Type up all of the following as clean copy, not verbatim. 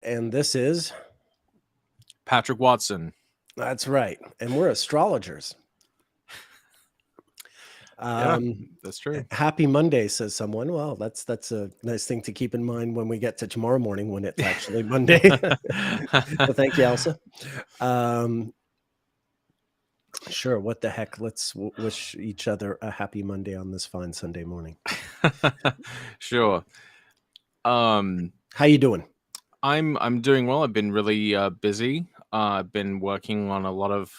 And this is, Patrick Watson. that's right. And we're astrologers. Yeah, that's true. Happy Monday, says someone. Well, that's a nice thing to keep in mind when we get to tomorrow morning when it's actually Monday. Well, thank you, Elsa. Sure, what the heck? Let's wish each other a happy Monday on this fine Sunday morning. Sure. How you doing? I'm doing well. I've been really busy. I've been working on a lot of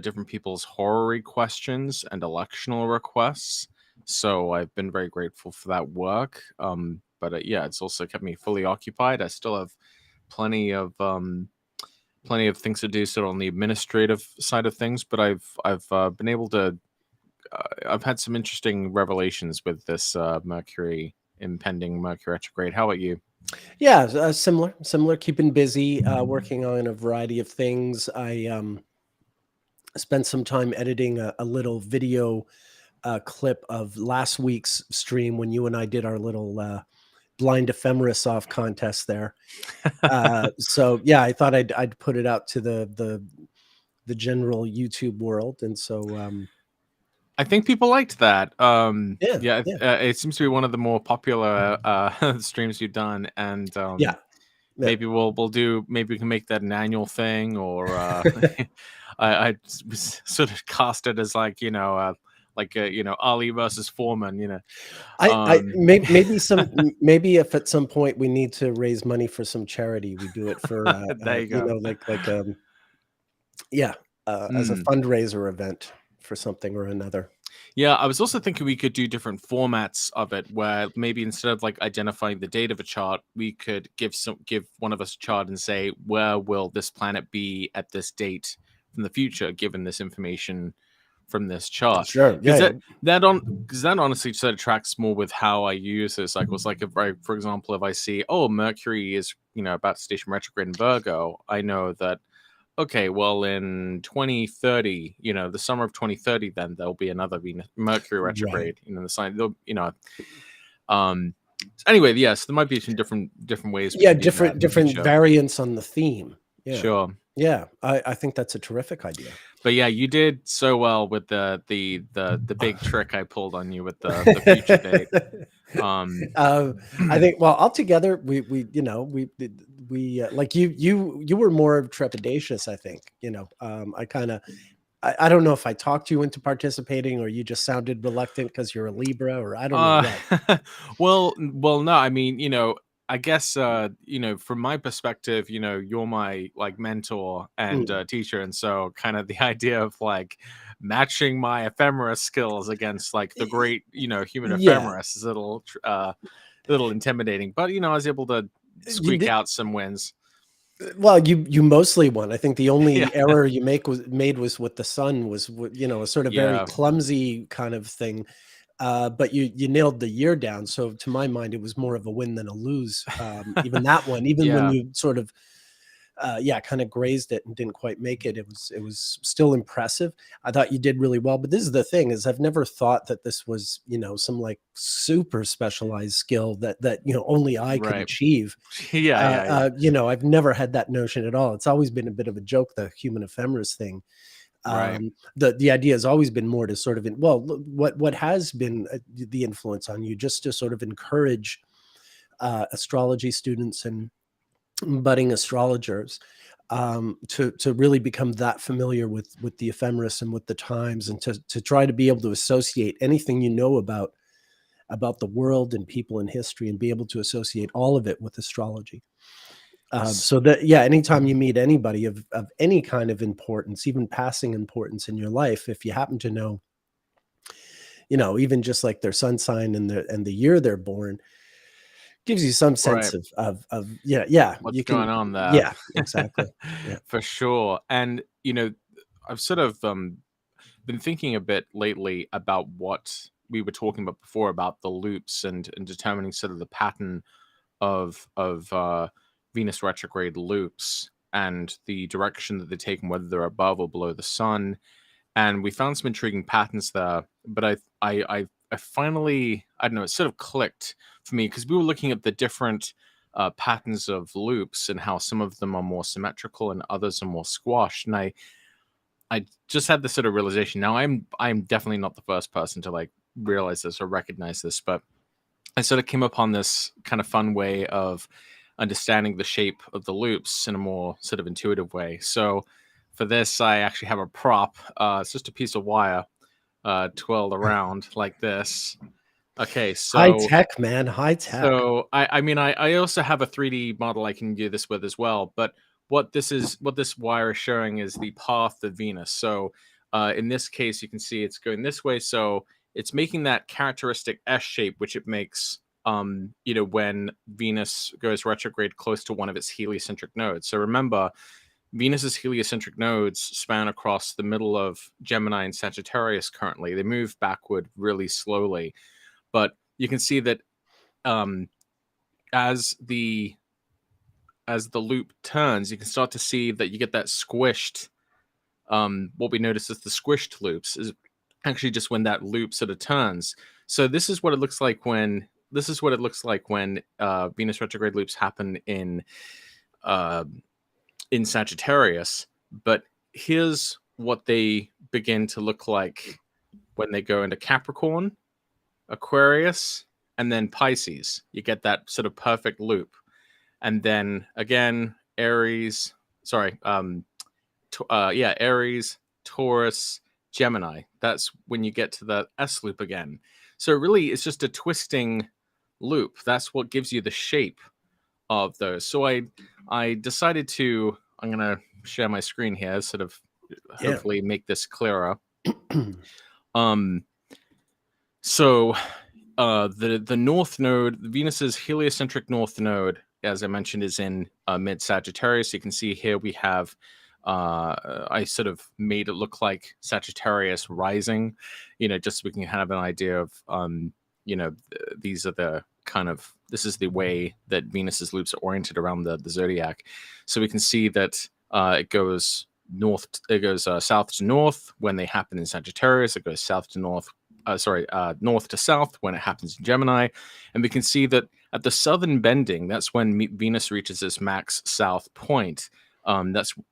different people's horary questions and electional requests. So I've been very grateful for that work. But yeah, it's also kept me fully occupied. I still have plenty of things to do still on the administrative side of things. But I've been able to. I've had some interesting revelations with this impending Mercury retrograde. How about you? Yeah, similar. Keeping busy, working on a variety of things. I spent some time editing a little video clip of last week's stream when you and I did our little blind ephemeris off contest there. So yeah, I thought I'd put it out to the general YouTube world, and so I think people liked that. yeah. It seems to be one of the more popular streams you've done, and Yeah. maybe maybe we can make that an annual thing, or I sort of cast it as like Ali versus Foreman. Maybe if at some point we need to raise money for some charity, we do it for there you go. As a fundraiser event for something or another. Yeah, I was also thinking we could do different formats of it, where maybe instead of like identifying the date of a chart, we could give one of us a chart and say, where will this planet be at this date from the future, given this information from this chart? Sure. Yeah. Because that honestly sort of tracks more with how I use this cycles. Like for example, if I see, Mercury is about to station retrograde in Virgo, I know that. Okay, well, in 2030, the summer of 2030, then there'll be another Mercury retrograde. Right. The sign. Anyway, yes, there might be some different ways. Yeah, different variants on the theme. Yeah. Sure. Yeah, I think that's a terrific idea. But yeah, you did so well with the big trick I pulled on you with the future date. I think altogether we like you were more trepidatious. I think I don't know if I talked you into participating or you just sounded reluctant because you're a Libra, or I don't know what. well, no, I mean, I guess from my perspective, you're my like mentor and teacher, and so kind of the idea of like matching my ephemeris skills against like the great human ephemeris is a little intimidating, but I was able to squeak out some wins. Well, you mostly won. I think the only error you made was with the sun, was a sort of very clumsy kind of thing. But you nailed the year down. So to my mind, it was more of a win than a lose. Even that one, when you sort of, kind of grazed it and didn't quite make it, it was still impressive. I thought you did really well. But this is the thing: is I've never thought that this was some like super specialized skill that only I could achieve. I've never had that notion at all. It's always been a bit of a joke, the human ephemeris thing. The idea has always been more to sort of what has been the influence on you, just to sort of encourage astrology students and budding astrologers to really become that familiar with the ephemeris and with the times, and to try to be able to associate anything about the world and people in history, and be able to associate all of it with astrology. So that, anytime you meet anybody of any kind of importance, even passing importance in your life, if you happen to know, even just like their sun sign and the year they're born, gives you some sense of what's going on there. Yeah, exactly. Yeah. For sure. And I've sort of been thinking a bit lately about what we were talking about before, about the loops and determining sort of the pattern of Venus retrograde loops and the direction that they take, and whether they're above or below the sun. And we found some intriguing patterns there. But I finally, I don't know, it sort of clicked for me, because we were looking at the different patterns of loops and how some of them are more symmetrical and others are more squashed. And I just had this sort of realization. Now I'm definitely not the first person to like realize this or recognize this, but I sort of came upon this kind of fun way of understanding the shape of the loops in a more sort of intuitive way. So for this, I actually have a prop. It's just a piece of wire twirled around like this. Okay, High so tech, man, high tech. so I also have a 3D model I can do this with as well. But what this wire is showing is the path of Venus. So in this case, you can see it's going this way. So it's making that characteristic S shape, which it makes when Venus goes retrograde close to one of its heliocentric nodes. So remember, Venus's heliocentric nodes span across the middle of Gemini and Sagittarius currently. They move backward really slowly, but you can see that um, as the loop turns, you can start to see that you get that squished. What we notice is the squished loops is actually just when that loop sort of turns. So this is what it looks like when Venus retrograde loops happen in Sagittarius. But here's what they begin to look like when they go into Capricorn, Aquarius, and then Pisces. You get that sort of perfect loop. And then again, Aries, Aries, Taurus, Gemini. That's when you get to the S loop again. So really, it's just a twisting loop. That's what gives you the shape of those. So I decided to, I'm going to share my screen here, sort of hopefully make this clearer. So the north node, Venus's heliocentric north node, as I mentioned, is in mid Sagittarius. You can see here we have I sort of made it look like Sagittarius rising, just so we can have an idea of these are the kind of, this is the way that Venus's loops are oriented around the zodiac. So we can see that it goes south to north when they happen in Sagittarius. It goes south to north. North to south when it happens in Gemini. And we can see that at the southern bending, that's when Venus reaches its max south point.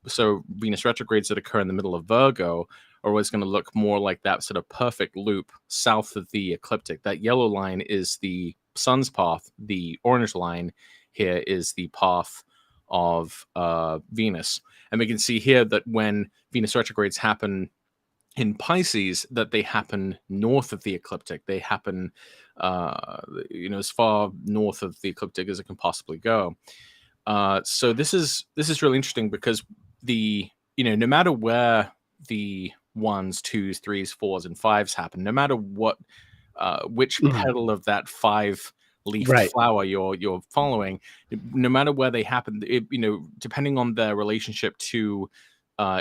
So Venus retrogrades that occur in the middle of Virgo are always going to look more like that sort of perfect loop south of the ecliptic. That yellow line is the sun's path. The orange line here is the path of Venus. And we can see here that when Venus retrogrades happen in Pisces, that they happen north of the ecliptic. They happen, as far north of the ecliptic as it can possibly go. So this is really interesting because no matter where the 1s, 2s, 3s, 4s, and 5s happen, no matter which petal of that 5-leaf flower you're following, no matter where they happen, depending on their relationship to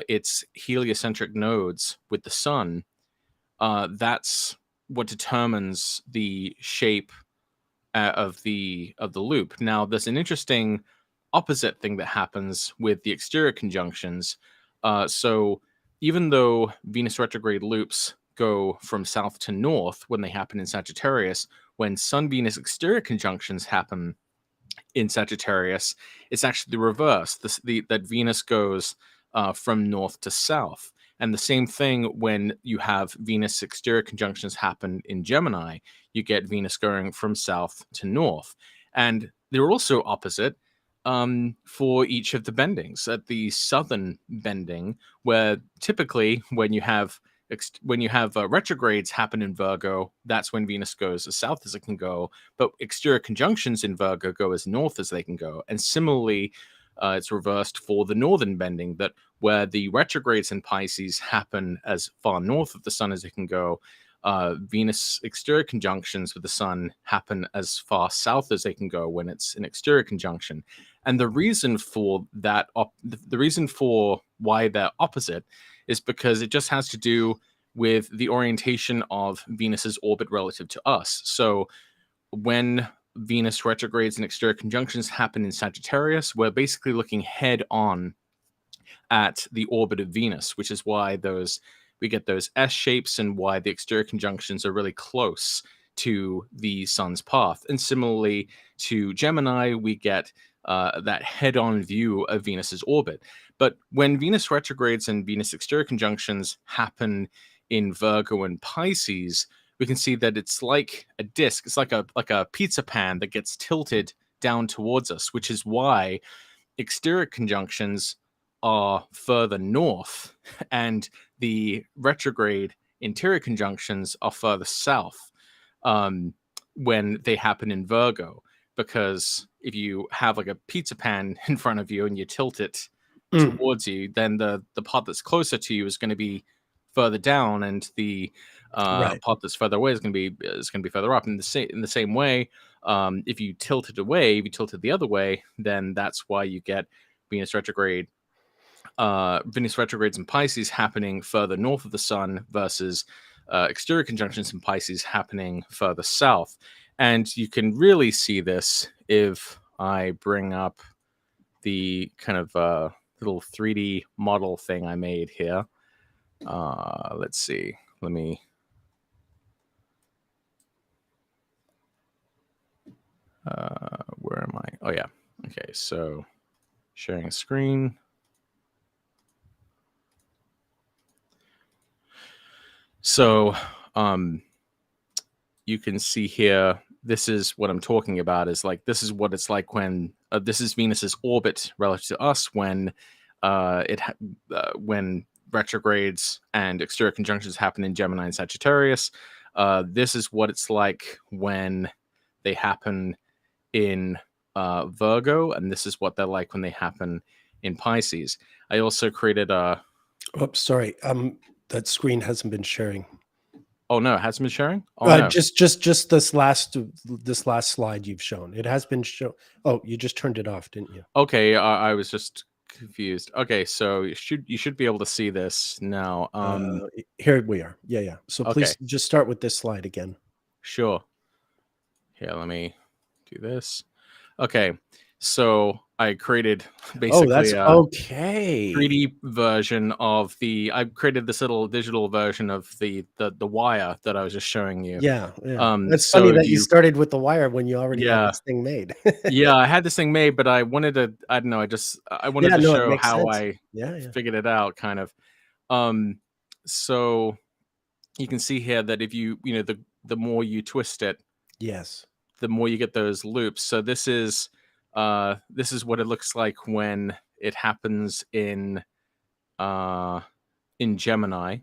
its heliocentric nodes with the sun, that's what determines the shape of the loop. Now, there's an interesting opposite thing that happens with the exterior conjunctions. So even though Venus retrograde loops go from south to north when they happen in Sagittarius, when Sun-Venus exterior conjunctions happen in Sagittarius, it's actually the reverse. That Venus goes from north to south. And the same thing when you have Venus exterior conjunctions happen in Gemini, you get Venus going from south to north. And they're also opposite for each of the bendings. At the southern bending, where typically when you have retrogrades happen in Virgo, that's when Venus goes as south as it can go. But exterior conjunctions in Virgo go as north as they can go. And similarly, it's reversed for the northern bending, that where the retrogrades in Pisces happen as far north of the sun as it can go, Venus exterior conjunctions with the sun happen as far south as they can go when it's an exterior conjunction. And the reason for that, the reason for why they're opposite, is because it just has to do with the orientation of Venus's orbit relative to us. So when Venus retrogrades and exterior conjunctions happen in Sagittarius, we're basically looking head on at the orbit of Venus, which is why we get those S shapes and why the exterior conjunctions are really close to the sun's path. And similarly to Gemini, we get that head-on view of Venus's orbit. But when Venus retrogrades and Venus exterior conjunctions happen in Virgo and Pisces, we can see that it's like a disc. It's like a pizza pan that gets tilted down towards us, which is why exterior conjunctions are further north and the retrograde interior conjunctions are further south when they happen in Virgo. Because if you have like a pizza pan in front of you and you tilt it towards you, then the part that's closer to you is going to be further down, and the part that's further away is going to be further up. In the same way, if you tilt it away, if you tilt it the other way, then that's why you get Venus retrogrades in Pisces happening further north of the sun versus exterior conjunctions in Pisces happening further south. And you can really see this if I bring up the kind of little 3D model thing I made here. Let's see. Let me... where am I? Oh, yeah. Okay, so sharing a screen. So you can see here, this is what I'm talking about, is like, this is what it's like when, this is Venus's orbit relative to us when when retrogrades and exterior conjunctions happen in Gemini and Sagittarius. This is what it's like when they happen in Virgo, and this is what they're like when they happen in Pisces. I also created a... Oops, sorry. That screen hasn't been sharing. Oh no, it hasn't been sharing. Oh no. Just this last slide you've shown. It has been shown. Oh, you just turned it off, didn't you? Okay, I was just confused. Okay, so you should be able to see this now. Here we are. Yeah. So please just start with this slide again. Sure. Here, let me do this. Okay, so I created basically a 3D version of I created this little digital version of the wire that I was just showing you. Yeah. That's funny that you started with the wire when you already had this thing made. Yeah, I had this thing made, but I wanted to, I don't know, I wanted to show how I figured it out, kind of. So you can see here that if you the more you twist it, the more you get those loops. So this is what it looks like when it happens in Gemini,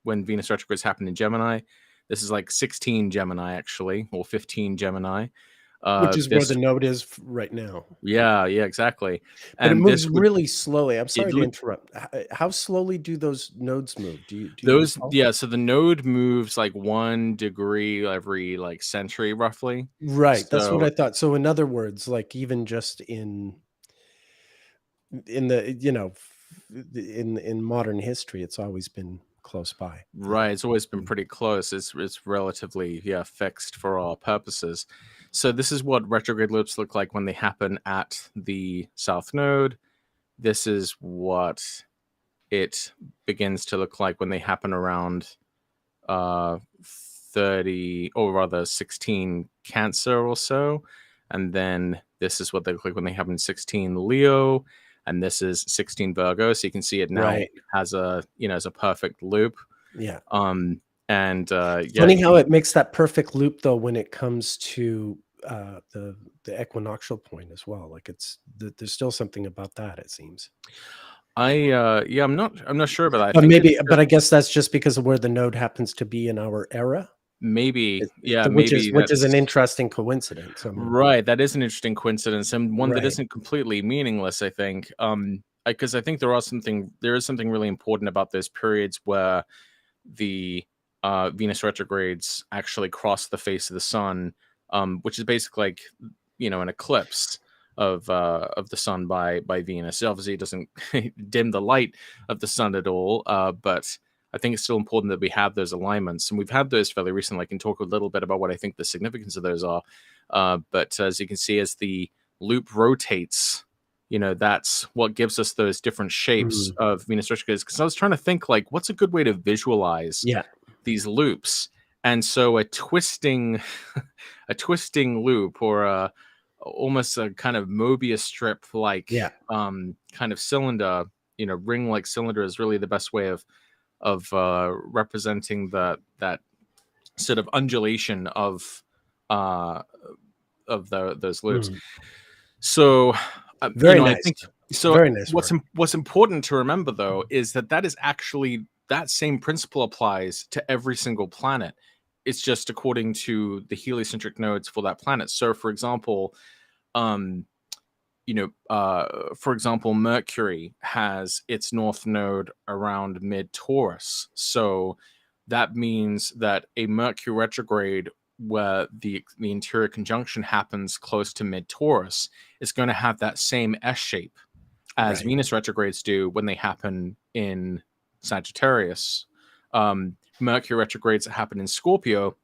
when Venus retrogrades happen in Gemini. This is like 16 Gemini, actually, or 15 Gemini. Which is where the node is right now. Yeah, exactly. But it moves really slowly. I'm sorry to interrupt. How slowly do those nodes move? Do you so the node moves like 1 degree every like century, roughly. Right. That's what I thought. So in other words, like even just in the in modern history, it's always been close by. Right. It's always been pretty close. It's relatively fixed for all purposes. So this is what retrograde loops look like when they happen at the south node. This is what it begins to look like when they happen around 30, or rather 16 Cancer or so. And then this is what they look like when they happen 16 Leo. And this is 16 Virgo. So you can see it now has a, as a perfect loop. Yeah. And funny how it makes that perfect loop though when it comes to the equinoctial point as well. Like there's still something about that, it seems. I'm not sure about that. But maybe, but I guess that's just because of where the node happens to be in our era. Maybe, which is an interesting coincidence. Right, that is an interesting coincidence, and one that isn't completely meaningless, I think. Because I think there is something really important about those periods where the Venus retrogrades actually cross the face of the sun, which is basically like an eclipse of the sun by Venus. Obviously, it doesn't dim the light of the sun at all, but I think it's still important that we have those alignments, and we've had those fairly recently. I can talk a little bit about what I think the significance of those are. But as you can see, as the loop rotates, that's what gives us those different shapes of Venus retrogrades. Because I was trying to think, like, what's a good way to visualize these loops? And so a twisting a twisting loop, or almost a kind of Mobius strip like kind of cylinder, ring like cylinder, is really the best way of representing that sort of undulation of those loops. So very I nice. think so. Very nice. What's important to remember, though, is that is actually, that same principle applies to every single planet. It's just according to the heliocentric nodes for that planet. So, for example, Mercury has its north node around mid-Taurus. So that means that a Mercury retrograde where the interior conjunction happens close to mid-Taurus is going to have that same S shape as Venus retrogrades do when they happen in Sagittarius. Mercury retrogrades that happen in Scorpio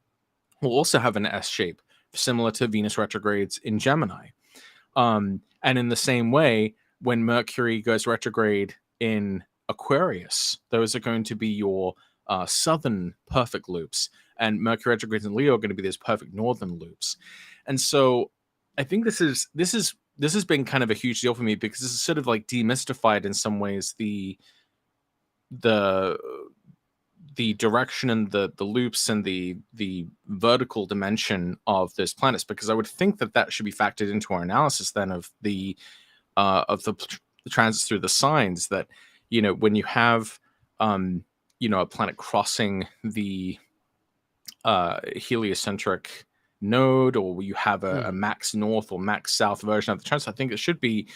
will also have an S shape, similar to Venus retrogrades in Gemini. And in the same way, when Mercury goes retrograde in Aquarius, those are going to be your southern perfect loops, and Mercury retrogrades in Leo are going to be those perfect northern loops. And so I think this has been kind of a huge deal for me, because this is sort of like demystified in some ways the direction and the loops and the vertical dimension of those planets, because I would think that should be factored into our analysis then of the transits through the signs, that when you have a planet crossing the heliocentric node, or you have a max north or max south version of the transit, I think it should be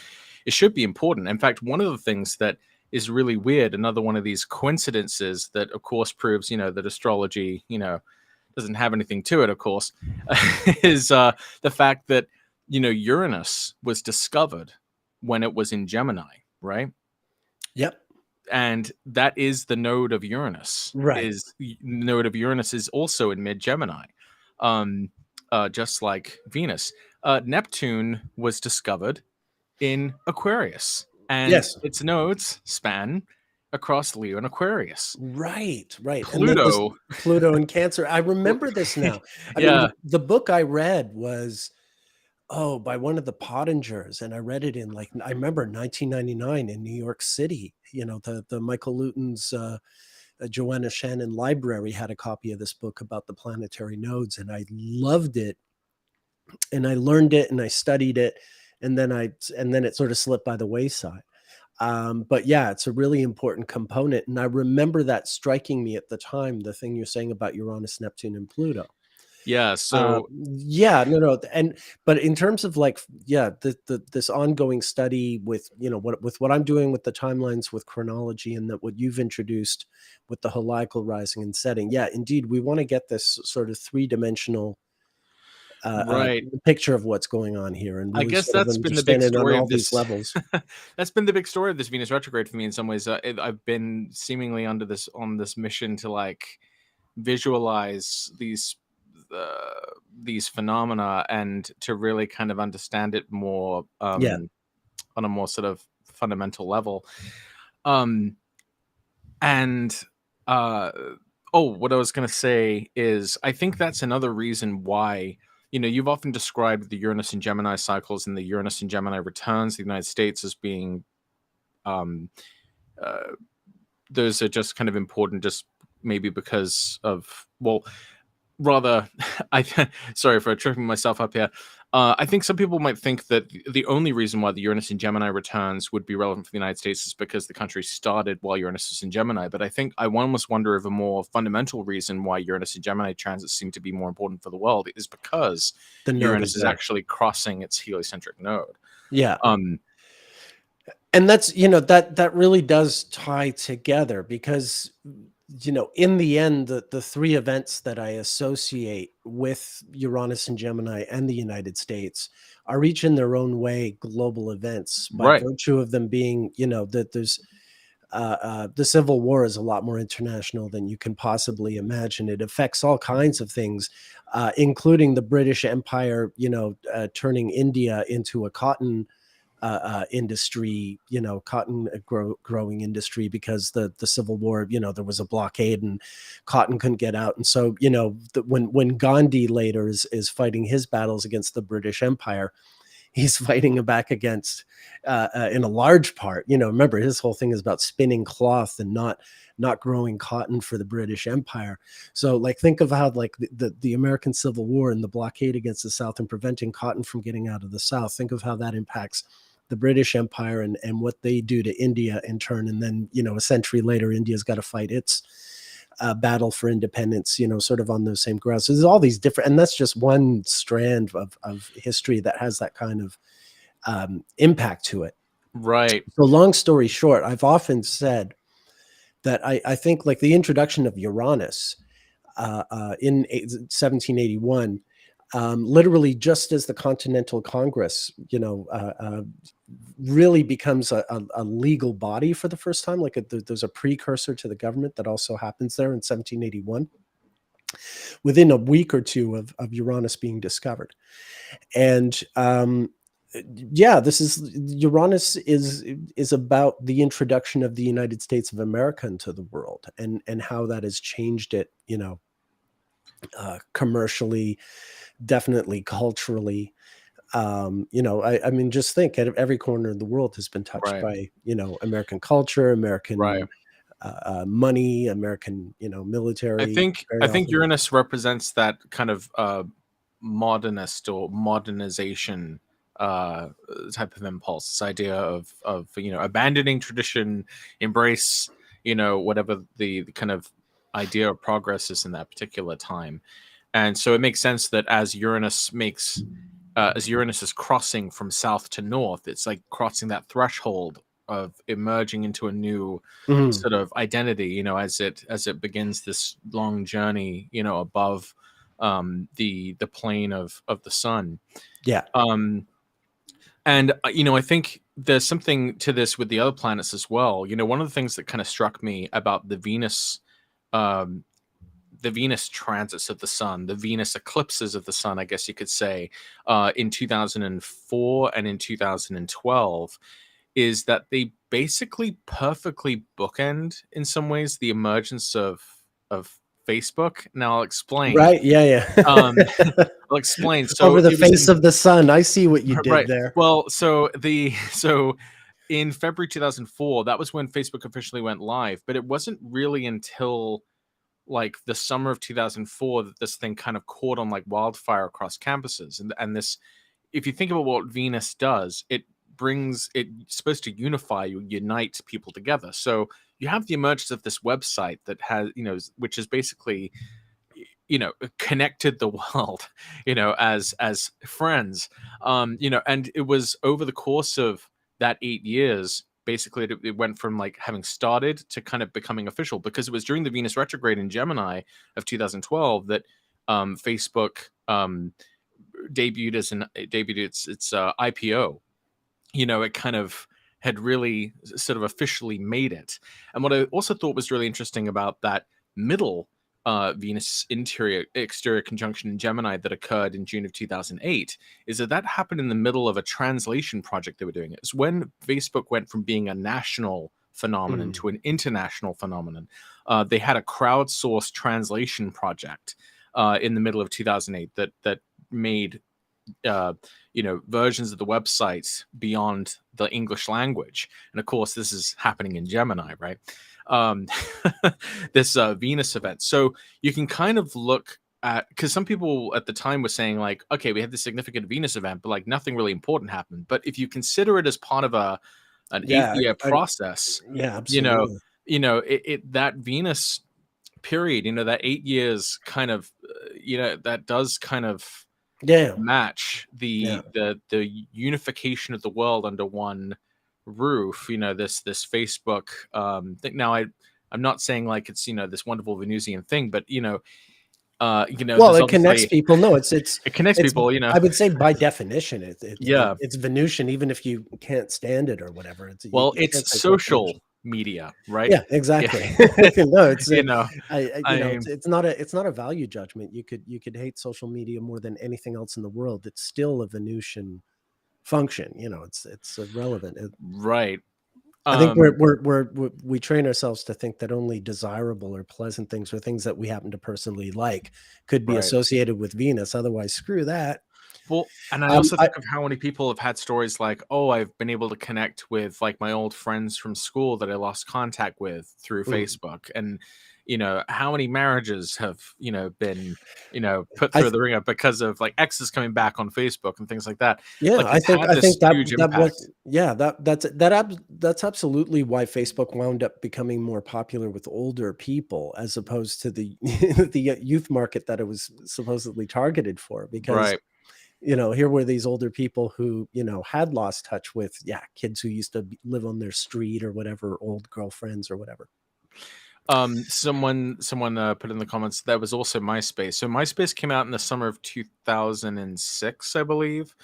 important. In fact, one of the things that is really weird, another one of these coincidences that of course proves that astrology doesn't have anything to it, of course, is the fact that Uranus was discovered when it was in Gemini, right? Yep. And that is the node of Uranus. Right. Node of Uranus is also in mid-Gemini, just like Venus. Neptune was discovered in Aquarius, and its nodes span across Leo and Aquarius. Right. Pluto. And Pluto and Cancer. I remember this now. I mean, the book I read was by one of the Pottingers, and I read it in I remember 1999 in New York City. The Michael Luton's Joanna Shannon Library had a copy of this book about the planetary nodes, and I loved it, and I learned it, and I studied it, and then it sort of slipped by the wayside. But yeah, it's a really important component, and I remember that striking me at the time, the thing you're saying about Uranus, Neptune, and Pluto. Yeah. So but in terms of this ongoing study with with what I'm doing with the timelines, with chronology, and that what you've introduced with the heliacal rising and setting, indeed, we want to get this sort of three-dimensional picture of what's going on here, and really I guess that's been the big story of this. Levels. That's been the big story of this Venus retrograde for me in some ways. I've been seemingly on this mission to visualize these phenomena, and to really kind of understand it more on a more sort of fundamental level. What I was going to say is, I think that's another reason why you've often described the Uranus and Gemini cycles and the Uranus and Gemini returns to the United States as being those are just kind of important, just maybe because of, rather, sorry for tripping myself up here. I think some people might think that the only reason why the Uranus and Gemini returns would be relevant for the United States is because the country started while Uranus was in Gemini. But I think I almost wonder if a more fundamental reason why Uranus and Gemini transits seem to be more important for the world is because Uranus is actually crossing its heliocentric node. Yeah. And that's, that really does tie together, because in the end, the three events that I associate with Uranus and Gemini and the United States are each in their own way global events, by virtue of them being, that there's the Civil War is a lot more international than you can possibly imagine. It affects all kinds of things, including the British Empire, turning India into a cotton industry, cotton growing industry, because the Civil War, there was a blockade and cotton couldn't get out. And so, when Gandhi later is fighting his battles against the British Empire, he's fighting back against, in a large part, remember, his whole thing is about spinning cloth and not growing cotton for the British Empire. So like, think of how like the American Civil War and the blockade against the South and preventing cotton from getting out of the South. Think of how that impacts the British Empire and what they do to India in turn. And then, a century later, India's got to fight its battle for independence, sort of on those same grounds. So there's all these different, and that's just one strand of history that has that kind of impact to it. Right. So long story short, I've often said that I think like the introduction of Uranus in 1781, literally just as the Continental Congress, really becomes a legal body for the first time. Like there's a precursor to the government that also happens there in 1781, within a week or two of Uranus being discovered. And Uranus is about the introduction of the United States of America into the world, and how that has changed it, commercially, definitely culturally. I mean, just think, every corner of the world has been touched by, American culture, American money, American, military. I think Uranus represents that kind of modernist or modernization type of impulse. This idea of abandoning tradition, embrace whatever the kind of idea of progress is in that particular time. And so it makes sense that as Uranus is crossing from south to north, it's like crossing that threshold of emerging into a new sort of identity, as it begins this long journey, above the plane of the sun. Yeah. And I think there's something to this with the other planets as well. One of the things that kind of struck me about the Venus transits of the sun, the Venus eclipses of the sun, I guess you could say, in 2004 and in 2012, is that they basically perfectly bookend, in some ways, the emergence of Facebook. Now I'll explain. Right? Yeah. I'll explain. So over the face of the sun, I see what you did there. Well, so in February 2004, that was when Facebook officially went live, but it wasn't really until like the summer of 2004 that this thing kind of caught on like wildfire across campuses. And this, if you think about what Venus does, it's supposed to unite people together. So you have the emergence of this website that has, which is basically, connected the world, as friends, and it was over the course of that 8 years, basically it went from like having started to kind of becoming official, because it was during the Venus Retrograde in Gemini of 2012 that Facebook debuted its IPO. It kind of had really sort of officially made it. And what I also thought was really interesting about that middle Venus exterior conjunction in Gemini that occurred in June of 2008 is that happened in the middle of a translation project they were doing. It was when Facebook went from being a national phenomenon to an international phenomenon. They had a crowdsourced translation project in the middle of 2008 that made versions of the website beyond the English language. And of course, this is happening in Gemini, right? This Venus event. So you can kind of look at, because some people at the time were saying like, okay, we had this significant Venus event, but like nothing really important happened. But if you consider it as part of an 8-year process, absolutely. That Venus period, that 8 years kind of, that does kind of match the unification of the world under one roof. This Facebook thing. Now I'm not saying like it's this wonderful Venusian thing, but well, it connects people. No, it connects people. I would say by definition, it's Venusian, even if you can't stand it or whatever. It's social media, right? Yeah, exactly. Yeah. No, it's it's not a value judgment. You could hate social media more than anything else in the world. It's still a Venusian function. You know, it's irrelevant. Right. I think we train ourselves to think that only desirable or pleasant things or things that we happen to personally like could be Right. associated with Venus. Otherwise, screw that. Well, and I also think of how many people have had stories like, oh, I've been able to connect with like my old friends from school that I lost contact with through Facebook. And, you know, how many marriages have, you know, been, you know, put through the ringer because of like exes coming back on Facebook and things like that. Yeah, like, I think that huge that impact. was that's absolutely why Facebook wound up becoming more popular with older people as opposed to the the youth market that it was supposedly targeted for. Because Right. you know, here were these older people who, you know, had lost touch with kids who used to live on their street or whatever, old girlfriends or whatever. Someone put in the comments that was also MySpace. So MySpace came out in the summer of 2006, I believe.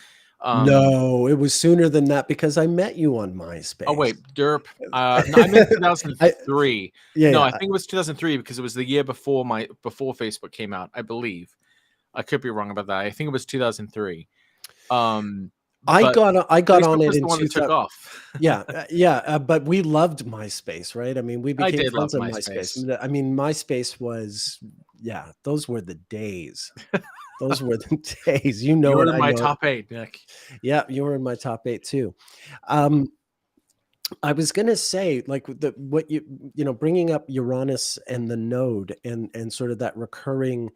No, it was sooner than that because I met you on MySpace. Oh wait, derp. No, I meant 2003. No, I think it was 2003 because it was the year before Facebook came out, I believe. I could be wrong about that. I think it was 2003. I got on it in the one that took off. But we loved MySpace, right? I mean, we became friends on MySpace. I mean, MySpace was, those were the days. Those were the days. You know, you were in my top 8, Nick. Yeah, you were in my top 8 too. I was gonna say, like, what you know, bringing up Uranus and the node and sort of that recurring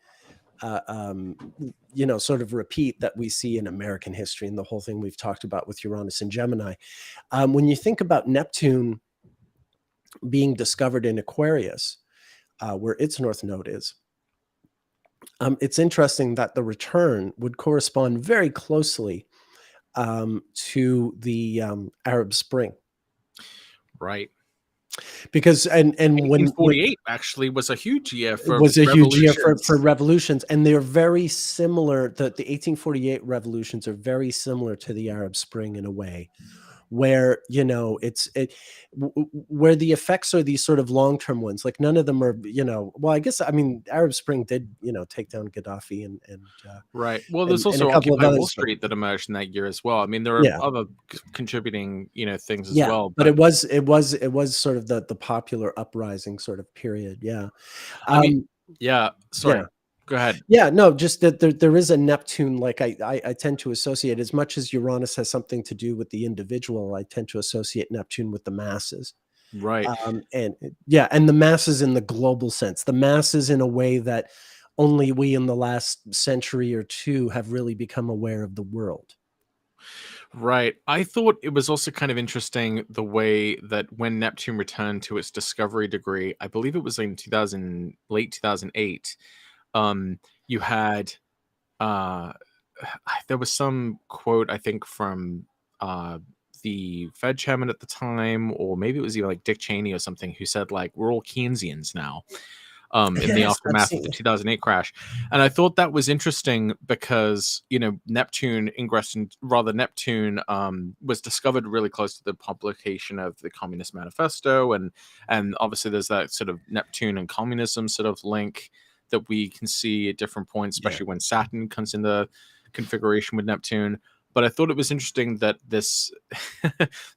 you know, sort of repeat that we see in American history and the whole thing we've talked about with Uranus and Gemini. When you think about Neptune being discovered in Aquarius, where its north node is, it's interesting that the return would correspond very closely to the Arab Spring. Right. Because and 1848 actually was a huge year for revolutions, and they're very similar. The 1848 revolutions are very similar to the Arab Spring in a way, where, you know, where the effects are these sort of long-term ones. Like none of them are, you know, well, I guess, I mean, Arab Spring did, you know, take down Gaddafi and right. Well, there's also Occupy Wall Street that emerged in that year as well. I mean, there are other contributing, you know, things as well. But it was sort of the popular uprising sort of period. Yeah. I mean, sorry. Go ahead. Yeah, no, just that there is a Neptune, like I tend to associate, as much as Uranus has something to do with the individual, I tend to associate Neptune with the masses. Right. And the masses in the global sense, the masses in a way that only we in the last century or two have really become aware of the world. Right. I thought it was also kind of interesting the way that when Neptune returned to its discovery degree, I believe it was in late 2008, you had there was some quote, I think, from the Fed chairman at the time, or maybe it was even like Dick Cheney or something, who said like, we're all Keynesians now. In the aftermath of the 2008 crash. And I thought that was interesting because, you know, Neptune was discovered really close to the publication of the Communist Manifesto. And obviously there's that sort of Neptune and communism sort of link that we can see at different points, especially when Saturn comes in the configuration with Neptune. But I thought it was interesting that this,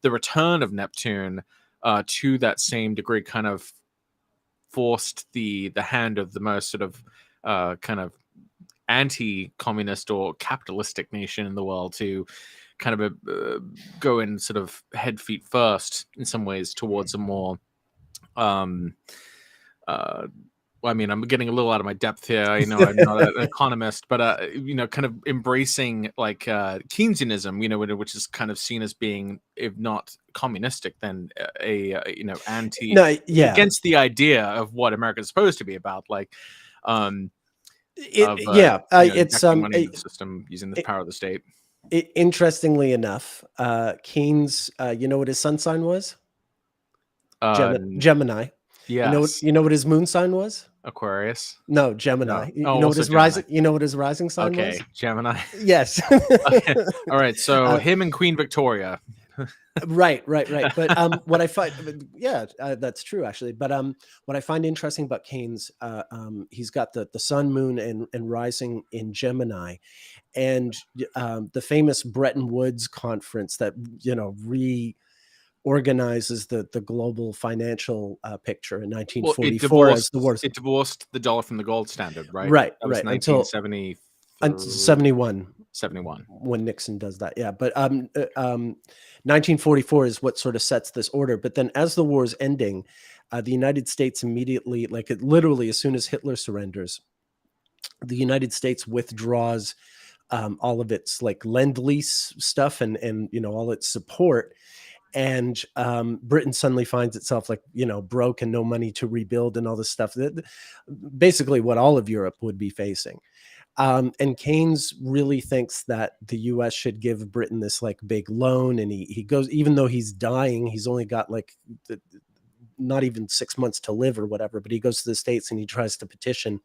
the return of Neptune to that same degree kind of forced the hand of the most sort of kind of anti-communist or capitalistic nation in the world to kind of go in sort of head feet first in some ways towards a more well, I mean, I'm getting a little out of my depth here. I know I'm not an economist, but you know, kind of embracing like Keynesianism, you know, which is kind of seen as being, if not communistic, then you know, against the idea of what America is supposed to be about. Like, it's money into the system using the power of the state. Interestingly enough, Keynes, you know what his sun sign was? Gemini. Yes. You know what his moon sign was? Aquarius. No, Gemini. No. You know what his rising? You know what his rising sign was? Okay, Gemini. Yes. Okay. All right. So him and Queen Victoria. Right. But what I find, yeah, that's true actually. But what I find interesting about Kane's, he's got the sun, moon, and rising in Gemini, and the famous Bretton Woods conference that reorganizes the global financial picture in Well, 1944 as the wars. it divorced the dollar from the gold standard, right? Right, That was until 1973, 71 71. when Nixon does that. Yeah, but 1944 is what sort of sets this order. But then, as the war is ending, the United States immediately, like literally, as soon as Hitler surrenders, the United States withdraws all of its like lend-lease stuff and all its support. And Britain suddenly finds itself like broke and no money to rebuild and all this stuff. Basically, what all of Europe would be facing. And Keynes really thinks that the U.S. should give Britain this like big loan, and he goes, even though he's dying, he's only got like not even 6 months to live or whatever. But he goes to the States and he tries to petition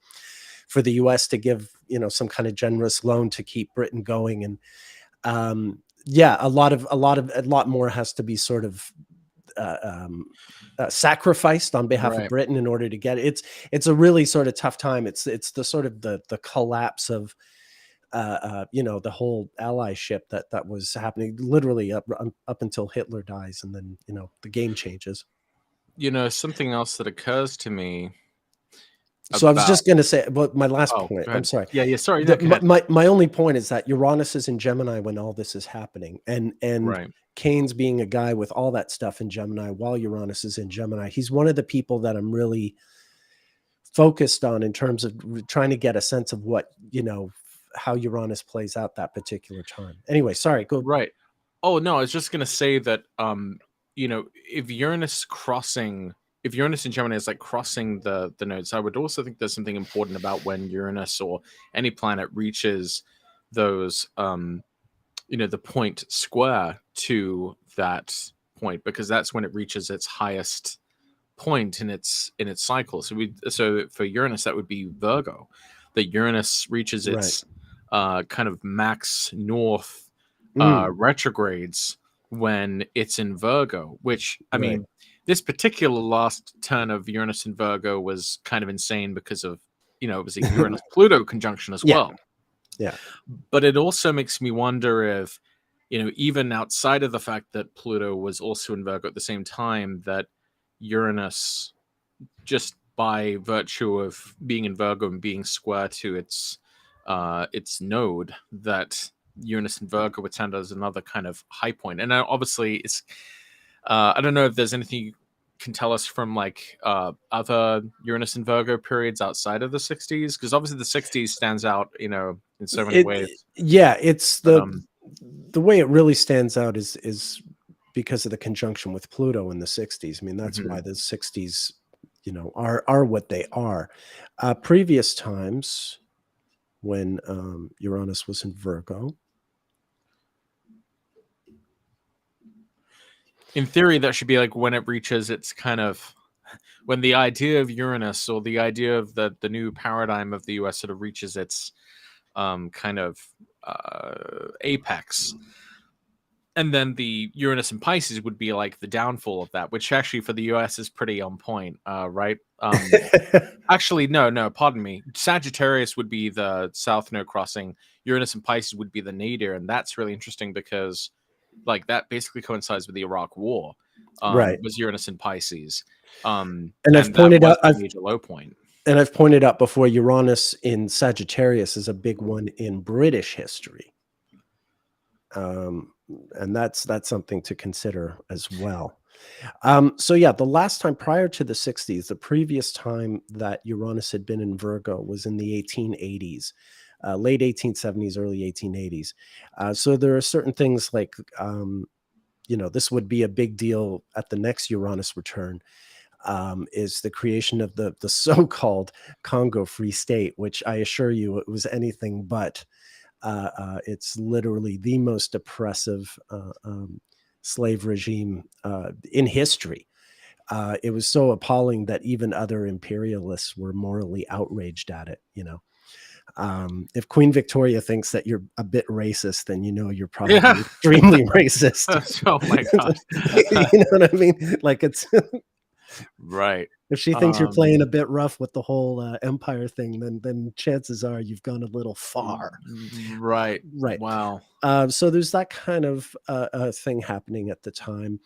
for the U.S. to give some kind of generous loan to keep Britain going. And yeah, a lot more has to be sort of sacrificed on behalf of Britain in order to get it. It's a really sort of tough time. It's the sort of the collapse of the whole allyship that was happening literally up until Hitler dies, and then the game changes. Something else that occurs to me. So I was just going to say, but my last point, I'm sorry. Yeah. Sorry. My only point is that Uranus is in Gemini when all this is happening. And Keynes being a guy with all that stuff in Gemini while Uranus is in Gemini, he's one of the people that I'm really focused on in terms of trying to get a sense of what, how Uranus plays out that particular time. Anyway, sorry, go. Right. Oh, no, I was just going to say that, if Uranus in Gemini is like crossing the nodes, I would also think there's something important about when Uranus or any planet reaches those, the point square to that point, because that's when it reaches its highest point in its cycle. So for Uranus, that would be Virgo, that Uranus reaches its kind of max north retrogrades when it's in Virgo, which I mean, this particular last turn of Uranus in Virgo was kind of insane because of, it was a Uranus-Pluto conjunction as well. Yeah. But it also makes me wonder if, even outside of the fact that Pluto was also in Virgo at the same time, that Uranus, just by virtue of being in Virgo and being square to its node, that Uranus in Virgo would stand as another kind of high point. And obviously it's I don't know if there's anything you can tell us from like other Uranus and Virgo periods outside of the 60s, because obviously the 60s stands out in so many ways. Yeah, it's the way it really stands out is because of the conjunction with Pluto in the 60s. I mean, that's why the 60s are what they are. Previous times when Uranus was in Virgo, in theory, that should be like when it reaches its kind of, when the idea of Uranus or the idea of the new paradigm of the US sort of reaches its kind of apex. And then the Uranus and Pisces would be like the downfall of that, which actually for the US is pretty on point, right? Actually, no, pardon me. Sagittarius would be the south node crossing. Uranus and Pisces would be the nadir, and that's really interesting because like that basically coincides with the Iraq War, was Uranus and Pisces. And I've pointed out a major low point. And I've pointed out before, Uranus in Sagittarius is a big one in British history. And that's something to consider as well. So yeah, the last time prior to the 60s, the previous time that Uranus had been in Virgo was in the 1880s. Late 1870s, early 1880s. So there are certain things like, this would be a big deal at the next Uranus return, is the creation of the so-called Congo Free State, which I assure you it was anything but. It's literally the most oppressive slave regime in history. It was so appalling that even other imperialists were morally outraged at it, If Queen Victoria thinks that you're a bit racist, then you're probably extremely racist. Oh my god. You know what I mean? Like, it's right. If she thinks you're playing a bit rough with the whole empire thing, then chances are you've gone a little far. Right. Wow. So there's that kind of thing happening at the time.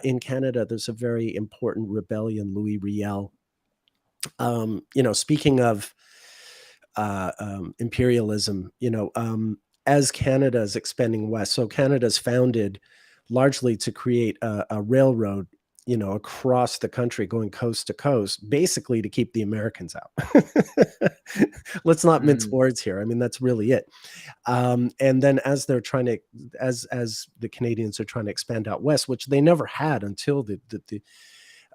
In Canada, there's a very important rebellion, Louis Riel. Speaking of imperialism, as Canada is expanding west, so Canada's founded largely to create a railroad, across the country, going coast to coast, basically to keep the Americans out. Let's not mince words here. I mean, that's really it. And then as they're trying to, as the Canadians are trying to expand out west, which they never had until the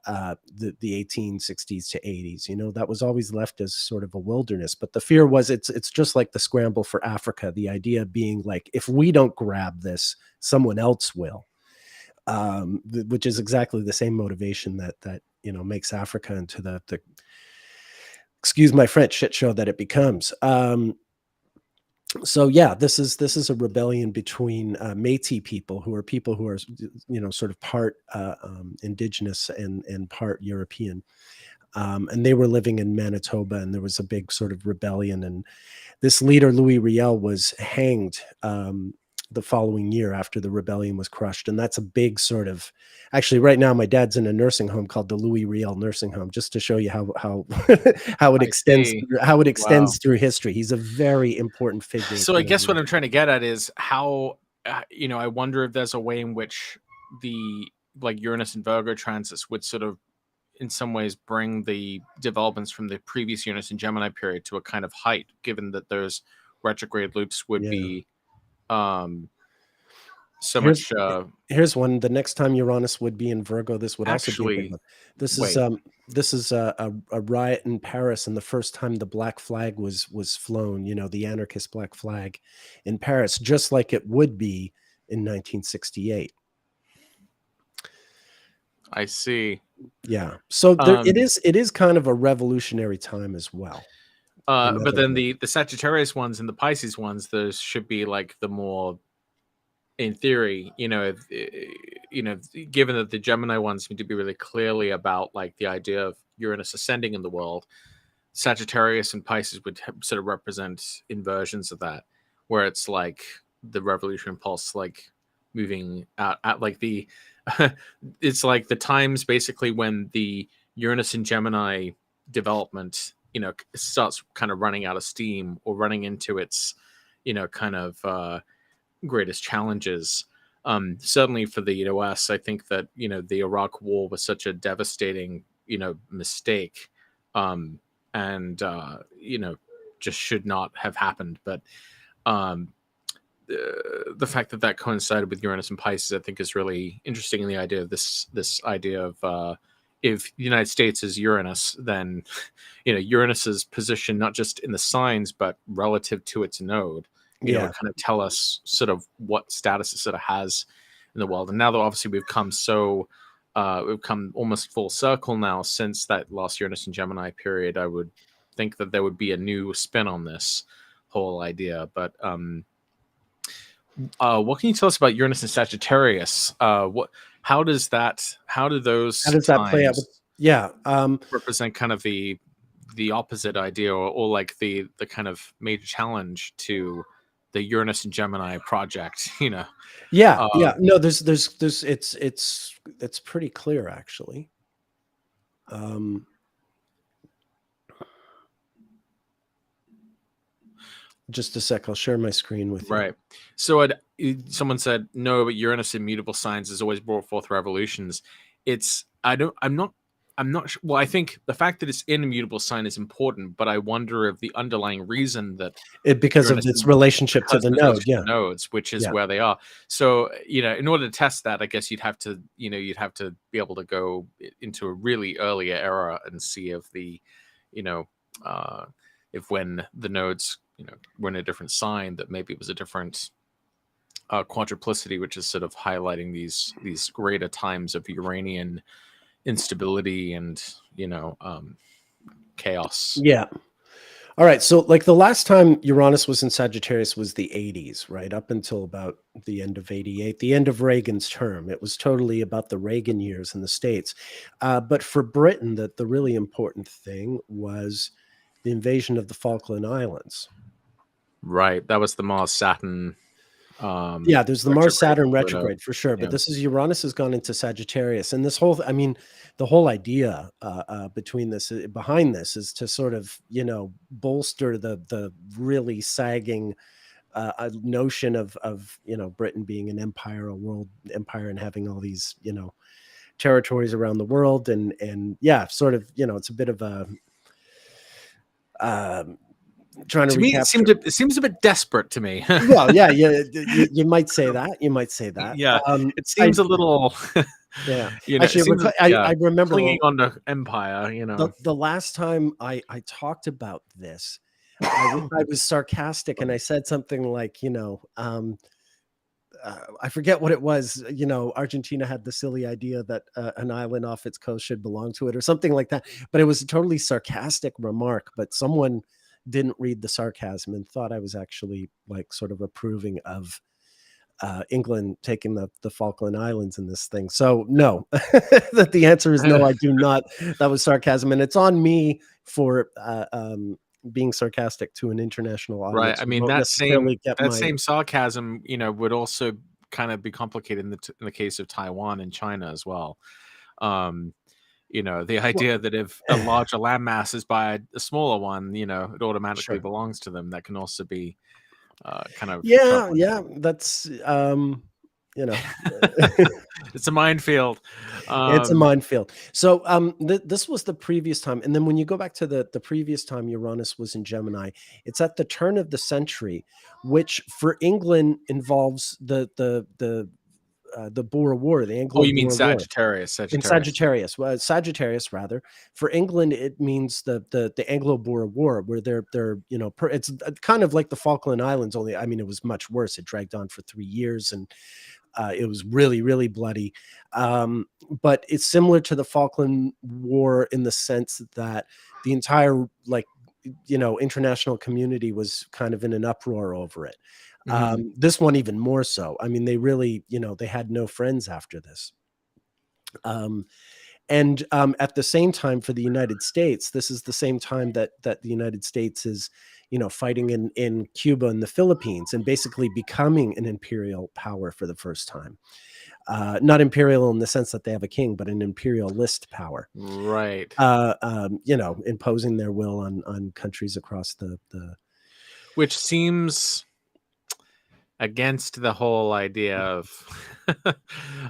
1860s to 80s, that was always left as sort of a wilderness. But the fear was it's just like the scramble for Africa. The idea being like, if we don't grab this, someone else will. Which is exactly the same motivation that makes Africa into the excuse my French shit show that it becomes. So yeah, this is a rebellion between Métis people who are sort of part indigenous and part European, and they were living in Manitoba, and there was a big sort of rebellion, and this leader Louis Riel was hanged the following year after the rebellion was crushed. And that's a big sort of, actually right now my dad's in a nursing home called the Louis Riel nursing home, just to show you how how it extends through history. He's a very important figure. So I guess what I'm trying to get at is how I wonder if there's a way in which the Uranus and Virgo transits would sort of in some ways bring the developments from the previous Uranus and Gemini period to a kind of height, given that those retrograde loops would be here's one. The next time Uranus would be in Virgo, this would also be a big one. This is a riot in Paris, and the first time the black flag was flown, the anarchist black flag in Paris, just like it would be in 1968. I see. Yeah. So it is kind of a revolutionary time as well. But then the Sagittarius ones and the Pisces ones, those should be like the more, in theory, given that the Gemini ones seem to be really clearly about like the idea of Uranus ascending in the world, Sagittarius and Pisces would sort of represent inversions of that, where it's like the revolutionary pulse, like moving out at like the, it's like the times basically when the Uranus and Gemini development starts kind of running out of steam or running into its, kind of greatest challenges. Certainly for the US, I think that, the Iraq War was such a devastating, mistake, and, just should not have happened. But the fact that coincided with Uranus and Pisces, I think, is really interesting in the idea of this idea of, if the United States is Uranus, then Uranus's position not just in the signs but relative to its node, kind of tell us sort of what status it sort of has in the world. And now that obviously we've come almost full circle now since that last Uranus and Gemini period, I would think that there would be a new spin on this whole idea. But what can you tell us about Uranus and Sagittarius? How does that play out? Represent kind of the opposite idea, or like the kind of major challenge to the Uranus and Gemini project? No, there's it's pretty clear, actually. Just a sec, I'll share my screen with you. Right. So someone said, no, but Uranus in mutable signs has always brought forth revolutions. I'm not sure. Well, I think the fact that it's in a mutable sign is important, but I wonder if the underlying reason that because Uranus of its relationship to the node, nodes, which is where they are. So, in order to test that, I guess you'd have to be able to go into a really earlier era and see if if when the nodes, were in a different sign, that maybe it was a different quadruplicity, which is sort of highlighting these greater times of Uranian instability and chaos. All right. So like the last time Uranus was in Sagittarius was the 80s, right? Up until about the end of 88, the end of Reagan's term. It was totally about the Reagan years in the States. But for Britain, the really important thing was the invasion of the Falkland Islands. Right. That was the Mars Saturn Yeah, there's the Mars retrograde Saturn Pluto. retrograde for sure, but Yeah. this is Uranus has gone into Sagittarius, and this whole, I mean, the whole idea between this, behind this, is to sort of bolster the really sagging notion of Britain being an empire, a world empire, and having all these territories around the world, and yeah, sort of it's a bit of a um, trying to To me, recapture. it seems a bit desperate to me. Well, yeah, you might say that. You might say that. Yeah, it I seems a little, Yeah, it actually, seems, I remember clinging on to empire, the last time I talked about this, I was sarcastic and I said something like, I forget what it was. Argentina had the silly idea that an island off its coast should belong to it, or something like that. But it was a totally sarcastic remark. But someone didn't read the sarcasm and thought I was actually like sort of approving of England taking the Falkland Islands in this thing. So no, that the answer is no, I do not. That was sarcasm, and it's on me for being sarcastic to an international Right. audience I who mean, won't necessarily get that my. same sarcasm, would also kind of be complicated in the case of Taiwan and China as well. Um, the Well, idea that if a larger landmass is by a smaller one, it automatically sure. belongs to them. That can also be kind of Yeah, troubling. yeah, that's you know. It's a minefield. It's a Um, minefield. So this was the previous time, and then when you go back to the previous time Uranus was in Gemini, it's at the turn of the century, which for England involves the Boer War, the oh, you mean Anglo-Boer War. Sagittarius? In Sagittarius. Sagittarius, well, Sagittarius rather. For England, it means the Anglo-Boer War, where they're it's kind of like the Falkland Islands. Only, I mean, it was much worse. It dragged on for 3 years, and it was really, really bloody. But it's similar to the Falkland War in the sense that the entire international community was kind of in an uproar over it. Mhm. This one even more so. I mean, they really, they had no friends after this. Um, and at the same time, for the United States, this is the same time that the United States is, fighting in Cuba and the Philippines, and basically becoming an imperial power for the first time. Not imperial in the sense that they have a king, but an imperialist power. Right. Imposing their will on countries across the Which seems against the whole idea of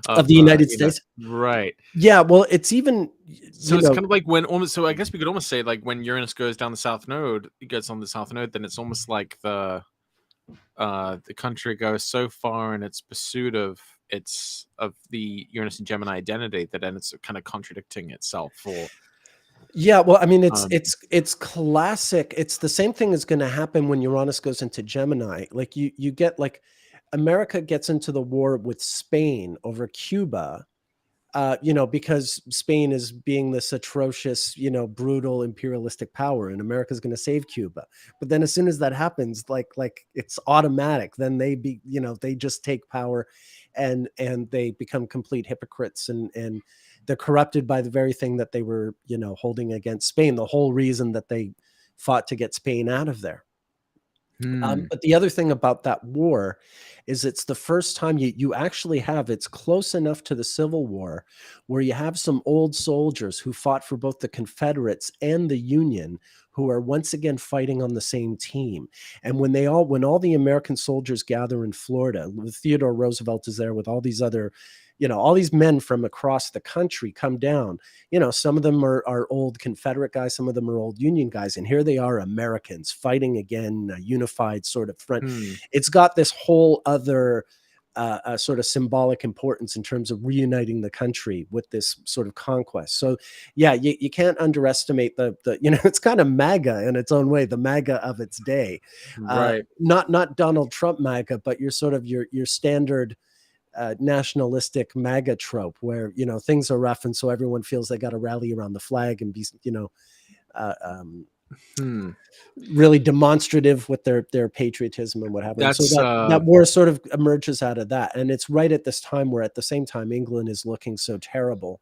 of the United States. right. Yeah, well, it's even So it's kind of like when almost, so I guess we could almost say, like, when Uranus goes down the south node, it gets on the south node, then it's almost like the country goes so far in its pursuit of the Uranus and Gemini identity that then it's kind of contradicting itself. For yeah, well, I mean, it's um, it's classic. It's the same thing is going to happen when Uranus goes into Gemini. Like you get like America gets into the war with Spain over Cuba, because Spain is being this atrocious, brutal imperialistic power, and America's going to save Cuba. But then as soon as that happens, like it's automatic. Then they just take power, and they become complete hypocrites, and they're corrupted by the very thing that they were, holding against Spain. The whole reason that they fought to get Spain out of there. hmm. But the other thing about that war is it's the first time you actually have, it's close enough to the Civil War where you have some old soldiers who fought for both the Confederates and the Union, who are once again fighting on the same team. And when all the American soldiers gather in Florida, Theodore Roosevelt is there with all these other, all these men from across the country come down. Some of them are old Confederate guys, some of them are old Union guys, and here they are, Americans fighting again, a unified sort of front. Hmm. It's got this whole other sort of symbolic importance in terms of reuniting the country with this sort of conquest. So yeah, you can't underestimate the it's kind of MAGA in its own way, the MAGA of its day. Right. Not Donald Trump MAGA, but your sort of your standard nationalistic MAGA trope where things are rough, and so everyone feels they got to rally around the flag and be uh, um, really demonstrative with their patriotism and what have you. So that war sort of emerges out of that, and it's right at this time where, at the same time, England is looking so terrible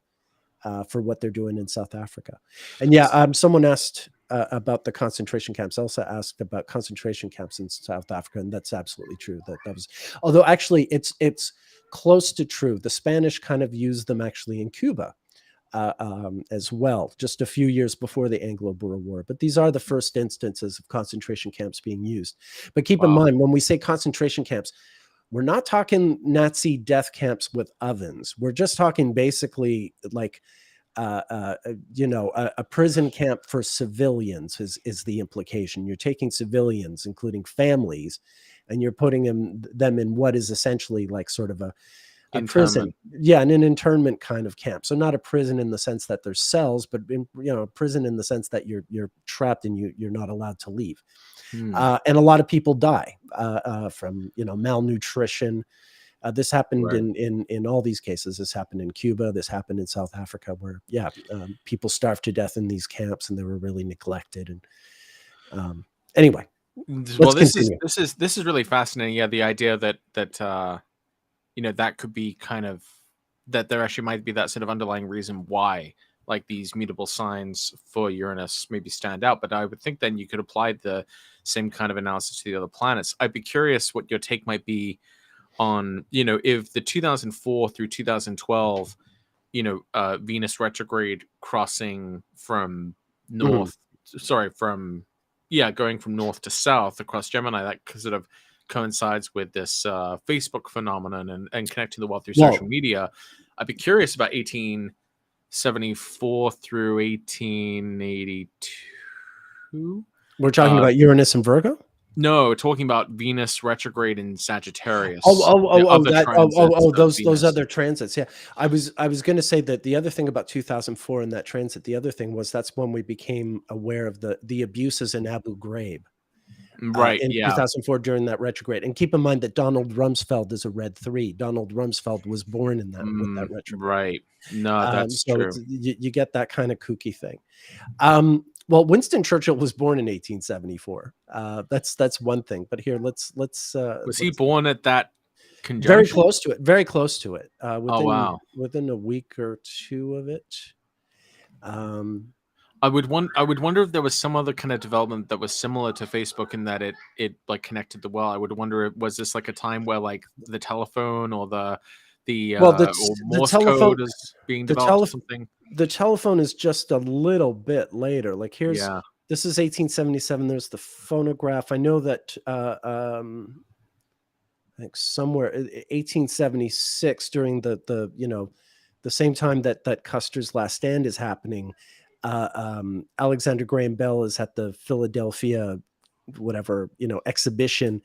for what they're doing in South Africa. And someone asked about the concentration camps. Elsa asked about concentration camps in South Africa, and that's absolutely true. That was, although actually it's close to true. The Spanish kind of used them actually in Cuba. As well, just a few years before the Anglo-Boer War. But these are the first instances of concentration camps being used. But keep in mind, when we say concentration camps, we're not talking Nazi death camps with ovens. We're just talking basically like, a prison camp for civilians is the implication. You're taking civilians, including families, and you're putting them in what is essentially like sort of a prison, and an internment kind of camp. So not a prison in the sense that there's cells, but a prison in the sense that you're trapped and you're not allowed to leave. And a lot of people die from malnutrition. This happened in all these cases. This happened in Cuba. This happened in South Africa, where people starved to death in these camps, and they were really neglected. And anyway, well, this is really fascinating. Yeah, the idea that that could be kind of, that there actually might be that sort of underlying reason why like these mutable signs for Uranus maybe stand out. But I would think then you could apply the same kind of analysis to the other planets. I'd be curious what your take might be on, if the 2004 through 2012, Venus retrograde crossing from north, going from north to south across Gemini, that sort of coincides with this Facebook phenomenon and connecting the world through social media. I'd be curious about 1874 through 1882. We're talking about Uranus and Virgo? No, talking about Venus retrograde in Sagittarius. Those other transits. Yeah, I was going to say that the other thing about 2004 and that transit, the other thing was that's when we became aware of the abuses in Abu Ghraib. In 2004 during that retrograde. And keep in mind that Donald Rumsfeld is a red 3. Donald Rumsfeld was born in that with that retrograde. Right. No, that's true. You get that kind of kooky thing. Well, Winston Churchill was born in 1874. That's one thing. But here, let's. Was he born at that conjunction? Very close to it. Very close to it. Within a week or two of it. I would wonder if there was some other kind of development that was similar to Facebook in that it like connected the world. I would wonder, was this like a time where like the telephone or the Morse code is being developed or something? The telephone is just a little bit later. Like this is 1877. There's the phonograph. I know that I think somewhere 1876 during the same time that Custer's Last Stand is happening. Alexander Graham Bell is at the Philadelphia exhibition.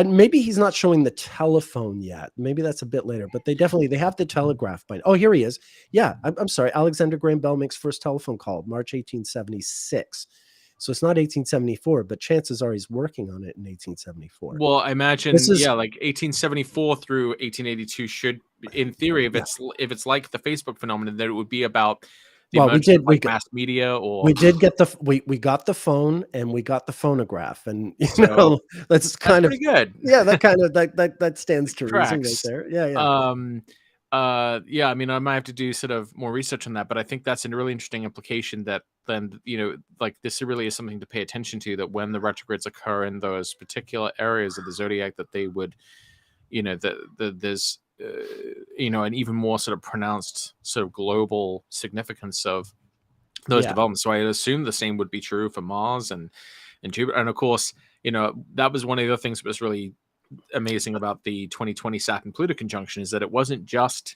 Maybe he's not showing the telephone yet. Maybe that's a bit later, but they have the telegraph by. Oh, here he is. Yeah, I'm sorry. Alexander Graham Bell makes first telephone call March 1876. So it's not 1874, but chances are he's working on it in 1874. Well, I imagine, like 1874 through 1882 should, in theory, if it's like the Facebook phenomenon, that it would be about. Mass media, or we got the phone and we got the phonograph, and that's kind of pretty good. Yeah, that kind of that stands to reason right there. Yeah. I mean, I might have to do sort of more research on that, but I think that's a really interesting implication that then like this really is something to pay attention to. That when the retrogrades occur in those particular areas of the zodiac, that they would, there's. An even more sort of pronounced sort of global significance of those developments. So I assume the same would be true for Mars and Jupiter. And of course, that was one of the other things that was really amazing about the 2020 Saturn Pluto conjunction, is that it wasn't just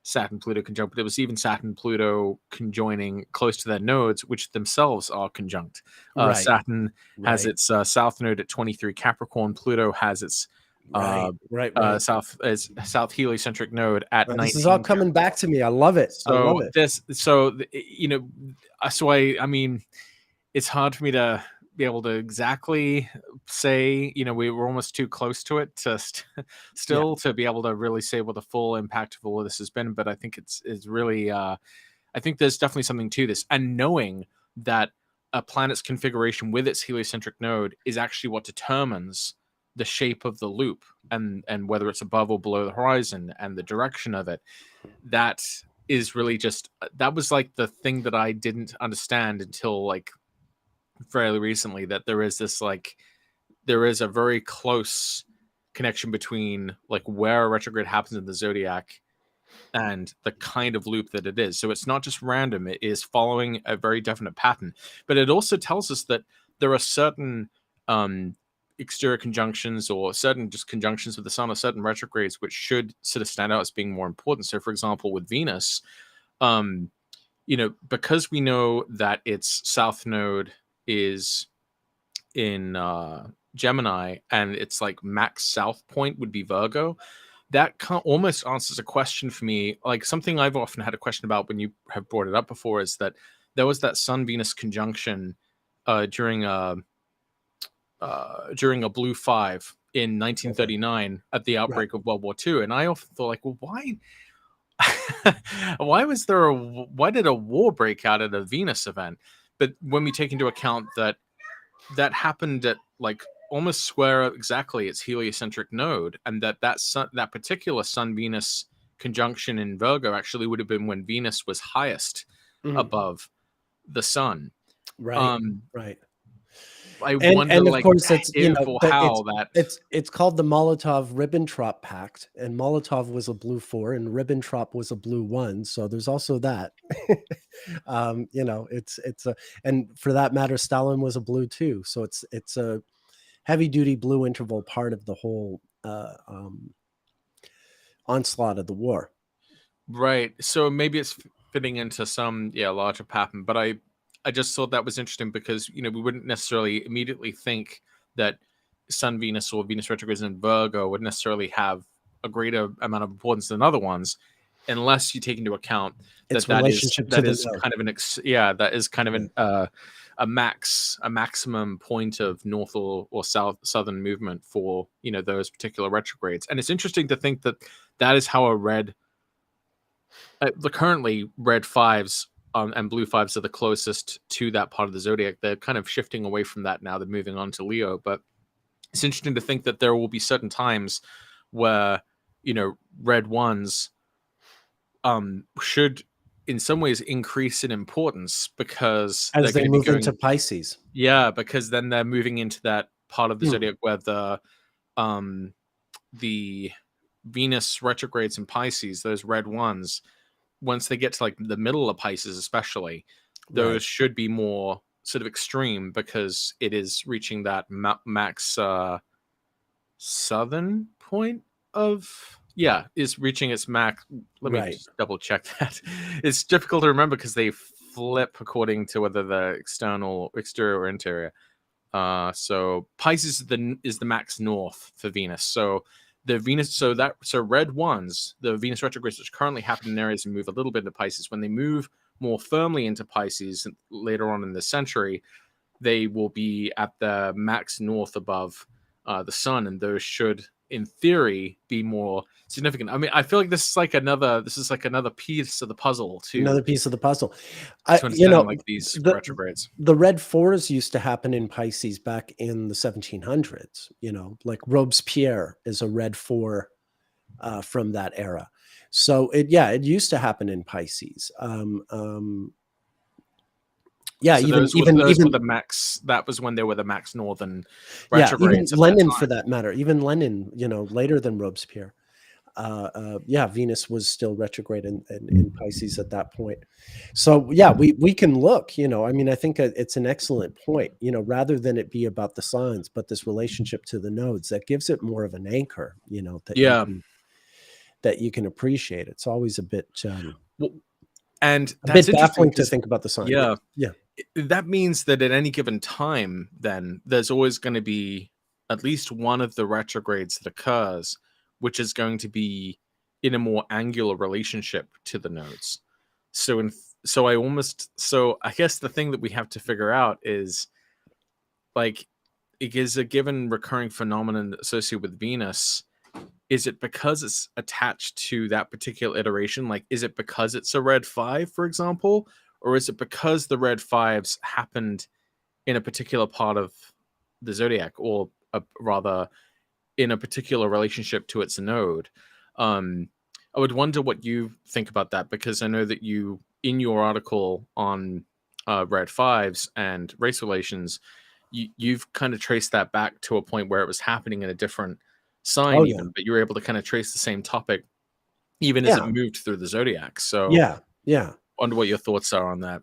Saturn Pluto conjunct, but it was even Saturn Pluto conjoining close to their nodes, which themselves are conjunct. Saturn has its south node at 23 Capricorn. Pluto has its south heliocentric node at 19. This is all coming back to me. I love it. I mean, it's hard for me to be able to exactly say, we were almost too close to it to to be able to really say what the full impact of all of this has been. But I think it's really, I think there's definitely something to this. And knowing that a planet's configuration with its heliocentric node is actually what determines the shape of the loop, and whether it's above or below the horizon and the direction of it. That is really just, that was like the thing that I didn't understand until like fairly recently, that there is this like, there is a very close connection between like where a retrograde happens in the zodiac and the kind of loop that it is. So it's not just random, it is following a very definite pattern. But it also tells us that there are certain exterior conjunctions, or certain just conjunctions with the sun, or certain retrogrades which should sort of stand out as being more important. So for example, with Venus, because we know that its south node is in Gemini, and it's like max south point would be Virgo. That almost answers a question for me. Like, something I've often had a question about when you have brought it up before is that there was that Sun Venus conjunction during a blue 5 in 1939 at the outbreak of World War II, and I often thought, like, well, why why did a war break out at a Venus event? But when we take into account that happened at like almost square exactly its heliocentric node, and that particular Sun Venus conjunction in Virgo actually would have been when Venus was highest above the sun. Right. I and wonder, of like, course, it's it's called the Molotov-Ribbentrop Pact, and Molotov was a blue 4 and Ribbentrop was a blue 1, so there's also that. It's a, and for that matter, Stalin was a blue 2, so it's a heavy duty blue interval part of the whole onslaught of the war. Right. So maybe it's fitting into some larger pattern, but I just thought that was interesting because we wouldn't necessarily immediately think that Sun Venus or Venus retrogrades in Virgo would necessarily have a greater amount of importance than other ones, unless you take into account that that is kind of that is kind of a maximum point of north or southern movement for those particular retrogrades. And it's interesting to think that is how a red currently red 5s and blue 5s are the closest to that part of the zodiac. They're kind of shifting away from that now. They're moving on to Leo, but it's interesting to think that there will be certain times where red 1s should in some ways increase in importance, because as they move into Pisces. Yeah, because then they're moving into that part of the zodiac where the Venus retrogrades in Pisces, those red 1s, once they get to like the middle of Pisces especially, those should be more sort of extreme, because it is reaching that max southern point of is reaching its max. Let me just double check that. It's difficult to remember because they flip according to whether the exterior or interior. So Pisces is the max north for Venus. So the Venus, so red 1s, the Venus retrogrades which currently happen in areas and move a little bit into Pisces, when they move more firmly into Pisces later on in the century, they will be at the max north above the sun, and those should, in theory, be more significant. I mean, I feel like this is like another piece of the puzzle to understand like these retrogrades. The red 4s used to happen in Pisces back in the 1700s. Like Robespierre is a red 4 from that era. So it used to happen in Pisces. Even the max. That was when they were the max northern retrogrades. Even Lenin, for that matter. Even Lenin, later than Robespierre. Venus was still retrograde in Pisces at that point. So we can look. I mean, I think it's an excellent point. Rather than it be about the signs, but this relationship to the nodes that gives it more of an anchor. That you can appreciate. It's always a bit and a bit baffling to think about the sign. That means that at any given time, then there's always going to be at least one of the retrogrades that occurs, which is going to be in a more angular relationship to the nodes. So I guess the thing that we have to figure out is, like, it is a given recurring phenomenon associated with Venus. Is it because it's attached to that particular iteration? Like, is it because it's a red 5, for example? Or is it because the red 5s happened in a particular part of the zodiac, or rather in a particular relationship to its node. I would wonder what you think about that, because I know that you, in your article on red fives and race relations, you've kind of traced that back to a point where it was happening in a different sign, Oh yeah. even, but you were able to kind of trace the same topic even as it Yeah. moved through the zodiac. So Yeah. Yeah. I wonder what your thoughts are on that.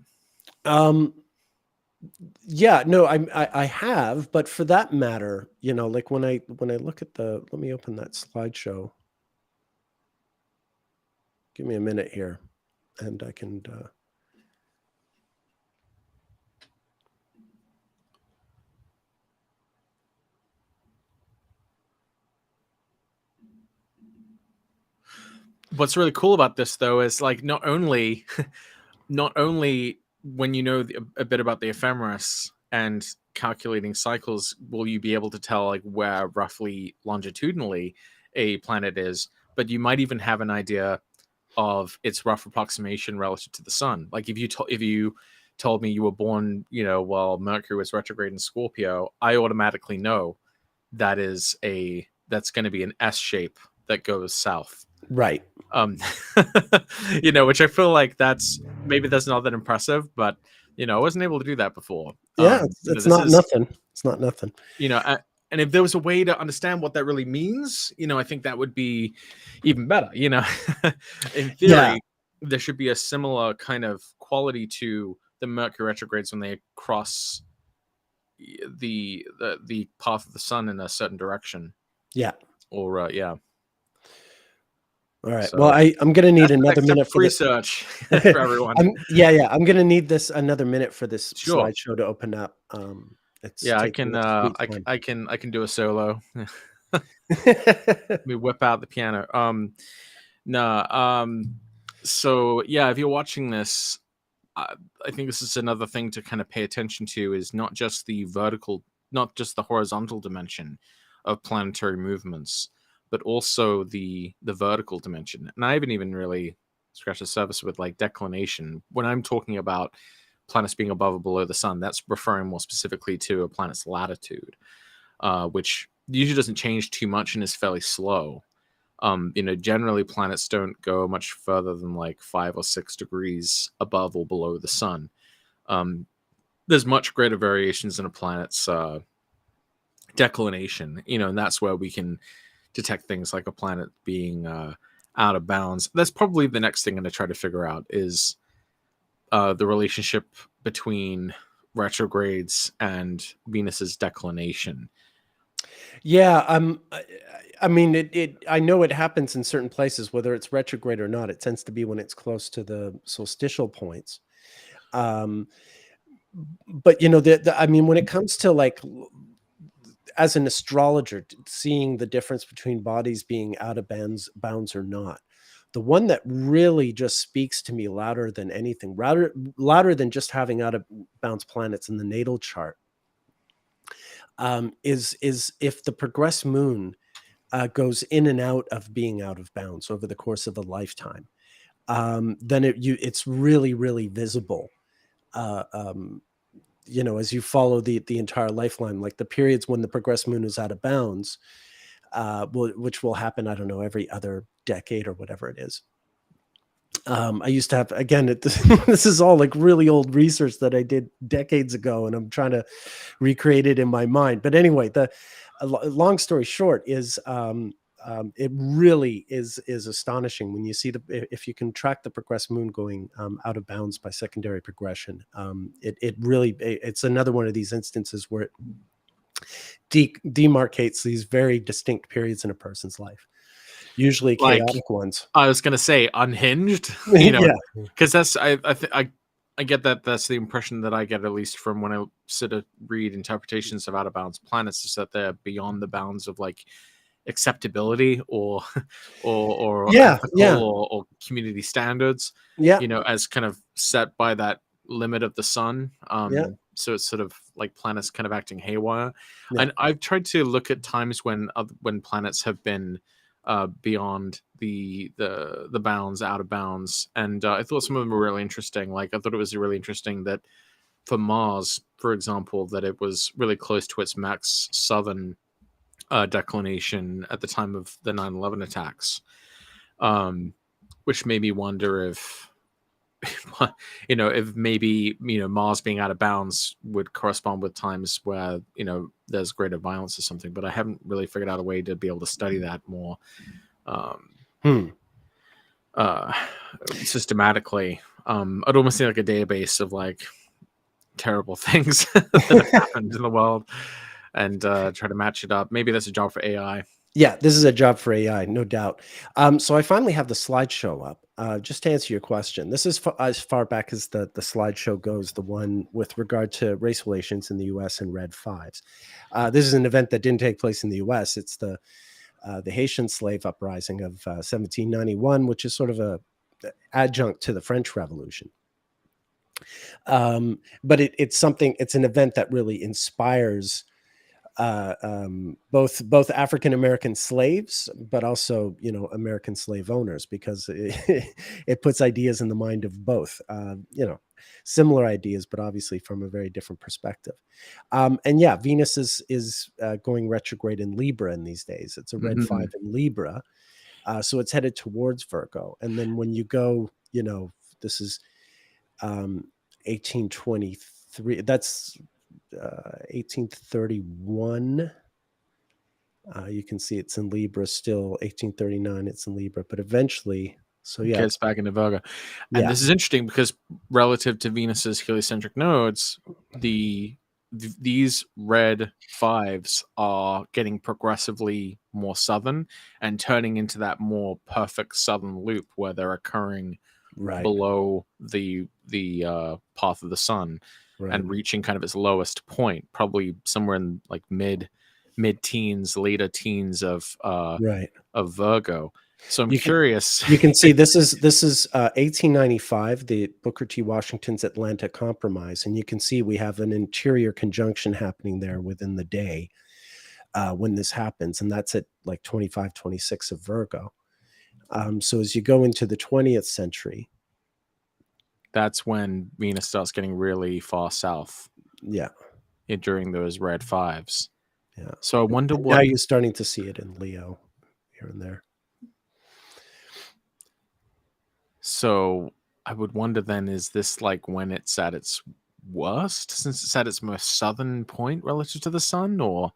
Yeah, no, I have, but for that matter, like when I look at let me open that slideshow. Give me a minute here, and I can. What's really cool about this, though, is like not only when you know a bit about the ephemeris and calculating cycles, will you be able to tell like where roughly longitudinally a planet is, but you might even have an idea of its rough approximation relative to the sun. Like if you told me you were born, while Mercury was retrograde in Scorpio, I automatically know that's going to be an S shape that goes south. Right. Which I feel like that's not that impressive, but I wasn't able to do that before. Yeah, it's not nothing. It's not nothing. And if there was a way to understand what that really means, I think that would be even better. In theory, there should be a similar kind of quality to the Mercury retrogrades when they cross the path of the sun in a certain direction. Yeah. Or yeah. All right. So, well, I'm going to need another minute for research for everyone. I'm going to need another minute for this slideshow to open up. I can do a solo. Let me whip out the piano. So yeah, if you're watching this, I think this is another thing to kind of pay attention to, is not just the horizontal dimension of planetary movements, but also the vertical dimension. And I haven't even really scratched the surface with like declination. When I'm talking about planets being above or below the sun, that's referring more specifically to a planet's latitude, which usually doesn't change too much and is fairly slow. Generally planets don't go much further than like 5 or 6 degrees above or below the sun. There's much greater variations in a planet's declination, and that's where we can detect things like a planet being out of bounds. That's probably the next thing I'm going to try to figure out, is the relationship between retrogrades and Venus's declination. Yeah, I mean, I know it happens in certain places, whether it's retrograde or not. It tends to be when it's close to the solstitial points. But I mean, when it comes to like, as an astrologer, seeing the difference between bodies being out of bounds or not, the one that really just speaks to me louder than anything, louder than just having out of bounds planets in the natal chart, is if the progressed moon goes in and out of being out of bounds over the course of a lifetime, then it's really, really visible. As you follow the entire lifeline, like the periods when the progressed moon is out of bounds, which will happen, I don't know, every other decade or whatever it is. I used to have, again, this is all like really old research that I did decades ago, and I'm trying to recreate it in my mind. But anyway, long story short is, it really is astonishing when you see if you can track the progressed moon going out of bounds by secondary progression. It's another one of these instances where it demarcates these very distinct periods in a person's life, usually chaotic ones. I was gonna say unhinged, because that's I get that's the impression that I get, at least from when I sit to read interpretations of out of bounds planets, is that they're beyond the bounds of like acceptability or ethical or community standards, as kind of set by that limit of the sun. So it's sort of like planets kind of acting haywire. And I've tried to look at times when planets have been beyond the bounds, out of bounds, and I thought some of them were really interesting. Like I thought it was really interesting that for Mars, for example, that it was really close to its max southern declination at the time of the 9/11 attacks, which made me wonder if if maybe Mars being out of bounds would correspond with times where there's greater violence or something. But I haven't really figured out a way to be able to study that more systematically. I'd almost see like a database of like terrible things that have happened in the world and try to match it up. Maybe that's a job for AI. Yeah, this is a job for AI, no doubt. So I finally have the slideshow up. Just to answer your question, this is as far back as the slideshow goes, the one with regard to race relations in the U.S. and red fives. This is an event that didn't take place in the U.S. It's the Haitian slave uprising of 1791, which is sort of a adjunct to the French Revolution. But it's an event that really inspires both African American slaves, but also American slave owners, because it puts ideas in the mind of both. Similar ideas, but obviously from a very different perspective. And yeah, Venus is going retrograde in Libra in these days. It's a red 5 in Libra, so it's headed towards Virgo. And then when you go, this is 1823. That's 1831. You can see it's in Libra still. 1839, it's in Libra, but eventually, it gets back into Virgo. And this is interesting because relative to Venus's heliocentric nodes, these red 5s are getting progressively more southern and turning into that more perfect southern loop where they're occurring below the path of the sun. And reaching kind of its lowest point, probably somewhere in like mid-teens, later teens of Virgo. So I'm curious. You can see this is 1895, the Booker T. Washington's Atlantic Compromise, and you can see we have an interior conjunction happening there within the day when this happens, and that's at like 25, 26 of Virgo. So as you go into the 20th century, that's when Venus starts getting really far south. Yeah. During those red 5s. Yeah. So I wonder what. Now you're starting to see it in Leo here and there. So I would wonder then, is this like when it's at its worst, since it's at its most southern point relative to the sun, or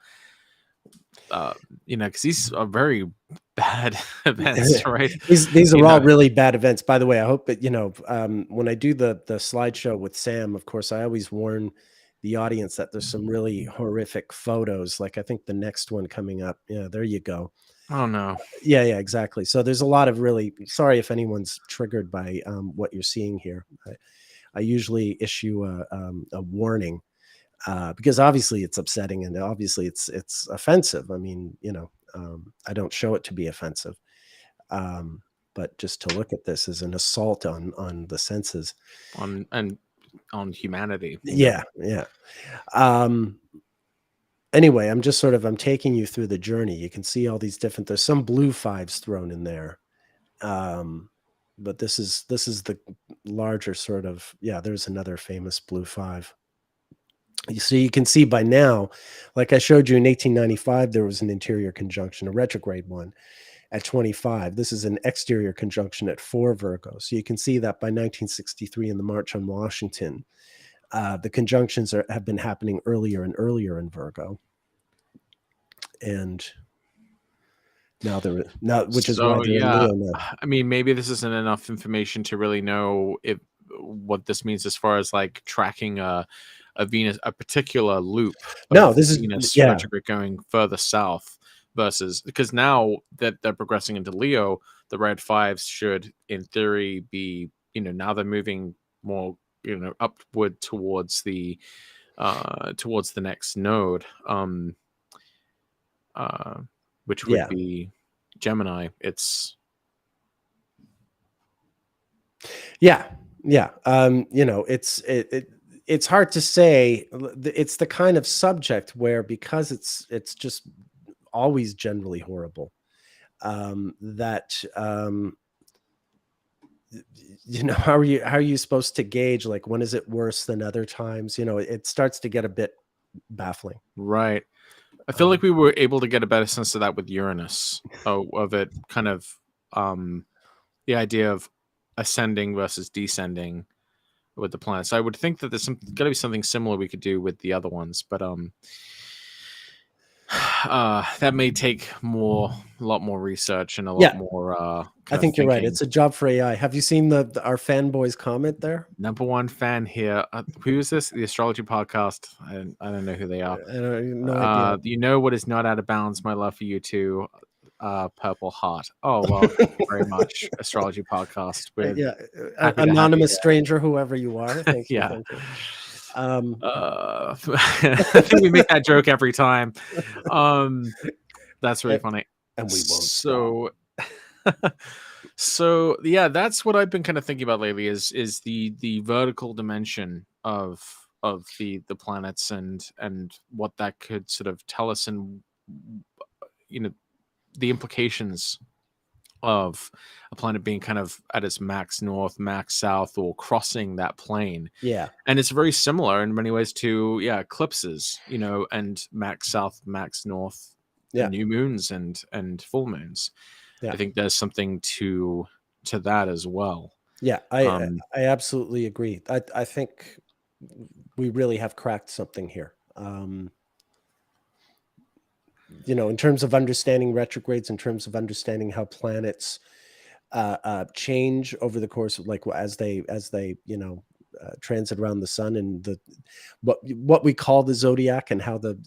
because these are very bad events, right? These are all really bad events. By the way, I hope that when I do the slideshow with Sam, of course, I always warn the audience that there's some really horrific photos. Like I think the next one coming up. Yeah, there you go. Oh no. Yeah, exactly. So there's a lot of really. Sorry if anyone's triggered by what you're seeing here. I usually issue a warning. Because obviously it's upsetting and obviously it's offensive. I mean, I don't show it to be offensive, but just to look at this as an assault on the senses, on humanity. Yeah. Anyway, I'm taking you through the journey. You can see all these different. There's some blue 5s thrown in there, but this is the larger sort of. Yeah, there's another famous blue 5. So you can see by now, like I showed you in 1895, there was an interior conjunction, a retrograde one at 25. This is an exterior conjunction at 4 Virgo. So you can see that by 1963 in the March on Washington, the conjunctions have been happening earlier and earlier in Virgo. And now which is why they're in Leo now. I mean, maybe this isn't enough information to really know what this means as far as like tracking a particular loop. This is Venus retrograde going further south versus, because now that they're progressing into Leo, the red 5s should in theory be, now they're moving more, upward towards the next node, which would be Gemini. It's it's hard to say. It's the kind of subject where, because it's just always generally horrible, that you know, how are you supposed to gauge, like, when is it worse than other times? You know, it starts to get a bit baffling. Right. I feel like we were able to get a better sense of that with Uranus, of it kind of the idea of ascending versus descending with the planets. I would think that there's got to be something similar we could do with the other ones, but that may take a lot more research and a lot more. I think you're right. It's a job for AI. Have you seen our fanboys comment there? Number one fan here. Who is this? The Astrology podcast. I don't know who they are. No idea. You know what is not out of bounds? My love for you too. Purple heart. Oh well, thank you very much, Astrology podcast. Yeah, anonymous stranger, whoever you are. Thank you. Yeah. Thank you. I think we make that joke every time. That's really funny. And we won't. So yeah, that's what I've been kind of thinking about lately. Is the vertical dimension of the planets and what that could sort of tell us, and you know, the implications of a planet being kind of at its max north, max south, or crossing that plane. Yeah. And it's very similar in many ways to eclipses, you know, and max south, max north, new moons and full moons. I think there's something to that as well. Yeah, I absolutely agree. I think we really have cracked something here. You know, in terms of understanding retrogrades, in terms of understanding how planets change over the course of, like, as they you know, transit around the sun, and what we call the zodiac, and how the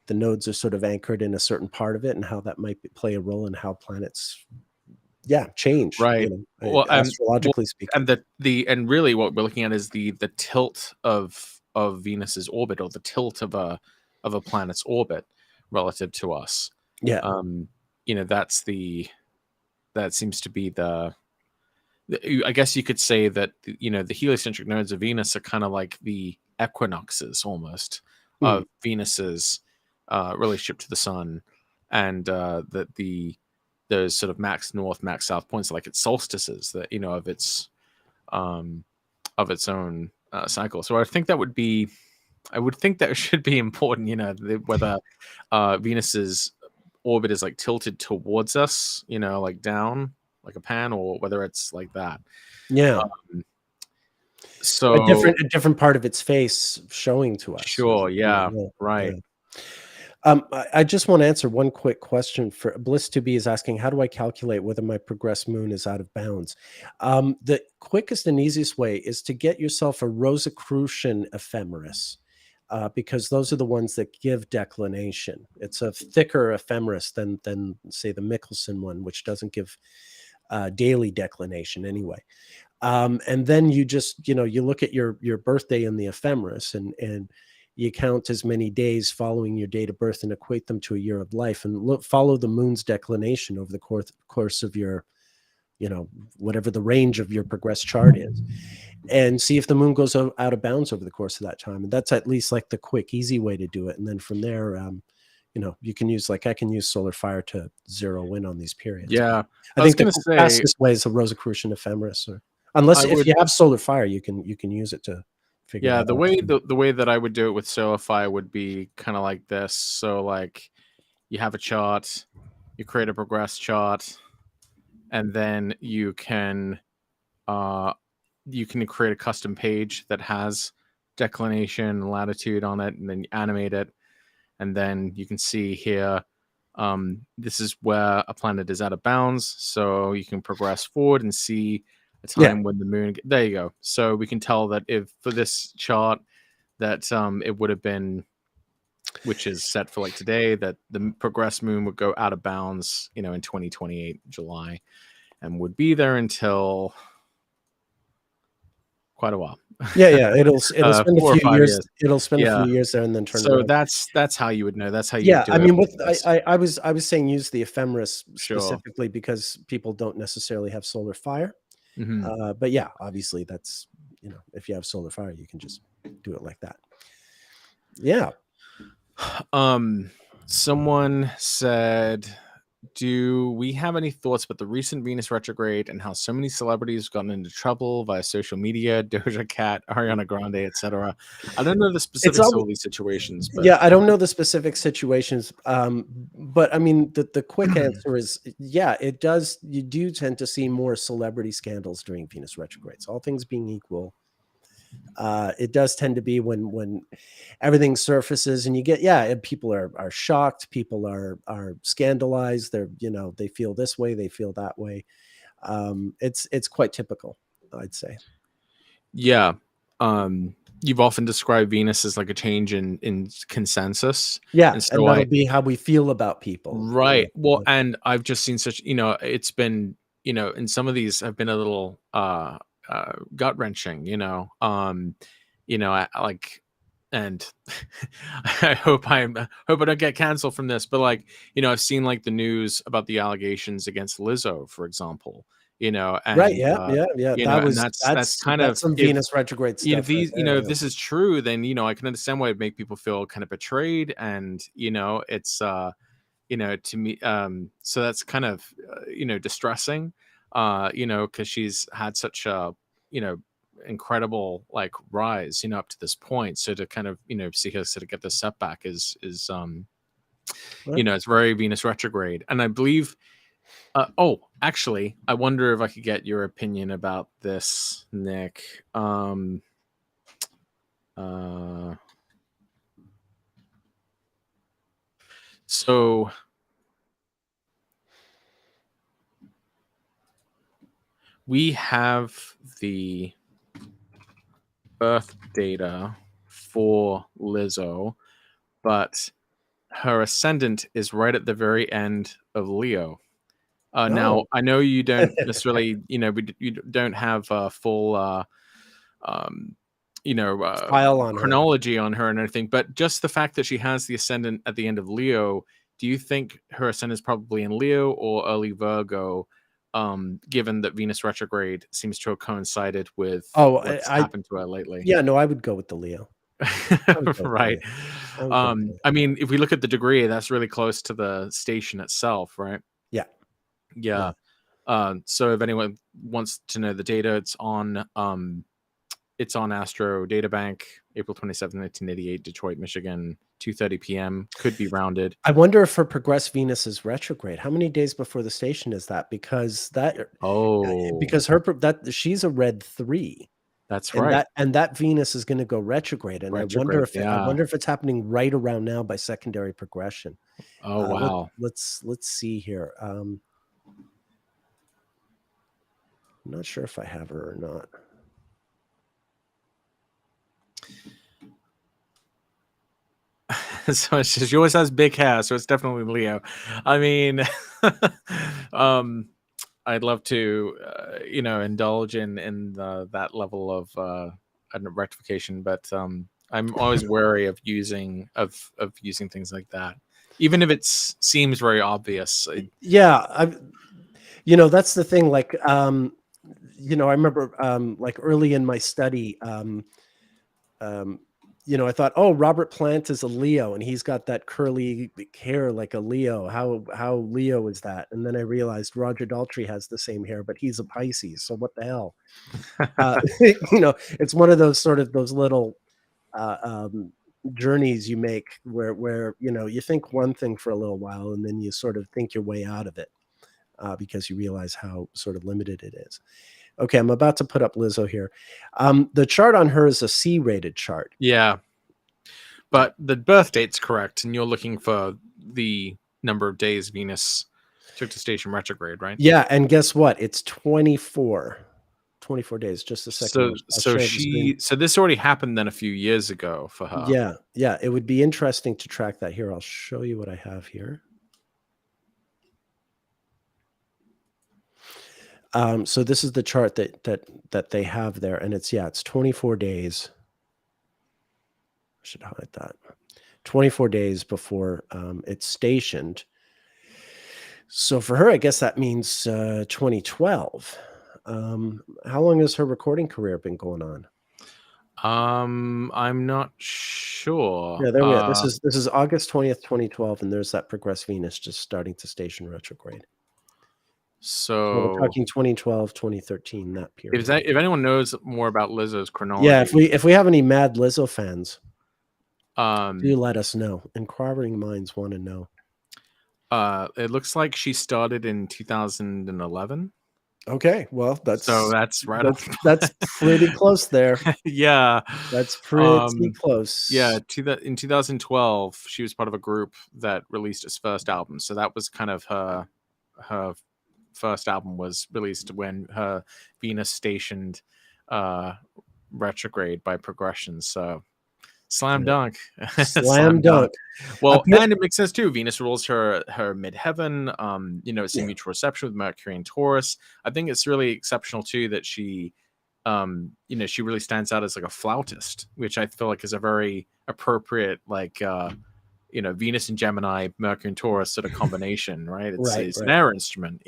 nodes are sort of anchored in a certain part of it, and how that might play a role in how planets change, right? You know, astrologically speaking. And really what we're looking at is the tilt of Venus's orbit, or the tilt of a planet's orbit relative to us. You know, that seems to be I guess you could say that, you know, the heliocentric nodes of Venus are kind of like the equinoxes almost of Venus's relationship to the sun, and that those sort of max north, max south points are like its solstices, that, you know, of its own cycle. So I would think that should be important, you know, whether Venus's orbit is like tilted towards us, you know, like down like a pan, or whether it's like that. So a different part of its face showing to us. Sure. Yeah. Right. I just want to answer one quick question. For Bliss2B is asking, how do I calculate whether my progressed moon is out of bounds? The quickest and easiest way is to get yourself a Rosicrucian ephemeris, because those are the ones that give declination. It's a thicker ephemeris than say the Michelson one, which doesn't give daily declination anyway. And then you just, you know, you look at your birthday in the ephemeris, and you count as many days following your date of birth and equate them to a year of life, and follow the moon's declination over the course of your, you know, whatever the range of your progressed chart is, and see if the moon goes out of bounds over the course of that time. And that's at least like the quick, easy way to do it. And then from there, you know, you can use, like, I can use solar fire to zero in on these periods. Yeah. I think the fastest way is a Rosicrucian ephemeris, or unless if you have solar fire, you can use it to figure it out. The way that I would do it with solar fire would be kind of like this. So, like, you have a chart, you create a progressed chart, and then you can create a custom page that has declination and latitude on it, and then you animate it, and then you can see here, this is where a planet is out of bounds, so you can progress forward and see a time when the moon, there you go. So we can tell that if for this chart that it would have been, which is set for like today, that the progressed moon would go out of bounds, you know, in 2028 July, and would be there until quite a while. It'll spend a few years. It'll spend a few years there and then turn. So that's how you would know. That's how you. I mean, I was saying use the ephemeris specifically because people don't necessarily have solar fire. But yeah, obviously that's, you know, if you have solar fire, you can just do it like that. Yeah. Someone said Do we have any thoughts about the recent Venus retrograde and how so many celebrities have gotten into trouble via social media, Doja Cat, Ariana Grande, etc.? I don't know the It's specifics of all all these situations, but yeah, I don't know the specific situations, but I mean, the quick answer is, yeah, it does. You do tend to see more celebrity scandals during Venus retrogrades. All things being equal, it does tend to be when everything surfaces and you get, yeah, and people are shocked, people are scandalized. They're, they feel this way, they feel that way. It's quite typical, I'd say. yeah. You've often described Venus as like a change in consensus. Yeah, And and so that'll be how we feel about people. right. Well, and I've just seen such, it's been, in some of these have been a little gut wrenching, I like, and I hope I don't get canceled from this, but like, I've seen like the news about the allegations against Lizzo, for example, Right. and Yeah. Yeah. Yeah. and that's kind That's of, some if Venus retrograde stuff right there. if Yeah. this is true, then I can understand why it'd make people feel kind of betrayed, and it's to me, so that's kind of distressing, because she's had such a you know incredible like rise up to this point, so to kind of see her sort of get this setback is Right. it's very Venus retrograde. And I believe actually, I wonder if I could get your opinion about this, Nick. Uh so we have the birth data for Lizzo, but her ascendant is right at the very end of Leo. Now, Oh, I know you don't necessarily, you don't have a full, um, file on her. chronology on her and everything, but just the fact that she has the ascendant at the end of Leo, do you think her ascendant is probably in Leo or early Virgo? Given that Venus retrograde seems to have coincided with Oh, what's happened to her lately. yeah, no, I would go with the Leo. I would go with the Right. Leo. I would go with the Leo. I mean, if we look at the degree, that's really close to the station itself, right? Yeah. Yeah. Yeah. So if anyone wants to know the data, it's on Astro Databank, April 27th, 1988, Detroit, Michigan, 2:30 p.m. Could be rounded. I wonder if her progressed Venus is retrograde. How many days before the station is that? Because Oh, she's a red 3. that's And right. that Venus is gonna go retrograde, and Retrograde. I Yeah. wonder if it's happening right around now by secondary progression. Oh, Let wow. let's see here. I'm not sure if I have her or not. So she always has big hair, so it's definitely Leo. I mean, I'd love to, indulge in that level of rectification, but I'm always wary of using things like that, even if it seems very obvious. Yeah, that's the thing. Like, I remember, like early in my study, I thought, oh, Robert Plant is a Leo, and he's got that curly hair like a Leo. How Leo is that? And then I realized Roger Daltrey has the same hair, but he's a Pisces. So what the hell? It's one of those little journeys you make where you think one thing for a little while, and then you sort of think your way out of it, because you realize how sort of limited it is. Okay, I'm about to put up Lizzo here. The chart on her is a C-rated chart. Yeah, but the birth date's correct, and you're looking for the number of days Venus took to station retrograde, right? Yeah, and guess what? It's 24 days. Just a second. I'll share the screen. So this already happened then a few years ago for her. Yeah, yeah. It would be interesting to track that here. I'll show you what I have here. So this is the chart that they have there, and it's 24 days. I should hide that. 24 days before it's stationed. So for her, I guess that means 2012. How long has her recording career been going on? I'm not sure. Yeah, there we are. This is August 20th, 2012, and there's that progressed Venus just starting to station retrograde. So we're So talking 2012, 2013, that period. if anyone knows more about Lizzo's chronology, yeah, if we have any mad Lizzo fans, do let us know. Inquiring minds want to know. It looks like she started in 2011. Okay, well, that's right. That's pretty close there. Yeah, that's pretty close. Yeah, in 2012, she was part of a group that released its first album. So that was kind of her first album was released when her Venus stationed retrograde by progression. So slam dunk. Slam dunk. Well, and it makes sense too. Venus rules her midheaven. It's in mutual reception with Mercury and Taurus. I think it's really exceptional too that she she really stands out as like a flautist, which I feel like is a very appropriate Venus and Gemini, Mercury and Taurus sort of combination, right? It's an air instrument,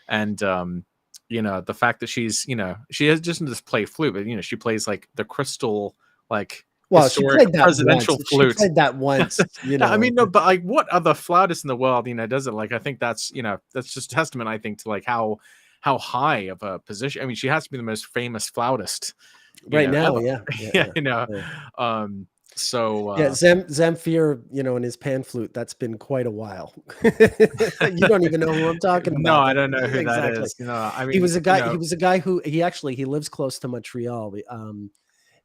and the fact that she's she has just doesn't just play flute, but she plays like the crystal she played that presidential once. Flute. She played that once, I mean, no, but like, what other flautist in the world, does it? Like, I think that's that's just testament, I think, to like how high of a position. I mean, she has to be the most famous flautist right now. Ever. So Zamfir, in his pan flute, that's been quite a while. You don't even know who I'm talking about. No, I don't know who that is. I mean, he was a guy. He was a guy who he lives close to Montreal.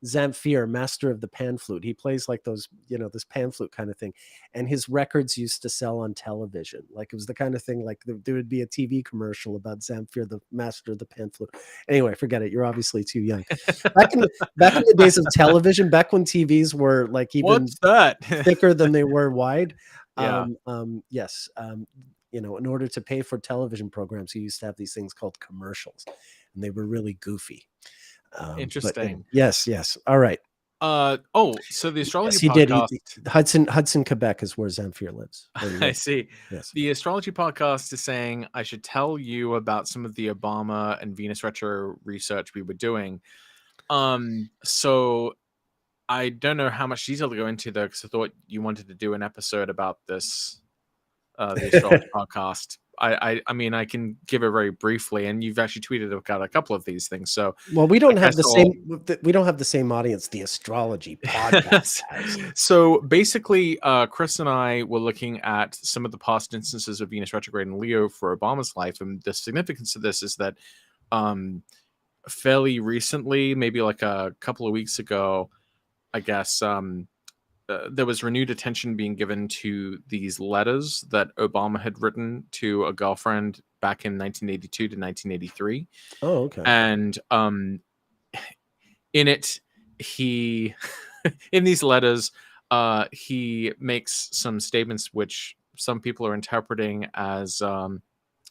Zamfir, master of the pan flute. He plays like those, this pan flute kind of thing. And his records used to sell on television. Like it was the kind of thing, like there would be a TV commercial about Zamfir, the master of the pan flute. Anyway, forget it. You're obviously too young. Back in the days of television, back when TVs were like even thicker than they were wide. Yes. In order to pay for television programs, you used to have these things called commercials, and they were really goofy. Interesting. Yes. All right. So the astrology podcast. Hudson, Quebec is where Zamfir lives. I see. Yes. The astrology podcast is saying I should tell you about some of the Obama and Venus retro research we were doing. So I don't know how much detail to go into though, because I thought you wanted to do an episode about this, the astrology podcast. I mean, I can give it very briefly, and you've actually tweeted about a couple of these things. So, well, we don't have the same audience the astrology podcast has. So basically, Chris and I were looking at some of the past instances of Venus retrograde in Leo for Obama's life, and the significance of this is that, fairly recently, maybe like a couple of weeks ago, I guess, there was renewed attention being given to these letters that Obama had written to a girlfriend back in 1982 to 1983. Oh, okay. And in it, in these letters, he makes some statements which some people are interpreting as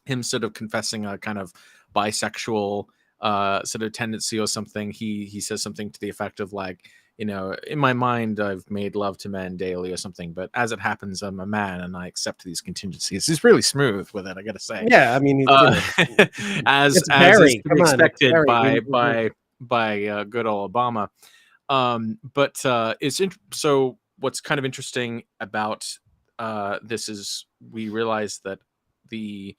him sort of confessing a kind of bisexual sort of tendency or something. He says something to the effect of like, in my mind, I've made love to men daily or something, but as it happens, I'm a man and I accept these contingencies. He's really smooth with it, I gotta say. Yeah, I mean, as is to be expected by good old Obama. So what's kind of interesting about this is we realize that the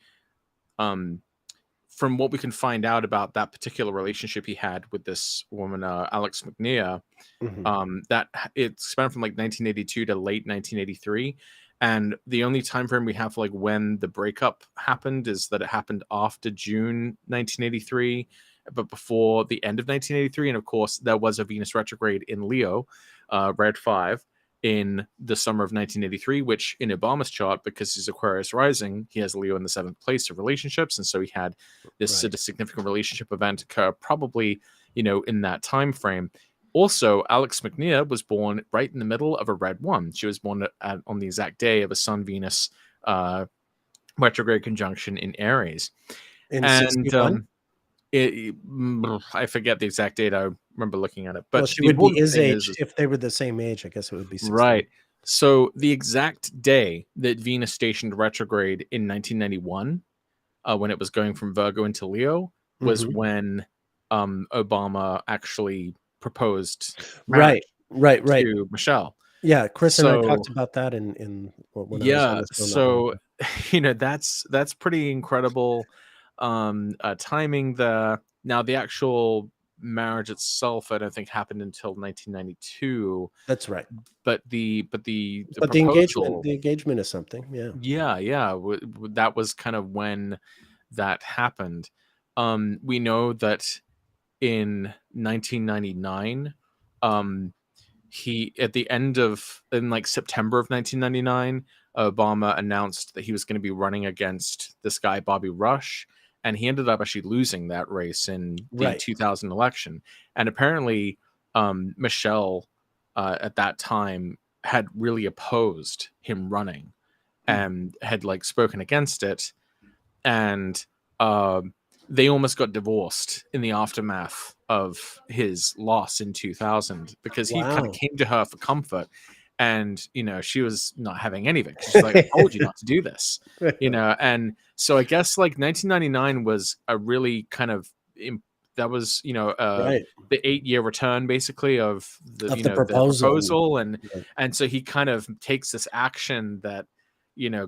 from what we can find out about that particular relationship he had with this woman, Alex McNear, that it spanned from like 1982 to late 1983. And the only time frame we have for like when the breakup happened is that it happened after June 1983, but before the end of 1983. And of course, there was a Venus retrograde in Leo, Red 5, in the summer of 1983, which in Obama's chart, because he's Aquarius rising, he has Leo in the 7th place of relationships. And so he had this sort of significant relationship event occur probably, in that time frame. Also, Alex McNear was born right in the middle of a Red 1. She was born on the exact day of a Sun-Venus retrograde conjunction in Aries. In 61? I forget the exact date. I remember looking at it, but she would be his age. If they were the same age, I guess it would be 16. Right. So the exact day that Venus stationed retrograde in 1991, when it was going from Virgo into Leo, was when Obama actually proposed marriage. Right, right. to Michelle. Yeah, Chris and I So talked about that when I was on yeah, the show not long so ago. that's pretty incredible timing there. Now the actual marriage itself I don't think happened until 1992, That's right. but the But proposal, the engagement is something, yeah. that was kind of when that happened. We know that in 1999, um he at the end of in like September of 1999, Obama announced that he was going to be running against this guy Bobby Rush, and he ended up actually losing that race in the Right. 2000 election. And apparently, Michelle at that time had really opposed him running and had like spoken against it, and they almost got divorced in the aftermath of his loss in 2000 because he kind of Wow. came to her for comfort, and she was not having any of it. She's like, I told you not to do this. And so I guess like 1999 was a really kind of that was Right. the 8-year return basically of the Of the the proposal. proposal, and Right. so he kind of takes this action that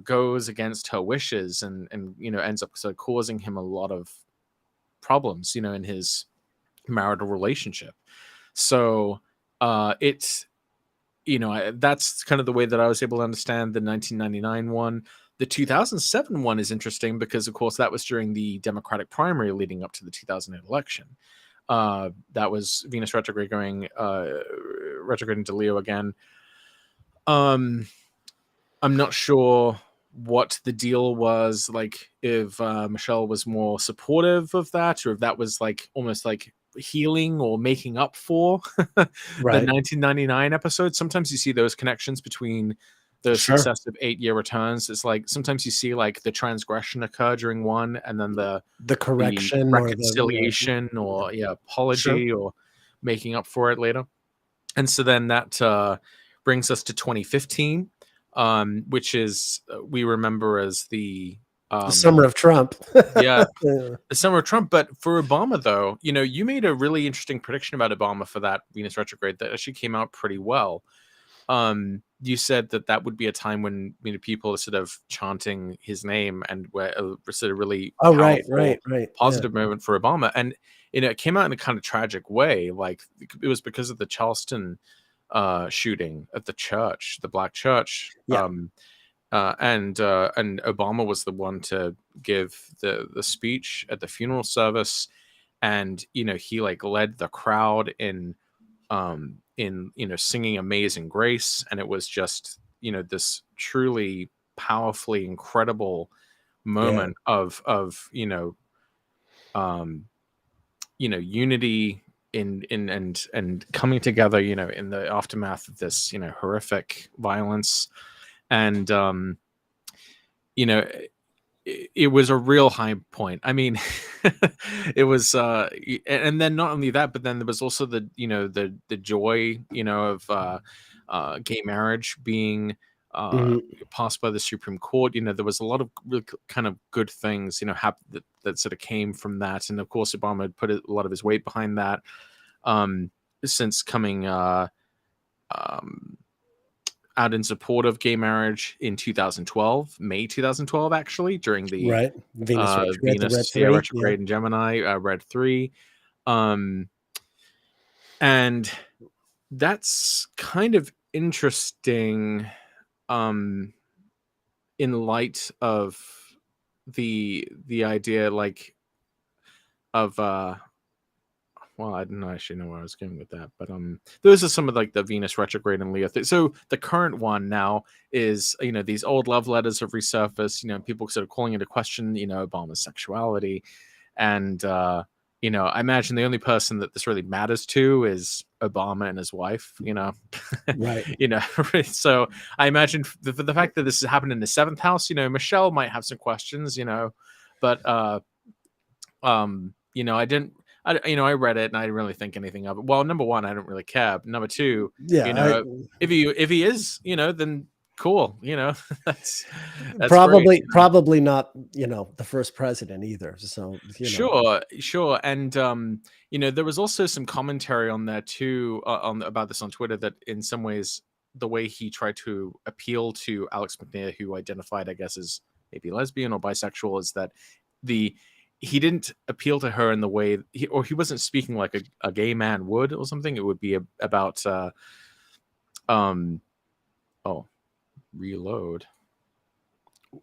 goes against her wishes, and ends up sort of causing him a lot of problems in his marital relationship. So it's that's kind of the way that I was able to understand the 1999 one. The 2007 one is interesting because of course that was during the Democratic primary leading up to the 2008 election. That was Venus retrograde going retrograde into Leo again. I'm not sure what the deal was, like if Michelle was more supportive of that, or if that was like almost like healing or making up for the Right. 1999 episode. Sometimes you see those connections between the Sure. successive 8-year returns. It's like sometimes you see like the transgression occur during one, and then The the correction or reconciliation or sure. apology or making up for it later. And so then that brings us to 2015, which is we remember as the The summer of Trump. yeah, Yeah. the summer of Trump. But for Obama, though, you made a really interesting prediction about Obama for that Venus retrograde that actually came out pretty well. You said that that would be a time when people are sort of chanting his name, and where sort of really Oh, right, powerful, right, right. Yeah. positive moment for Obama. And it came out in a kind of tragic way. Like it was because of the Charleston shooting at the church, the black church. Yeah. And Obama was the one to give the speech at the funeral service, and he like led the crowd in singing Amazing Grace, and it was just this truly powerfully incredible Yeah. moment of unity in and coming together in the aftermath of this horrific violence. And it was a real high point. I mean, it was and then not only that, but then there was also the the joy of gay marriage being Mhm. passed by the Supreme Court. There was a lot of really kind of good things that sort of came from that. And of course Obama had put a lot of his weight behind that, since coming um out in support of gay marriage in 2012, May 2012, actually, during the Right. Venus retrograde, the red Venus, 3. Yeah. retrograde in Gemini, red 3. Um, and that's kind of interesting, um, in light of the idea, like, of well, I didn't actually know where I was going with that, but those are some of like the Venus retrograde and Leo. So the current one now is these old love letters have resurfaced. People sort of calling into question Obama's sexuality, and I imagine the only person that this really matters to is Obama and his wife. Right. So I imagine the fact that this has happened in the seventh house. Michelle might have some questions. But I didn't. I read it and I didn't really think anything of it. Well, number one, I don't really care. But number two, Yeah, if he is, then cool. That's great. Probably not, the first president either. So, Sure. And there was also some commentary on there too, on about this on Twitter, that in some ways the way he tried to appeal to Alex McNear, who identified, I guess, as maybe lesbian or bisexual, is that he didn't appeal to her in the way he wasn't speaking like a gay man would or something. It would be about reload.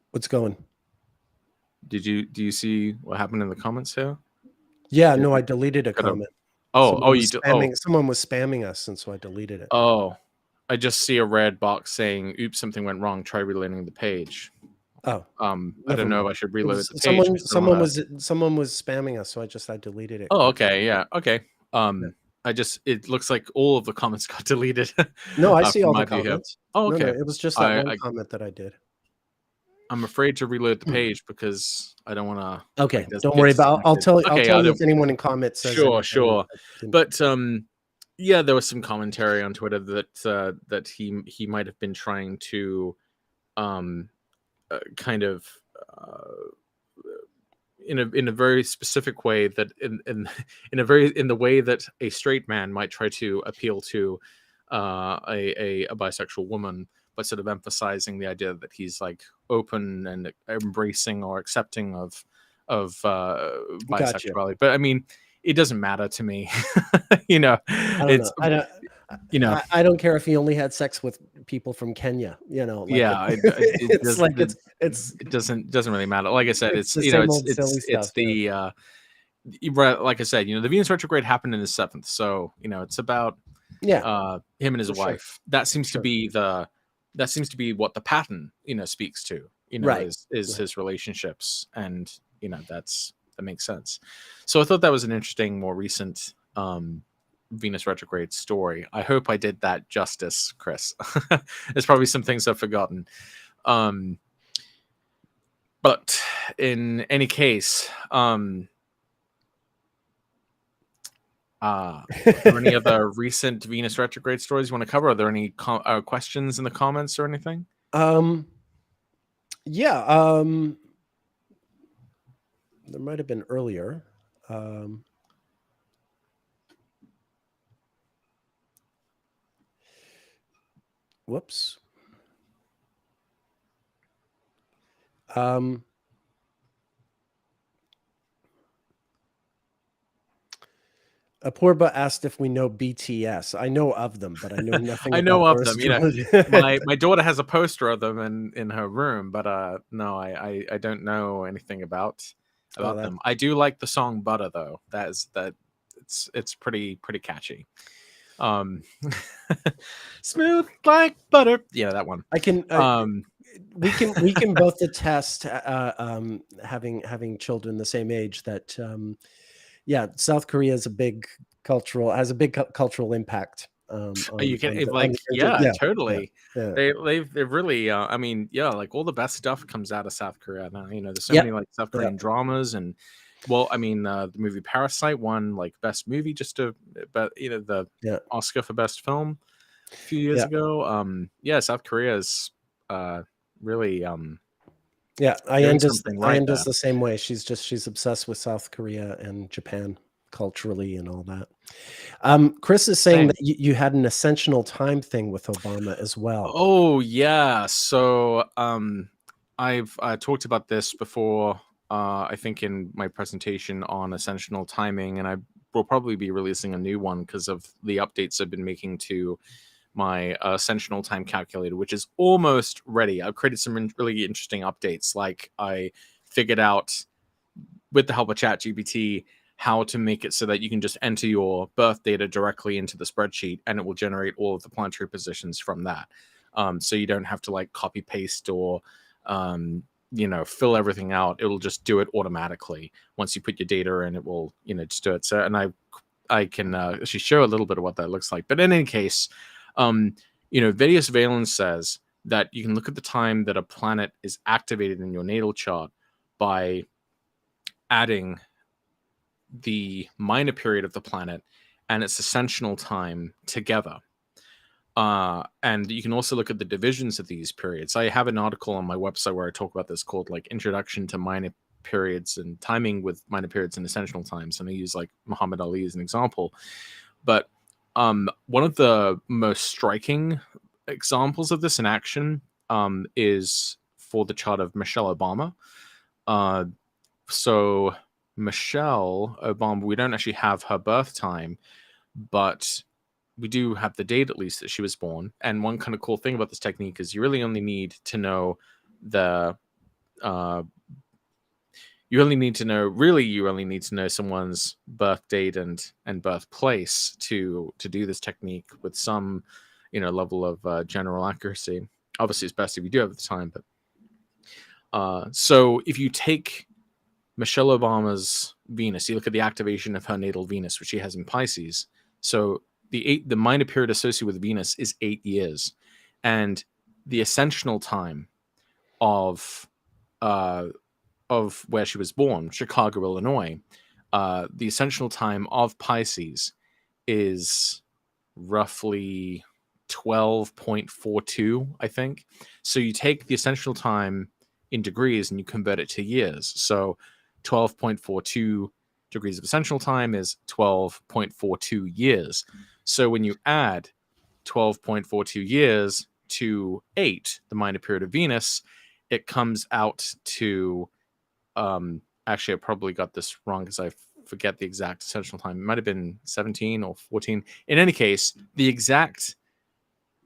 What's going? Do you see what happened in the comments here? Yeah, no, I deleted a comment. Someone was spamming us, and so I deleted it. Oh, I just see a red box saying, "Oops, something went wrong. Try reloading the page." Oh, I don't know if I should reload the page. Someone was spamming us, so I deleted it. Oh, okay, yeah, okay. It looks like all of the comments got deleted. No, I see all the comments. Oh, okay. No, it was just that one comment that I did. I'm afraid to reload the page because I don't want to. Okay, don't worry about. I'll tell you if anyone in comments says. Sure. But yeah, there was some commentary on Twitter that he might have been trying to kind of in a very specific way, that in the way that a straight man might try to appeal to a bisexual woman, but sort of emphasizing the idea that he's like open and embracing or accepting of bisexuality. Gotcha. But I mean, it doesn't matter to me. I don't care if he only had sex with people from Kenya. It doesn't really matter. Like I said, like I said, the Venus retrograde happened in the 7th, so it's about him and his wife. Sure. That seems to be what the pattern speaks to. Is his relationships, and that makes sense. So I thought that was an interesting, more recent Venus retrograde story. I hope I did that justice, Chris. There's probably some things I've forgotten. But in any case, are there any other recent Venus retrograde stories you want to cover? Are there any questions in the comments or anything? Yeah. There might have been earlier. Whoops. Apurba asked if we know BTS. I know of them, but I know nothing. I know of them. My daughter has a poster of them in her room, but no, I don't know anything about them. I do like the song "Butter," though. It's pretty catchy. Smooth like butter. Yeah, that one. I can. We can both attest, having children the same age, that South Korea has a big cultural impact. Totally. Yeah. They've really. I mean, like all the best stuff comes out of South Korea now. There's so many like South Korean dramas, and well, I mean, the movie Parasite won like best movie the Oscar for best film a few years ago. South Korea is really Ian does the same way. She's obsessed with South Korea and Japan culturally and all that. Chris is saying that you had an ascensional time thing with Obama as well. Oh yeah, so I've talked about this before. I think in my presentation on ascensional timing, and I will probably be releasing a new one because of the updates I've been making to my ascensional time calculator, which is almost ready. I've created some really interesting updates. Like I figured out with the help of ChatGPT how to make it so that you can just enter your birth data directly into the spreadsheet, and it will generate all of the planetary positions from that. So you don't have to like copy paste or fill everything out. It'll just do it automatically once you put your data in. It will just do it. So, and I can actually show a little bit of what that looks like. But in any case, Vedic Valence says that you can look at the time that a planet is activated in your natal chart by adding the minor period of the planet and its ascensional time together. And you can also look at the divisions of these periods. I have an article on my website where I talk about this called like Introduction to Minor Periods and Timing with Minor Periods and Ascensional Times. And I use like Muhammad Ali as an example. But one of the most striking examples of this in action is for the chart of Michelle Obama. So Michelle Obama, we don't actually have her birth time, but we do have the date at least that she was born. And one kind of cool thing about this technique is you really only need to know the you only need to know someone's birth date and birthplace to do this technique with some level of general accuracy. Obviously it's best if you do have the time, but so if you take Michelle Obama's Venus, you look at the activation of her natal Venus, which she has in Pisces. So the minor period associated with Venus is 8 years, and the ascensional time of where she was born, Chicago, Illinois, the ascensional time of Pisces is roughly 12.42, I think. So you take the ascensional time in degrees and you convert it to years. So 12.42 degrees of ascensional time is 12.42 years. So when you add 12.42 years to 8, the minor period of Venus, it comes out to actually I probably got this wrong because I forget the exact ascensional time. It might have been 17 or 14. In any case, the exact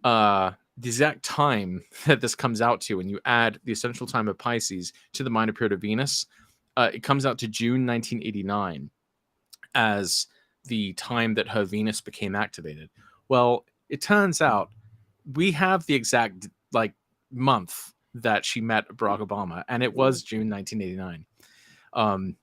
time that this comes out to, when you add the essential time of Pisces to the minor period of Venus, it comes out to June 1989 as the time that her Venus became activated. Well, it turns out we have the exact month that she met Barack Obama, and it was June 1989. And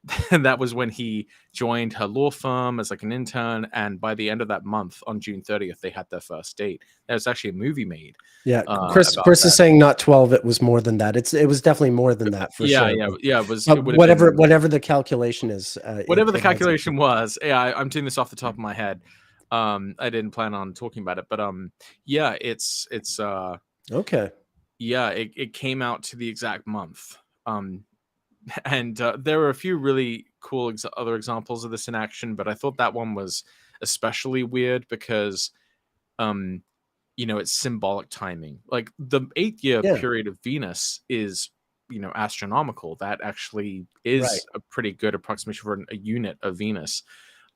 that was when he joined her law firm as an intern, and by the end of that month, on June 30th, they had their first date. There was actually a movie made. Yeah, Chris is saying not 12; it was more than that. It was definitely more than that for sure. Yeah. It was whatever the calculation is. Whatever the calculation was. Yeah, I'm doing this off the top of my head. I didn't plan on talking about it, but yeah, it's okay. Yeah, it came out to the exact month. And there were a few really cool other examples of this in action, but I thought that one was especially weird because, it's symbolic timing. Like the 8-year period of Venus is, astronomical. That actually is a pretty good approximation for a unit of Venus.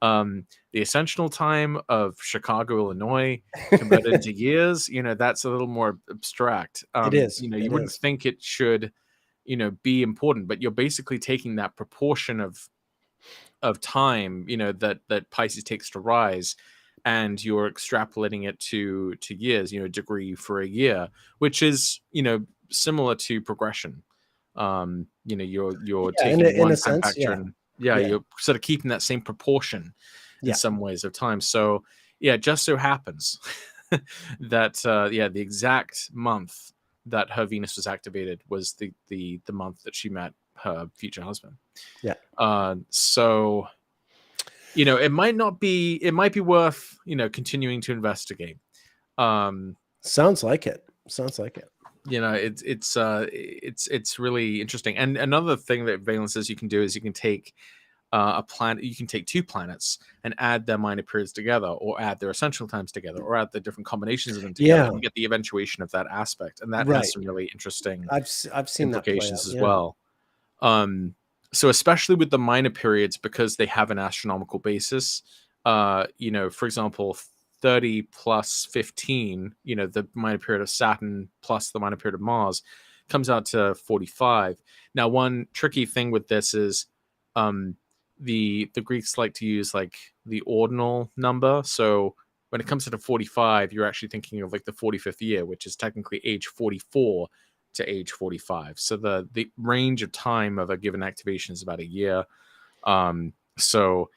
The ascensional time of Chicago, Illinois, converted into years, that's a little more abstract. It is. You wouldn't think it should be important, but you're basically taking that proportion of time that Pisces takes to rise, and you're extrapolating it to years, degree for a year, which is similar to progression. You're taking one time factor and you're sort of keeping that same proportion in some ways of time. So it just so happens that the exact month that her Venus was activated was the month that she met her future husband. So it might be worth continuing to investigate. Sounds like it. It's really interesting. And another thing that Valence says you can do is you can take a planet, you can take two planets and add their minor periods together, or add their essential times together, or add the different combinations of them together, and get the eventuation of that aspect. And that has some really interesting I've seen implications that play out, as well. So especially with the minor periods, because they have an astronomical basis, for example, 30 plus 15, the minor period of Saturn plus the minor period of Mars comes out to 45. Now, one tricky thing with this is the Greeks like to use the ordinal number. So when it comes to the 45, you're actually thinking of the 45th year, which is technically age 44 to age 45. So the range of time of a given activation is about a year. So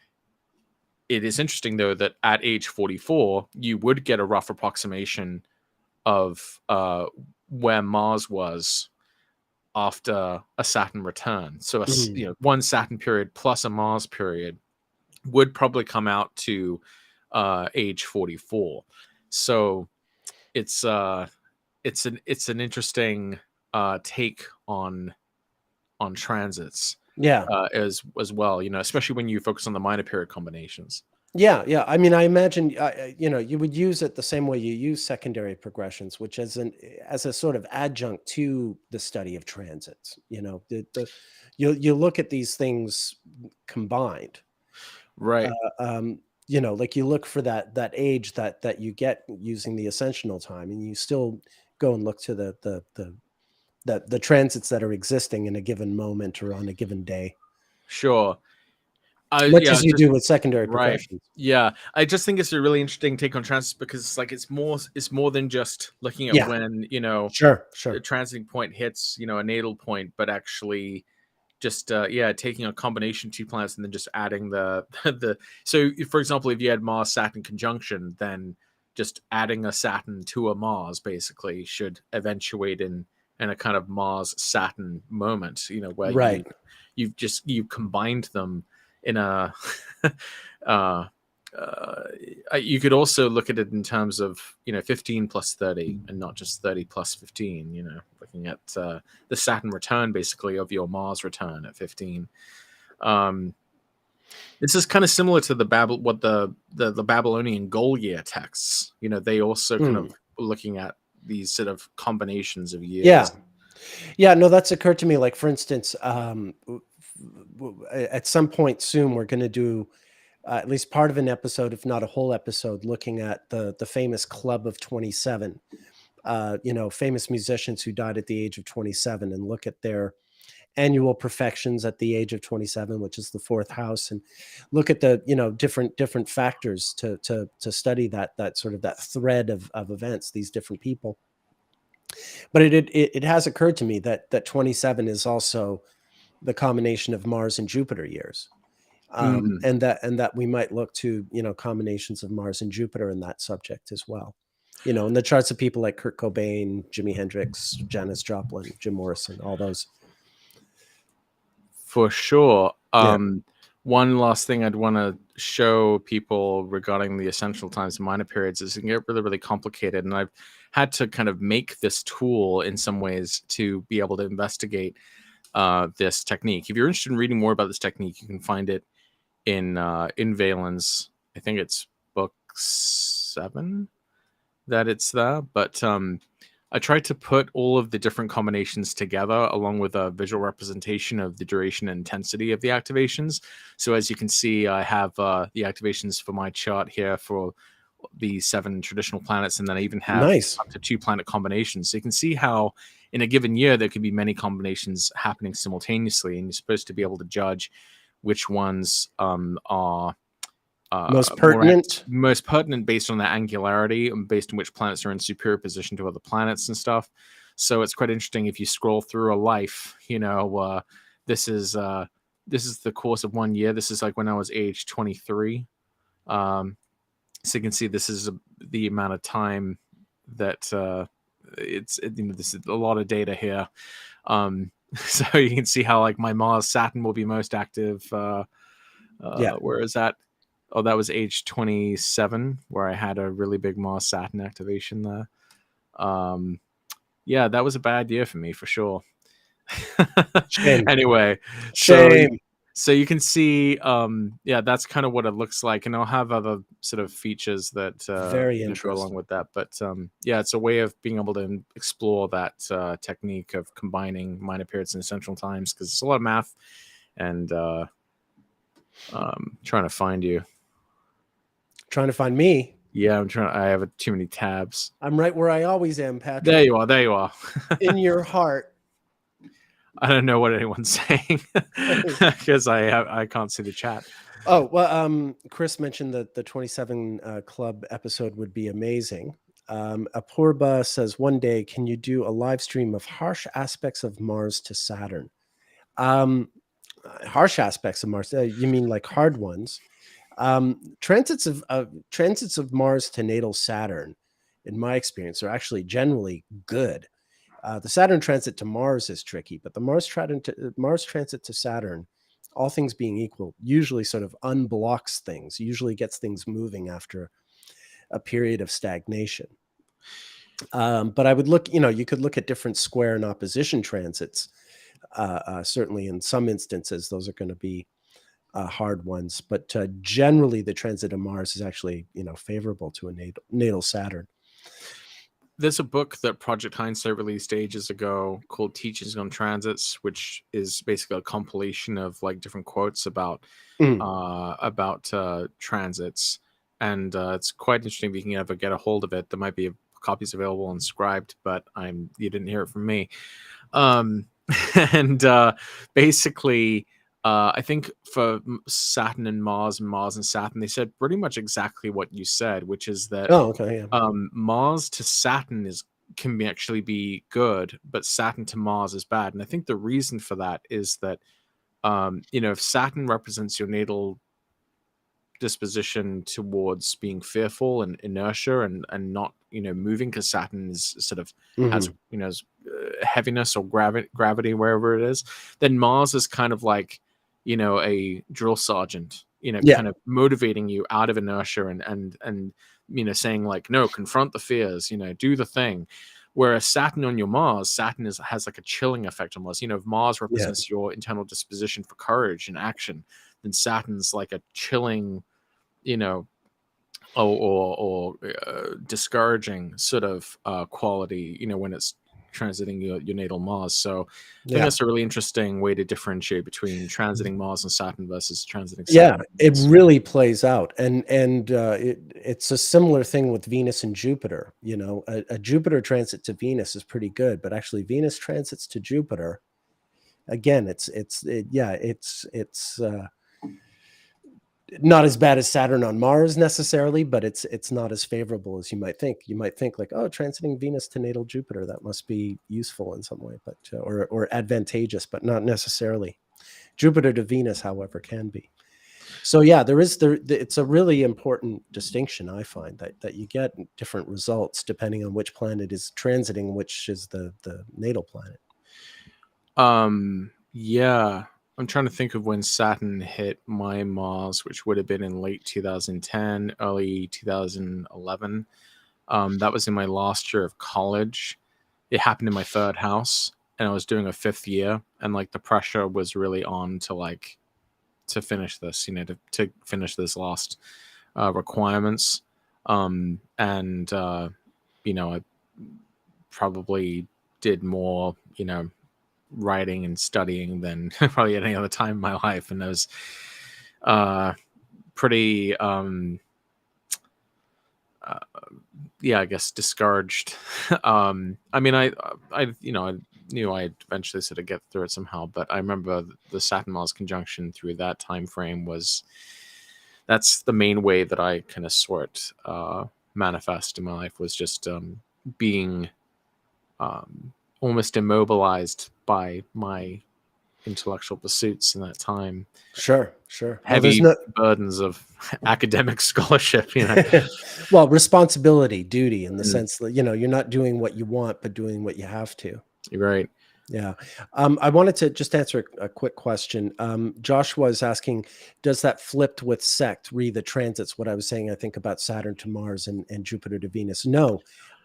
it is interesting, though, that at age 44, you would get a rough approximation of where Mars was after a Saturn return. So one Saturn period plus a Mars period would probably come out to age 44. So it's an interesting take on transits. Yeah. As well, especially when you focus on the minor period combinations. Yeah, yeah. I mean, I imagine you would use it the same way you use secondary progressions, which as a sort of adjunct to the study of transits. You look at these things combined, right? Like you look for that age that you get using the ascensional time, and you still go and look to the transits that are existing in a given moment or on a given day. Sure. Much as you do with secondary Right. progressions. Yeah. I just think it's a really interesting take on transits because it's more than just looking at when, Sure. a transiting point hits, a natal point, but actually just taking a combination of two planets and then just adding the so for example, if you had Mars Saturn conjunction, then just adding a Saturn to a Mars basically should eventuate in a kind of Mars Saturn moment, where Right. you've combined them in a you could also look at it in terms of 15 plus 30 and not just 30 plus 15, looking at the Saturn return basically of your Mars return at 15. This is kind of similar to the Babylonian goal year texts. They also kind of looking at these sort of combinations of years. Yeah, no, that's occurred to me. Like, for instance, at some point soon, we're going to do at least part of an episode, if not a whole episode, looking at the famous Club of 27, famous musicians who died at the age of 27, and look at their annual perfections at the age of 27, which is the fourth house, and look at the different factors to study that sort of that thread of events, these different people. But it has occurred to me that 27 is also the combination of Mars and Jupiter years. And that we might look to combinations of Mars and Jupiter in that subject as well. In the charts of people like Kurt Cobain, Jimi Hendrix, Janis Joplin, Jim Morrison, all those. For sure. One last thing I'd want to show people regarding the essential times and minor periods is it can get really, really complicated. And I've had to kind of make this tool in some ways to be able to investigate this technique. If you're interested in reading more about this technique, you can find it in Valen's, I think it's book 7 that it's there. But I tried to put all of the different combinations together along with a visual representation of the duration and intensity of the activations. So as you can see, I have the activations for my chart here for the 7 traditional planets, and then I even have up to 2 planet combinations. So you can see how in a given year there could be many combinations happening simultaneously, and you're supposed to be able to judge which ones are most pertinent based on their angularity and based on which planets are in superior position to other planets and stuff. So it's quite interesting if you scroll through a life. This is the course of 1 year. This is like when I was age 23. So you can see this is the amount of time that this is a lot of data here. So you can see how like my Mars Saturn will be most active. Where is that? Oh, that was age 27, where I had a really big Mars Saturn activation there. Yeah, that was a bad year for me for sure. Shame. Anyway, Shame. So you can see, that's kind of what it looks like, and I'll have other sort of features that very interesting go along with that. But it's a way of being able to explore that technique of combining minor periods and essential times, because it's a lot of math, and trying to find you. Trying to find me? Yeah, I'm trying. I have too many tabs. I'm right where I always am, Patrick. There you are. There you are. In your heart. I don't know what anyone's saying because I can't see the chat. Oh, well, Chris mentioned that the 27 Club episode would be amazing. Apurba says, one day, can you do a live stream of harsh aspects of Mars to Saturn? Harsh aspects of Mars? You mean like hard ones? Transits of Mars to natal Saturn, in my experience, are actually generally good. The Saturn transit to Mars is tricky, but the Mars transit to Saturn, all things being equal, usually sort of unblocks things, usually gets things moving after a period of stagnation. But I would look, you could look at different square and opposition transits. Certainly in some instances, those are going to be hard ones, but generally the transit of Mars is actually, favorable to a natal Saturn. There's a book that Project Hindsight released ages ago called Teachings on Transits, which is basically a compilation of like different quotes about transits, and it's quite interesting if you can ever get a hold of it. There might be copies available inscribed, but you didn't hear it from me. And basically, I think for Saturn and Mars and Saturn, they said pretty much exactly what you said, which is that Mars to Saturn can actually be good, but Saturn to Mars is bad. And I think the reason for that is that if Saturn represents your natal disposition towards being fearful and inertia and not moving, because Saturn is sort of has heaviness or gravity wherever it is, then Mars is kind of like a drill sergeant, kind of motivating you out of inertia and saying like, no, confront the fears, do the thing. Whereas Saturn on your Mars, Saturn has like a chilling effect on Mars. If Mars represents your internal disposition for courage and action, then Saturn's like a chilling, or discouraging sort of quality, when it's transiting your natal Mars. So I think that's a really interesting way to differentiate between transiting Mars and Saturn versus transiting Saturn. It really plays out, and it's a similar thing with Venus and Jupiter. A Jupiter transit to Venus is pretty good, but actually Venus transits to Jupiter, again, it's not as bad as Saturn on Mars necessarily, but it's not as favorable as you might think. You might think like, oh, transiting Venus to natal Jupiter, that must be useful in some way, but or advantageous, but not necessarily. Jupiter to Venus, however, can be. So yeah, it's a really important distinction, I find, that you get different results depending on which planet is transiting, which is the natal planet. Yeah. I'm trying to think of when Saturn hit my Mars, which would have been in late 2010, early 2011. That was in my last year of college. It happened in my third house, and I was doing a fifth year, and like the pressure was really on to finish this, to finish this last requirements. I probably did more, writing and studying than probably at any other time in my life, and I was pretty I guess discouraged. I knew I'd eventually sort of get through it somehow, but I remember the Saturn Mars conjunction through that time frame that's the main way that I kind of saw it manifest in my life, was just being almost immobilized by my intellectual pursuits in that time. Sure. Heavy burdens of academic scholarship, Well, responsibility, duty, in the sense that, you're not doing what you want, but doing what you have to. You're right. Yeah. I wanted to just answer a quick question. Joshua is asking, does that flipped with sect read the transits? What I was saying, I think, about Saturn to Mars and Jupiter to Venus. No.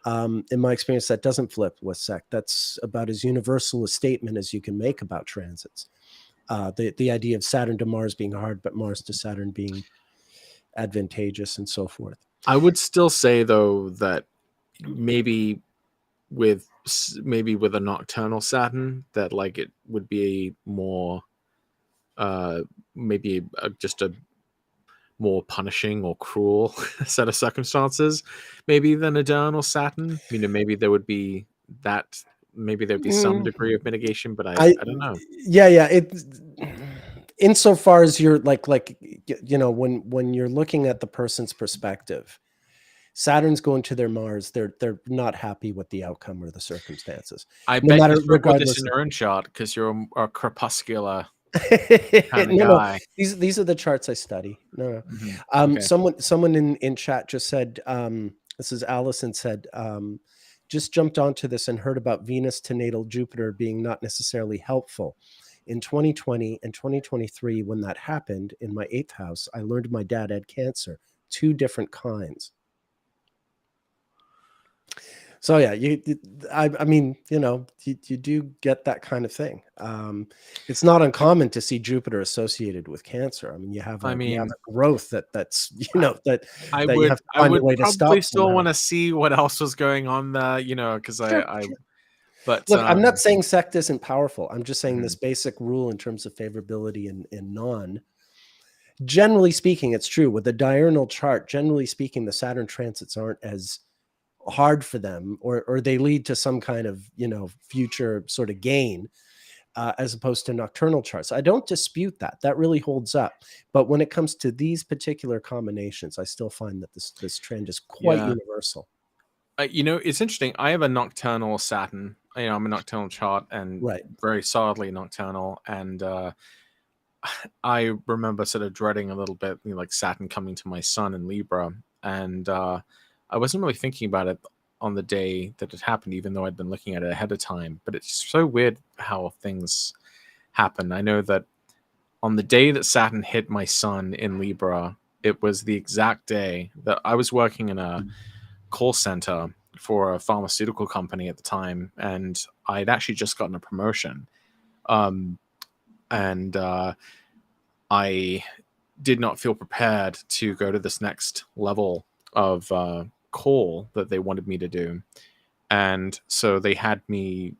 In my experience, that doesn't flip with sect. That's about as universal a statement as you can make about transits. The idea of Saturn to Mars being hard, but Mars to Saturn being advantageous and so forth. I would still say, though, that maybe with a nocturnal Saturn, that like it would be more just a more punishing or cruel set of circumstances maybe than a diurnal Saturn. Maybe there would be some degree of mitigation, but I don't know. Insofar as you're like when you're looking at the person's perspective, Saturn's going to their Mars, they're not happy with the outcome or the circumstances. I bet you put this in your own chart because you're a crepuscular kind of guy. These are the charts I study. No. Okay. Someone in chat just said, this is Allison said, just jumped onto this and heard about Venus to natal Jupiter being not necessarily helpful. In 2020 and 2023, when that happened in my 8th house, I learned my dad had cancer, 2 different kinds. So yeah, I mean, you know, you do get that kind of thing. It's not uncommon to see Jupiter associated with Cancer. I mean, you have I a mean, growth that's you know that you have to I find a would way to probably stop still somehow. want to see what else was going on there, because Sure, I sure. but Look, I'm not saying sect isn't powerful. I'm just saying this mhm. basic rule in terms of favorability and non. Generally speaking, it's true with the diurnal chart. Generally speaking, the Saturn transits aren't as hard for them, or they lead to some kind of future sort of gain, as opposed to nocturnal charts. I don't dispute that. That really holds up. But when it comes to these particular combinations, I still find that this trend is quite Yeah. universal. It's interesting. I have a nocturnal Saturn. I'm a nocturnal chart and Right. very solidly nocturnal. And I remember sort of dreading a little bit, like Saturn coming to my sun in Libra. And I wasn't really thinking about it on the day that it happened, even though I'd been looking at it ahead of time. But it's so weird how things happen. I know that on the day that Saturn hit my sun in Libra, it was the exact day that I was working in a call center for a pharmaceutical company at the time, and I'd actually just gotten a promotion. And I did not feel prepared to go to this next level of call that they wanted me to do. And so they had me,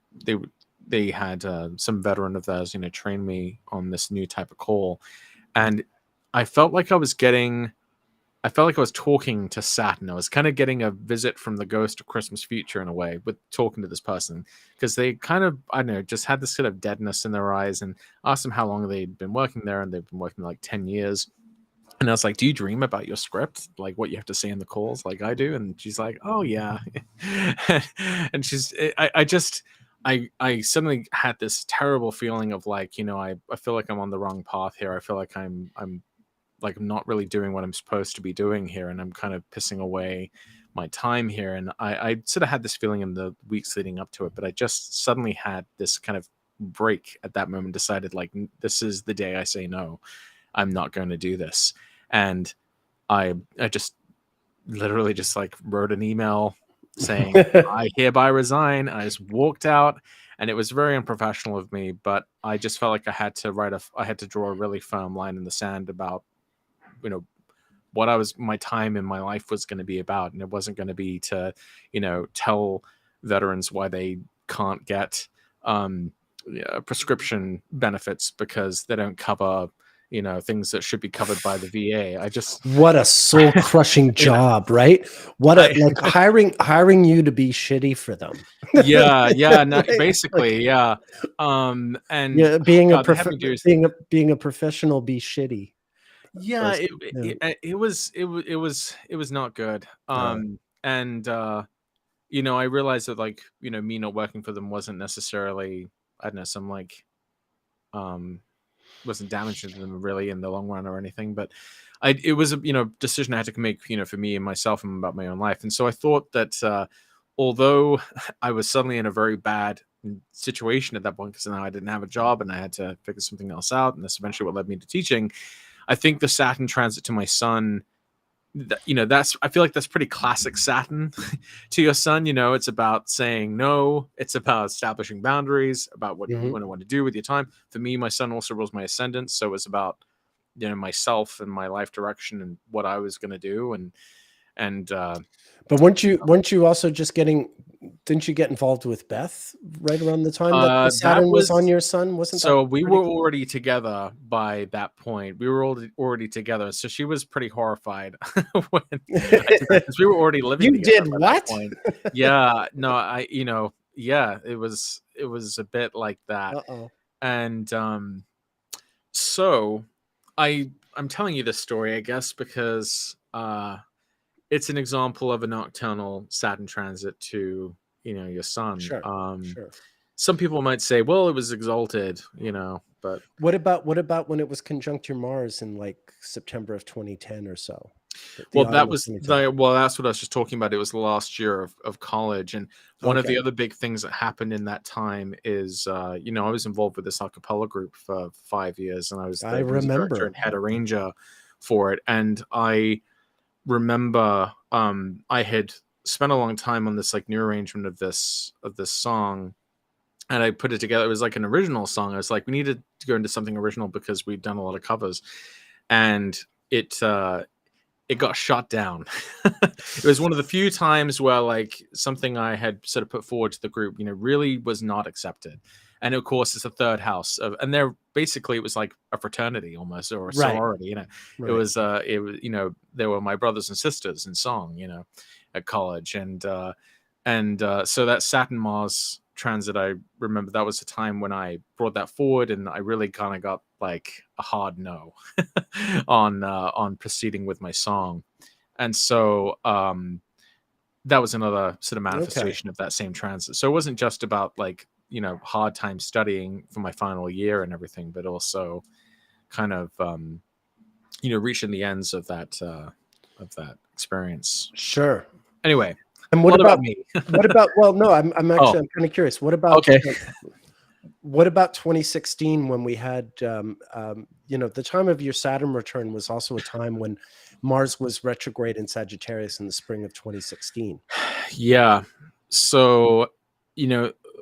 they had some veteran of theirs, train me on this new type of call. And I felt like I felt like I was talking to Saturn. I was kind of getting a visit from the ghost of Christmas future in a way with talking to this person, because they kind of, I don't know, just had this sort of deadness in their eyes, and asked them how long they'd been working there, and they've been working like 10 years. And I was like, do you dream about your script? Like what you have to say in the calls like I do? And she's like, oh yeah. And I suddenly had this terrible feeling of like, I feel like I'm on the wrong path here. I feel like I'm like I'm not really doing what I'm supposed to be doing here, and I'm kind of pissing away my time here. And I sort of had this feeling in the weeks leading up to it, but I just suddenly had this kind of break at that moment, decided like this is the day I say no. I'm not going to do this. And I just literally just like wrote an email saying I hereby resign. I just walked out, and it was very unprofessional of me, but I just felt like I had to draw a really firm line in the sand about what my time in my life was going to be about. And it wasn't going to be to tell veterans why they can't get prescription benefits because they don't cover things that should be covered by the VA. I just What a soul crushing job, right? What a like hiring you to be shitty for them. yeah, no, Right? basically, yeah. And Yeah, God, they had me do being a professional, be shitty. yeah, Person. Yeah. it was not good. And I realized that like, me not working for them wasn't necessarily, I don't know, some like wasn't damaging to them really in the long run or anything, but it was a decision I had to make, for me and myself and about my own life. And so I thought that although I was suddenly in a very bad situation at that point, because now I didn't have a job and I had to figure something else out, and that's eventually what led me to teaching. I think the Saturn transit to my sun, that's, I feel like that's pretty classic Saturn to your sun. It's about saying no, it's about establishing boundaries about what you Mhm. want to do with your time. For me, my sun also rules my ascendant, so it's about myself and my life direction and what I was going to do. And But weren't you also just didn't you get involved with Beth right around the time that the that Saturn was on was your sun? Wasn't that so we pretty were cool? already together by that point. We were already together, so she was pretty horrified when I did that, because we were already living You together did by that what? point. Yeah, no, yeah, it was a bit like that. Uh-oh. And so I'm telling you this story, I guess, because it's an example of a nocturnal Saturn transit to your sun. Sure. Sure. Some people might say, well, it was exalted, but What about when it was conjunct your Mars in like September of 2010 or so? The well, autumn of 2010. that's what I was just talking about. It was the last year of college, and one of Okay. the other big things that happened in that time is, I was involved with this a cappella group for 5 years, and I was I the music director remember. and head arranger for it. And I remember I had spent a long time on this like new arrangement of this song, and I put it together. It was like an original song. I was like, we needed to go into something original because we'd done a lot of covers, and it got shot down. It was one of the few times where like something I had sort of put forward to the group, really was not accepted. And of course, it's a third house and they're basically, it was like a fraternity almost, or a sorority. It was they were my brothers and sisters in song, at college, and so that Saturn Mars transit, I remember that was the time when I brought that forward, and I really kind of got like a hard no on proceeding with my song. And so that was another sort of manifestation of that same transit. So it wasn't just about like hard time studying for my final year and everything, but also kind of reaching the ends of that experience. Sure. Anyway, and what about me? Well, no, I'm actually I'm kind of curious. What about okay? What about 2016 when we had the time of your Saturn return was also a time when Mars was retrograde in Sagittarius in the spring of 2016. Yeah. So,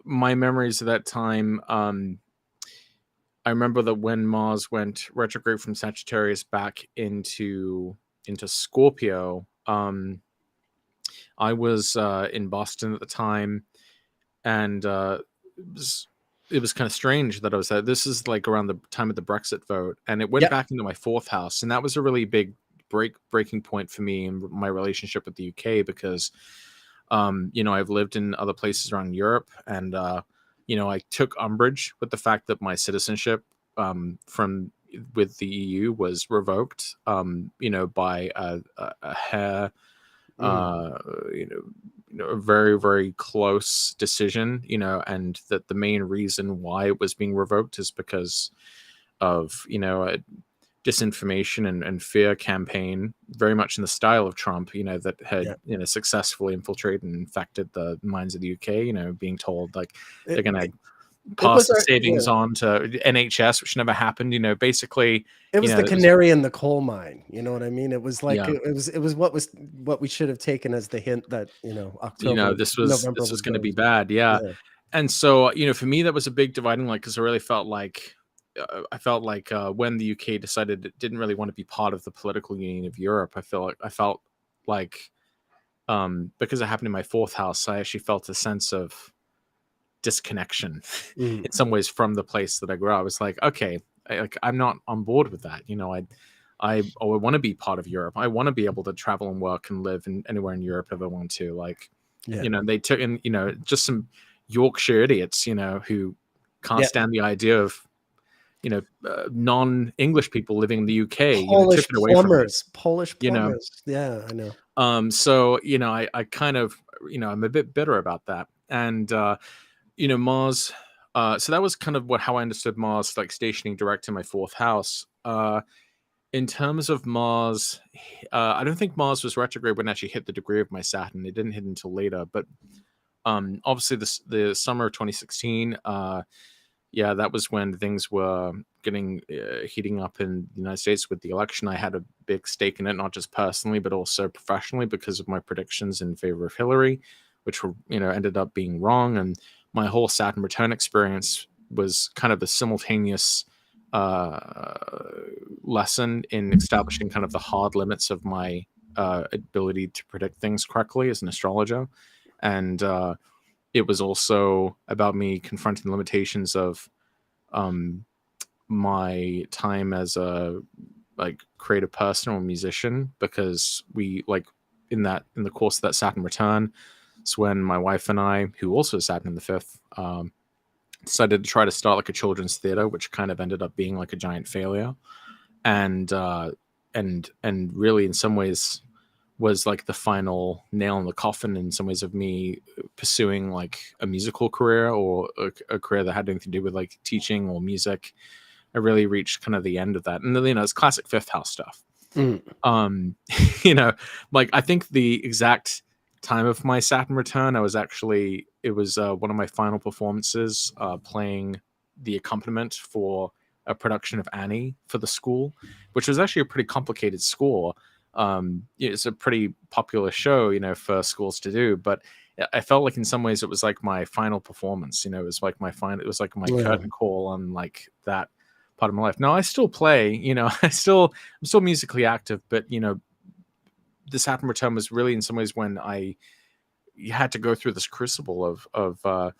my memories of that time, I remember that when Mars went retrograde from Sagittarius back into Scorpio, I was in Boston at the time, and it was kind of strange that I was there. This is like around the time of the Brexit vote, and it went back into my fourth house, and that was a really big breaking point for me in my relationship with the UK, because I've lived in other places around Europe, and I took umbrage with the fact that my citizenship with the EU was revoked by a hair a very, very close decision, and that the main reason why it was being revoked is because of a disinformation and fear campaign, very much in the style of Trump, that had successfully infiltrated and infected the minds of the UK, being told like they're gonna pass the savings on to NHS, which never happened. Basically it was the canary in the coal mine. You know what I mean? It was like it was what we should have taken as the hint that October, this was going to be bad. And so for me that was a big dividing line, because I really felt like when the UK decided it didn't really want to be part of the political union of Europe, I felt like because it happened in my fourth house, I actually felt a sense of disconnection in some ways from the place that I grew up. I was like, okay, I'm not on board with that. I want to be part of Europe. I want to be able to travel and work and live anywhere in Europe if I want to. They took in, just some Yorkshire idiots, who can't stand the idea of, non-English people living in the UK. Polish plumbers. Yeah, I know. So, I kind of, I'm a bit bitter about that. And, Mars, so that was kind of how I understood Mars, like stationing direct in my fourth house. In terms of Mars, I don't think Mars was retrograde when it actually hit the degree of my Saturn. It didn't hit until later, but obviously the summer of 2016, that was when things were getting heating up in the United States with the election. I had a big stake in it, not just personally, but also professionally, because of my predictions in favor of Hillary, which were, ended up being wrong. And my whole Saturn return experience was kind of a simultaneous lesson in establishing kind of the hard limits of my ability to predict things correctly as an astrologer. And it was also about me confronting the limitations of my time as a creative person or musician, because we in the course of that Saturn return, it's when my wife and I, who also is Saturn in the fifth, decided to try to start a children's theater, which kind of ended up being a giant failure, and really in some ways was the final nail in the coffin in some ways of me pursuing a musical career, or a career that had anything to do with teaching or music. I really reached kind of the end of that. And it's classic fifth house stuff. I think the exact time of my Saturn return, it was one of my final performances playing the accompaniment for a production of Annie for the school, which was actually a pretty complicated score. It's a pretty popular show, for schools to do, but I felt like in some ways it was like my final performance. It was like it was like my curtain call on like that part of my life. Now I still play, I'm still musically active, but the Saturn return was really in some ways when I had to go through this crucible of the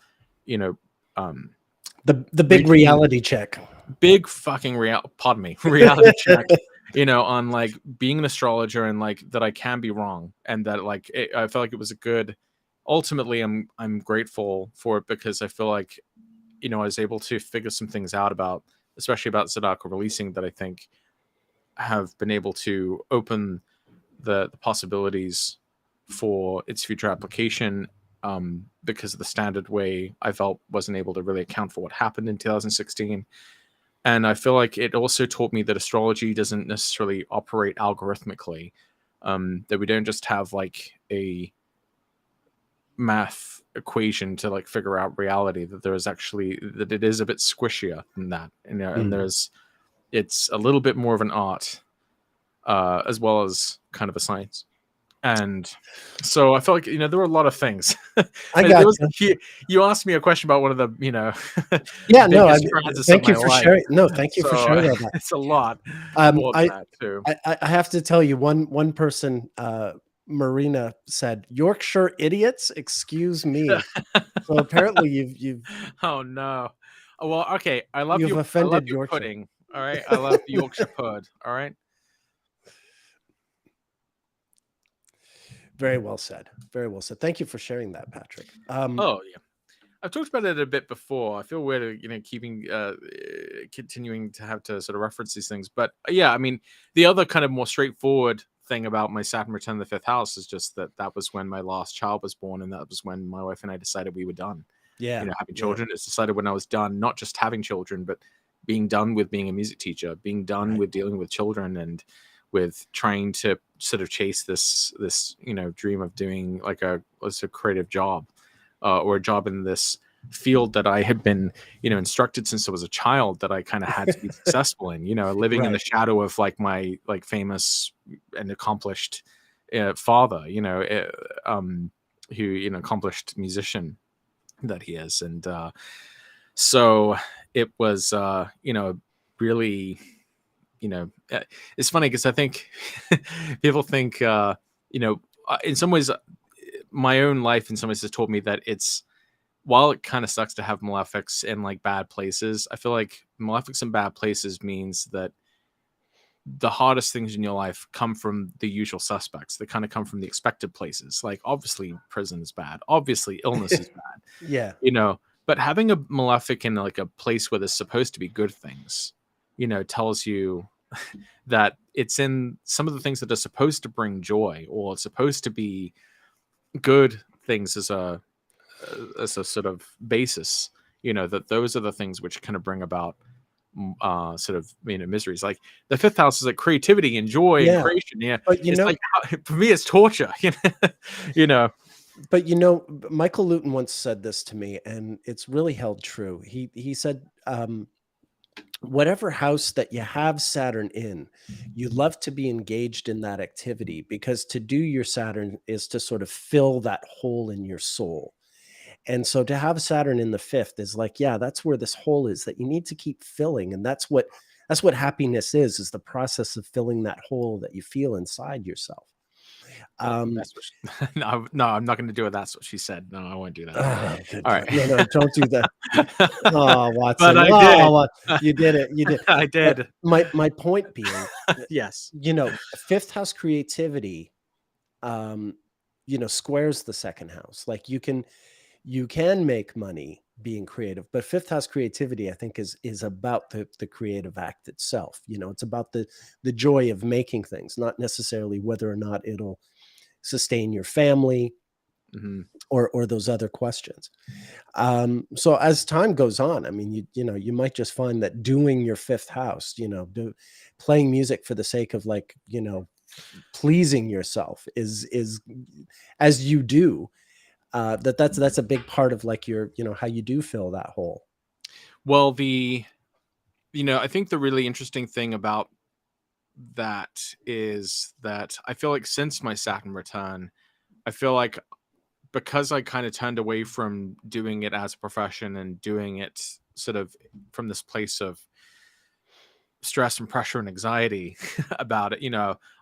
big reality check, big fucking reality check, on like being an astrologer and like that I can be wrong, and that like I felt like it was a good. Ultimately, I'm grateful for it because I feel like I was able to figure some things out especially about Zodiac releasing, that I think have been able to open the possibilities for its future application, because of the standard way I felt wasn't able to really account for what happened in 2016. And I feel like it also taught me that astrology doesn't necessarily operate algorithmically, that we don't just have like a math equation to like figure out reality, that that it is a bit squishier than that, and it's a little bit more of an art, as well as kind of a science. And so I felt like there were a lot of things. I got you asked me a question about one of the yeah, no, thank you for sharing. No, thank you for sharing all that. It's a lot more than that too. I have to tell you, one person, Marina, said, "Yorkshire idiots, excuse me." So apparently you've oh no. Well, okay, I love you've you. offended I love your Yorkshire. pudding. All right, I love the Yorkshire pud. All right. Very well said. Very well said. Thank you for sharing that, Patrick. Oh yeah, I've talked about it a bit before. I feel weird, keeping continuing to have to sort of reference these things. But yeah, I mean, the other kind of more straightforward thing about my Saturn return in the fifth house is just that was when my last child was born, and that was when my wife and I decided we were done. Yeah, having children. It's decided when I was done, not just having children, but being done with being a music teacher, being done with dealing with children, and with trying to sort of chase this dream of doing like a creative job, or a job in this field that I had been instructed since I was a child that I kind of had to be successful in, living in the shadow of like my like famous and accomplished father, who accomplished musician that he is. And so it was really, it's funny because I think people think in some ways my own life in some ways has taught me that while it kind of sucks to have malefics in like bad places, I feel like malefics in bad places means that the hardest things in your life come from the usual suspects. They kind of come from the expected places. Like obviously prison is bad. Obviously illness is bad. Yeah. But having a malefic in like a place where there's supposed to be good things, tells you that it's in some of the things that are supposed to bring joy, or it's supposed to be good things as a sort of basis, that those are the things which kind of bring about sort of miseries. Like the fifth house is like creativity and joy and creation. Yeah, but it's like for me it's torture. But Michael Luton once said this to me, and it's really held true. He said, whatever house that you have Saturn in, you love to be engaged in that activity, because to do your Saturn is to sort of fill that hole in your soul. And so to have Saturn in the fifth is like, yeah, that's where this hole is that you need to keep filling. And that's what happiness is the process of filling that hole that you feel inside yourself. That's what no, I'm not going to do it. That's what she said. No, I won't do that. All right. No, don't do that. Oh, Watson. But I did. You did it. You did. I did. But my point being, yes, fifth house creativity, squares the second house. Like you can make money being creative, but fifth house creativity, I think, is about the creative act itself. It's about the joy of making things, not necessarily whether or not it'll sustain your family, or those other questions. So as time goes on, I mean, you might just find that doing your fifth house, playing music for the sake of like, pleasing yourself is as you do, that's a big part of like your, how you do fill that hole. Well, I think the really interesting thing about that is that I feel like since my Saturn return, I feel like because I kind of turned away from doing it as a profession and doing it sort of from this place of stress and pressure and anxiety about it,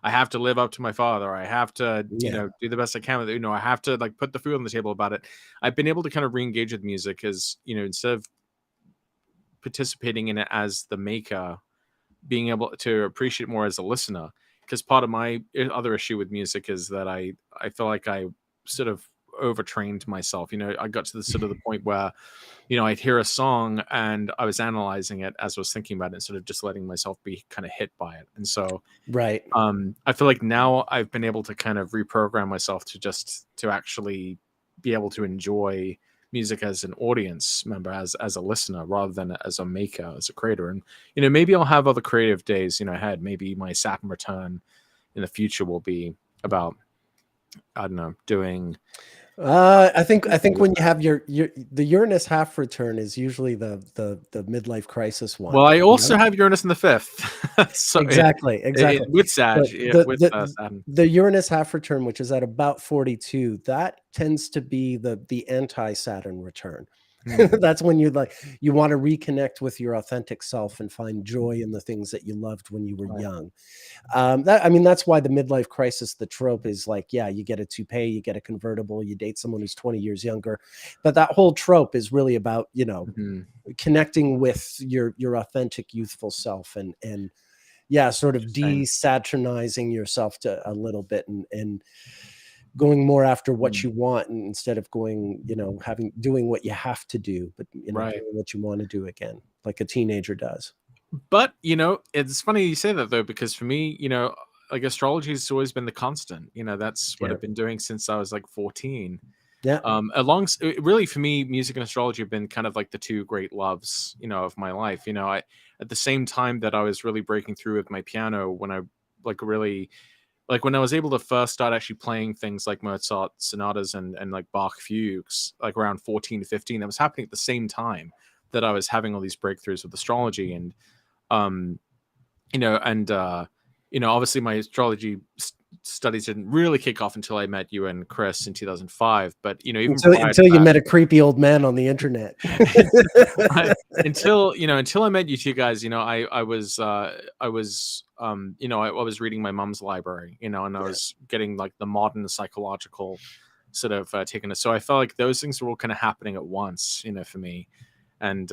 I have to live up to my father. I have to, Yeah. do the best I can with it. I have to like put the food on the table about it. I've been able to kind of re-engage with music as, instead of participating in it as the maker, being able to appreciate more as a listener. Because part of my other issue with music is that I feel like I sort of overtrained myself. I got to the sort of the point where, I'd hear a song and I was analyzing it as I was thinking about it instead of just letting myself be kind of hit by it. And so Right. I feel like now I've been able to kind of reprogram myself to actually be able to enjoy music as an audience member, as a listener, rather than as a maker, as a creator. And maybe I'll have other creative days ahead. Maybe my Saturn return in the future will be about, I don't know, doing I think when you have the Uranus half return is usually the midlife crisis one. Well, I also have Uranus in the fifth. So Exactly. with Sag, with Saturn. The Uranus half return, which is at about 42, that tends to be the anti-Saturn return. That's when you want to reconnect with your authentic self and find joy in the things that you loved when you were young. That's why the midlife crisis, the trope is like, yeah, you get a toupee, you get a convertible, you date someone who's 20 years younger. But that whole trope is really about, connecting with your authentic youthful self and yeah, sort of de-Saturnizing yourself to a little bit and going more after what you want instead of going, doing what you have to do, but doing what you want to do again, like a teenager does. But it's funny you say that though, because for me, like astrology has always been the constant. That's what I've been doing since I was like 14. Yeah. Really for me, music and astrology have been kind of like the two great loves, of my life. I at the same time that I was really breaking through with my piano, when I when I was able to first start actually playing things like Mozart sonatas and like Bach fugues, like around 14 to 15, that was happening at the same time that I was having all these breakthroughs with astrology. And obviously my astrology studies didn't really kick off until I met you and Chris in 2005. But even until you met a creepy old man on the internet. until I met you two guys, I was reading my mom's library, and I was getting like the modern psychological sort of taken it. So I felt like those things were all kind of happening at once, for me. And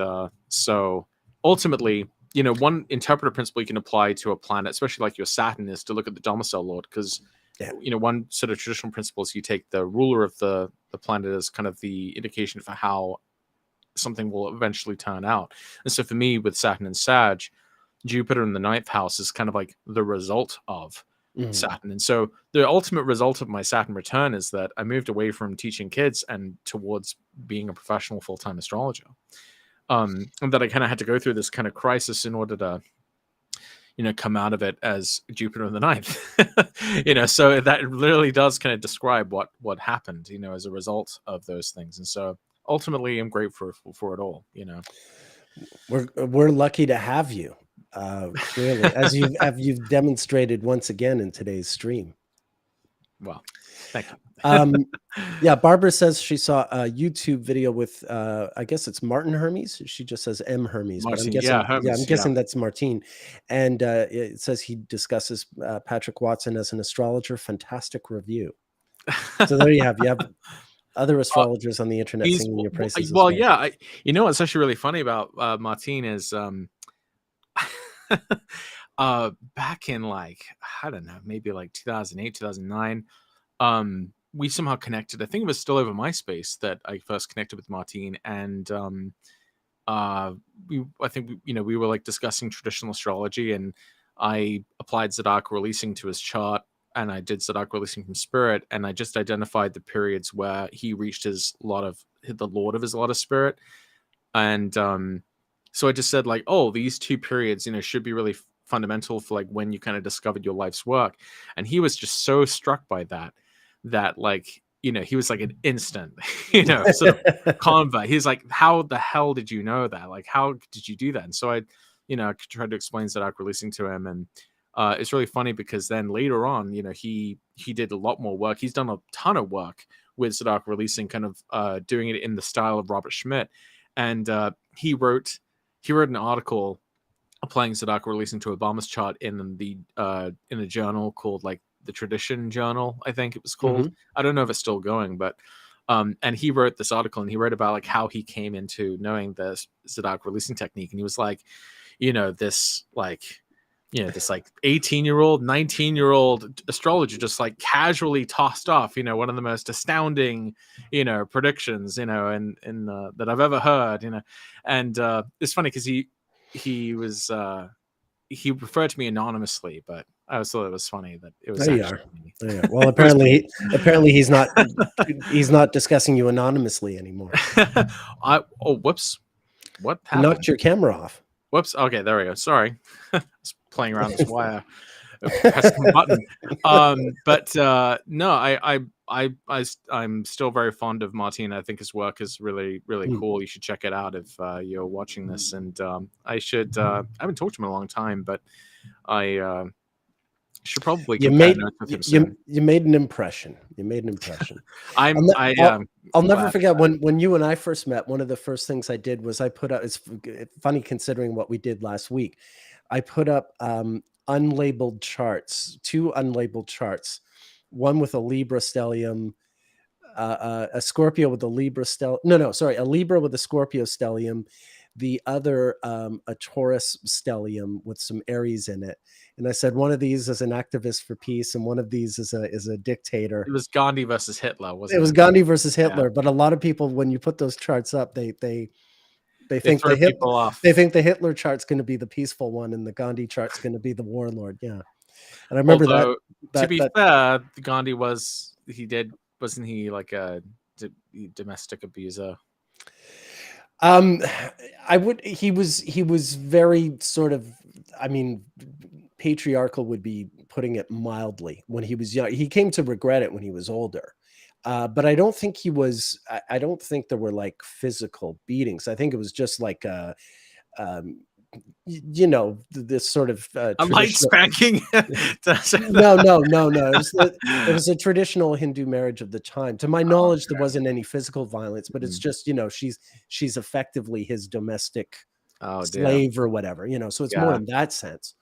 so ultimately, one interpretive principle you can apply to a planet, especially like your Saturn, is to look at the domicile lord, because one sort of traditional principle is you take the ruler of the planet as kind of the indication for how something will eventually turn out. And so for me, with Saturn and Sag, Jupiter in the ninth house is kind of like the result of Saturn. And so the ultimate result of my Saturn return is that I moved away from teaching kids and towards being a professional full-time astrologer. And that I kind of had to go through this kind of crisis in order to, come out of it as Jupiter in the ninth. So that literally does kind of describe what happened, as a result of those things. And so ultimately, I'm grateful for it all. We're lucky to have you, clearly, as you've demonstrated once again in today's stream. Well, thank you. Yeah, Barbara says she saw a YouTube video with I guess it's Martin Hermes. She just says M Hermes, Martin, but I'm guessing Hermes, I'm guessing that's Martine. And it says he discusses Patrick Watson as an astrologer. Fantastic review. So there you have other astrologers on the internet singing your praises. Well, yeah, what's actually really funny about Martine is back in like, I don't know, maybe like 2008, 2009. We somehow connected. I think it was still over MySpace that I first connected with Martine, and we were like discussing traditional astrology, and I applied Zodiac releasing to his chart, and I did Zodiac releasing from Spirit, and I just identified the periods where he reached the Lord of his lot of Spirit, and so I just said like, oh, these two periods, should be really fundamental for like when you kind of discovered your life's work, and he was just so struck by that like, he was like an instant, sort of convert. He's like, how the hell did you know that? Like, how did you do that? And so I tried to explain Zodiac releasing to him, and it's really funny because then later on, he did a lot more work. He's done a ton of work with Zodiac releasing, kind of doing it in the style of Robert Schmidt, and he wrote an article applying Zodiac releasing to Obama's chart in a journal called like the Tradition Journal, I think it was called. I don't know if it's still going, but and he wrote this article, and he wrote about like how he came into knowing the Zodiac releasing technique, and he was like, this like 18-year-old, 19-year-old astrologer just like casually tossed off, one of the most astounding, predictions, in that I've ever heard, and it's funny because he referred to me anonymously, but I always thought it was funny that it was. There you are. Well, apparently he's not discussing you anonymously anymore. Whoops! What happened? Knocked your camera off. Whoops. Okay, there we go. Sorry. I was playing around this wire. Press the button. But no, I'm still very fond of Martin. I think his work is really, really cool. You should check it out if you're watching this. And I haven't talked to him in a long time, but I should probably compare notes with him soon. You made an impression. I'll never forget when you and I first met. One of the first things I did was I put up. It's funny considering what we did last week. I put up unlabeled charts, 2 unlabeled charts, one with a Libra stellium, a Scorpio with a Libra stellium. A Libra with a Scorpio stellium. The other, a Taurus stellium with some Aries in it. And I said, one of these is an activist for peace, and one of these is a dictator. It was Gandhi versus Hitler, wasn't it? It was Gandhi versus Hitler. Yeah. But a lot of people, when you put those charts up, they think the Hitler chart's going to be the peaceful one, and the Gandhi chart's going to be the warlord. Yeah. And I remember to be fair, Gandhi wasn't he like a domestic abuser? He was very sort of, patriarchal would be putting it mildly. When he was young, he came to regret it when he was older. But I don't think I don't think there were like physical beatings. I think it was just like, this sort of a light spanking. No. It was a traditional Hindu marriage of the time. To my knowledge, there wasn't any physical violence, but it's just, she's effectively his domestic slave or whatever, so it's more in that sense.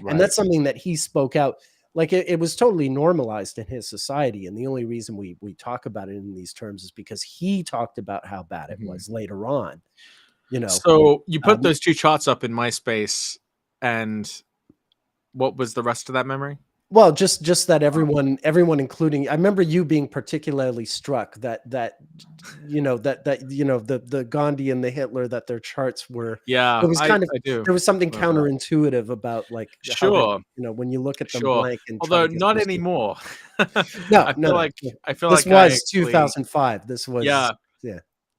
Right. And that's something that he spoke out. Like it was totally normalized in his society. And the only reason we talk about it in these terms is because he talked about how bad it was later on. So you put those 2 charts up in MySpace, and what was the rest of that memory? Well, just that everyone, including, I remember you being particularly struck that the Gandhi and the Hitler, that their charts were, it was kind of, there was something counterintuitive about like, sure, when you look at them blank, and although not anymore. I feel like this was 2005. This was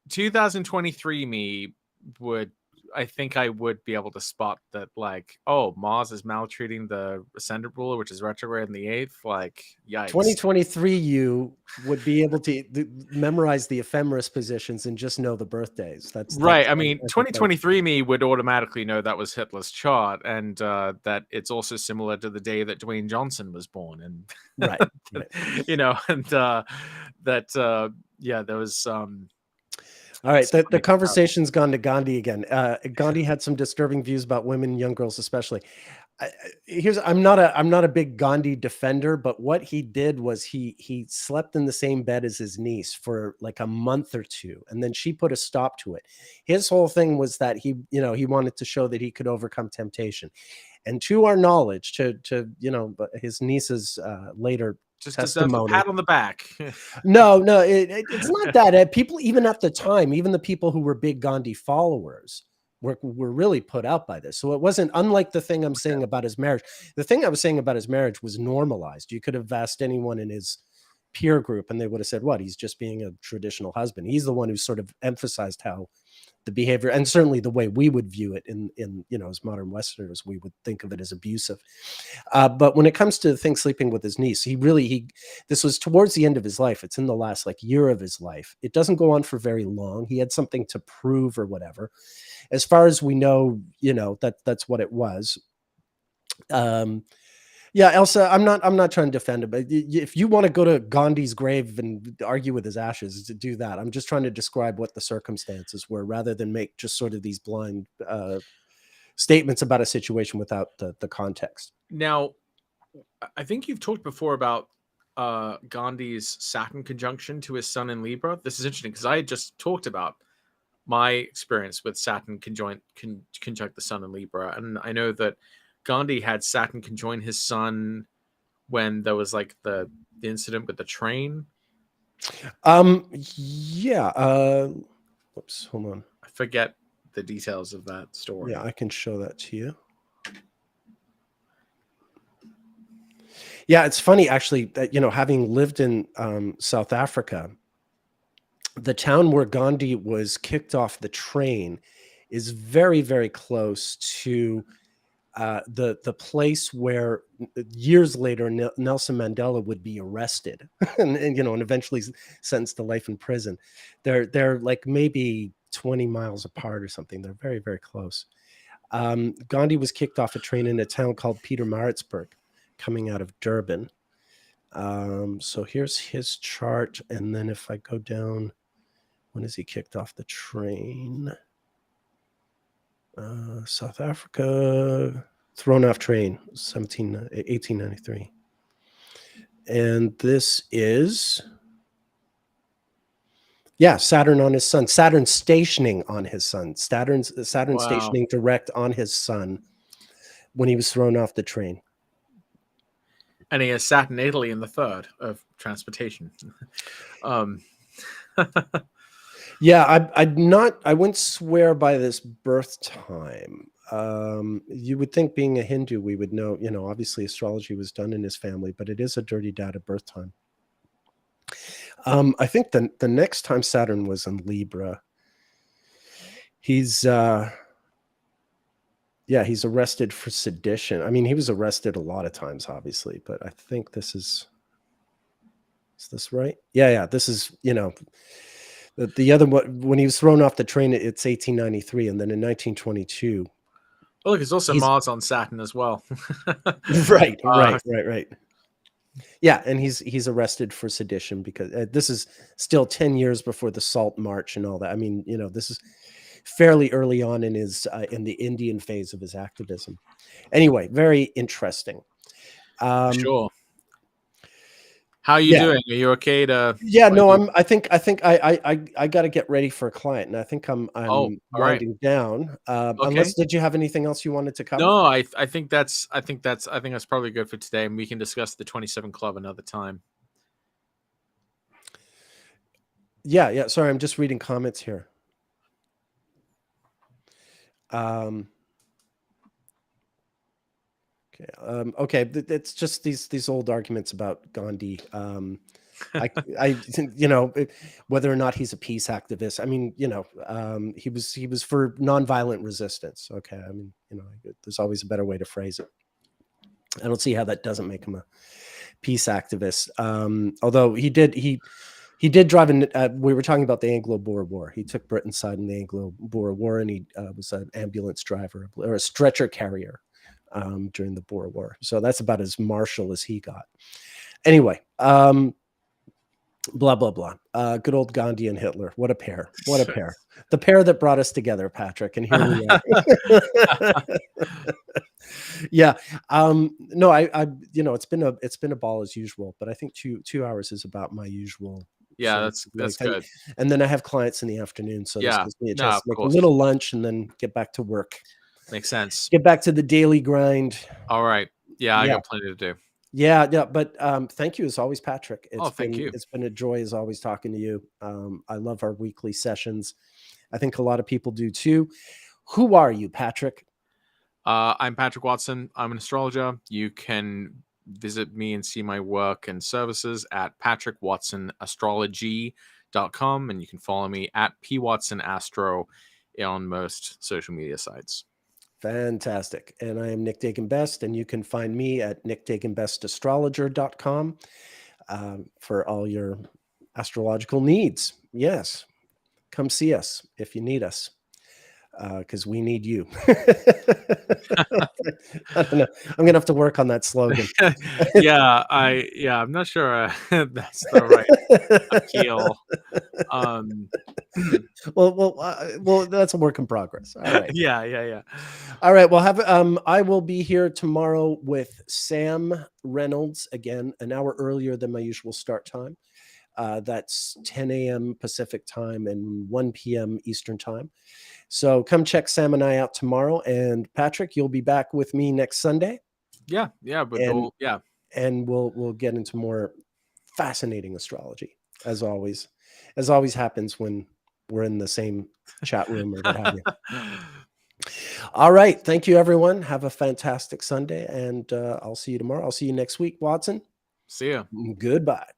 2023. Me would. I think I would be able to spot that, like, oh, Mars is maltreating the ascendant ruler, which is retrograde in the 8th. Like, yikes. 2023, you would be able to memorize the ephemeris positions and just know the birthdays. That's right. 2023 me would automatically know that was Hitler's chart, and that it's also similar to the day that Dwayne Johnson was born, and right. And that there was. All right, the conversation's gone to Gandhi again. Gandhi had some disturbing views about women, young girls especially. I'm not a big Gandhi defender, but what he did was he slept in the same bed as his niece for like a month or 2, and then she put a stop to it. His whole thing was that he wanted to show that he could overcome temptation, and to our knowledge, to his niece's later just testimony. A pat on the back. No, it's not that. People, even at the time, even the people who were big Gandhi followers were really put out by this. So it wasn't, unlike the thing I'm saying about his marriage. The thing I was saying about his marriage was normalized. You could have asked anyone in his peer group and they would have said, what? He's just being a traditional husband. He's the one who sort of emphasized how the behavior, and certainly the way we would view it in as modern Westerners, we would think of it as abusive. But when it comes to the thing sleeping with his niece, this was towards the end of his life. It's in the last year of his life. It doesn't go on for very long. He had something to prove or whatever. As far as we know, that's what it was. Yeah, Elsa, I'm not trying to defend him, but if you want to go to Gandhi's grave and argue with his ashes, to do that. I'm just trying to describe what the circumstances were, rather than make just sort of these blind statements about a situation without the context. Now, I think you've talked before about Gandhi's Saturn conjunction to his sun in Libra. This is interesting because I had just talked about my experience with Saturn conjunct the sun in Libra, and I know that Gandhi had Saturn conjoin his sun when there was like the incident with the train. Yeah. Whoops, hold on. I forget the details of that story. Yeah, I can show that to you. Yeah, it's funny actually that, having lived in South Africa, the town where Gandhi was kicked off the train is very, very close to the place where years later Nelson Mandela would be arrested and eventually sentenced to life in prison. They're like maybe 20 miles apart or something. They're very, very close. Gandhi was kicked off a train in a town called Pietermaritzburg, coming out of Durban. So here's his chart, and then if I go down, when is he kicked off the train? South Africa, thrown off train, 1893. And this is, Saturn on his sun. Saturn stationing on his sun. Saturn stationing direct on his sun when he was thrown off the train. And he has Saturn Italy in the third of transportation. Yeah, I wouldn't swear by this birth time. You would think, being a Hindu, we would know, obviously astrology was done in his family, but it is a dirty data birth time. I think the next time Saturn was in Libra, he's arrested for sedition. I mean, he was arrested a lot of times, obviously, but I think this is this right? Yeah, this is, the other one, when he was thrown off the train, it's 1893, and then in 1922. Oh, look, there's also Mars on Saturn as well. Right. Yeah, and he's arrested for sedition because this is still 10 years before the Salt March and all that. I mean, this is fairly early on in his in the Indian phase of his activism. Anyway, very interesting. Sure. How are you doing? Are you okay to? Yeah, no, I think I got to get ready for a client, and I think I'm winding down. Okay. Unless, did you have anything else you wanted to cover? No, I think that's probably good for today, and we can discuss the 27 Club another time. Yeah. Sorry, I'm just reading comments here. Okay. It's just these old arguments about Gandhi. Whether or not he's a peace activist. I mean, he was for nonviolent resistance. Okay. I mean, there's always a better way to phrase it. I don't see how that doesn't make him a peace activist. Although he did drive in. We were talking about the Anglo-Boer War. He took Britain's side in the Anglo-Boer War, and he was an ambulance driver or a stretcher carrier during the Boer War. So that's about as martial as he got. Anyway, blah, blah, blah. Good old Gandhi and Hitler. What a pair. What a pair. The pair that brought us together, Patrick. And here we are. Yeah. No, I it's been a ball as usual, but I think 2 hours is about my usual. Yeah, that's good. And then I have clients in the afternoon. So this gives me a chance to make a little lunch and then get back to work. Makes sense. Get back to the daily grind. All right. Yeah, I got plenty to do. Yeah. But thank you as always, Patrick. Thank you. It's been a joy as always talking to you. I love our weekly sessions. I think a lot of people do too. Who are you, Patrick? I'm Patrick Watson. I'm an astrologer. You can visit me and see my work and services at patrickwatsonAstrology.com, and you can follow me at pwatsonastro on most social media sites. Fantastic. And I am Nick Dagan Best, and you can find me at nickdaganbestastrologer.com for all your astrological needs. Yes. Come see us if you need us. because we need you. I don't know. I'm gonna have to work on that slogan. I'm not sure that's the right appeal. Well, that's a work in progress. All right. Yeah. All right. Well, I will be here tomorrow with Sam Reynolds again, an hour earlier than my usual start time. That's 10 a.m. Pacific time and 1 p.m. Eastern time. So come check Sam and I out tomorrow. And Patrick, you'll be back with me next Sunday. Yeah. And we'll get into more fascinating astrology, as always happens when we're in the same chat room or what have you. All right. Thank you, everyone. Have a fantastic Sunday, and I'll see you tomorrow. I'll see you next week, Watson. See ya. Goodbye.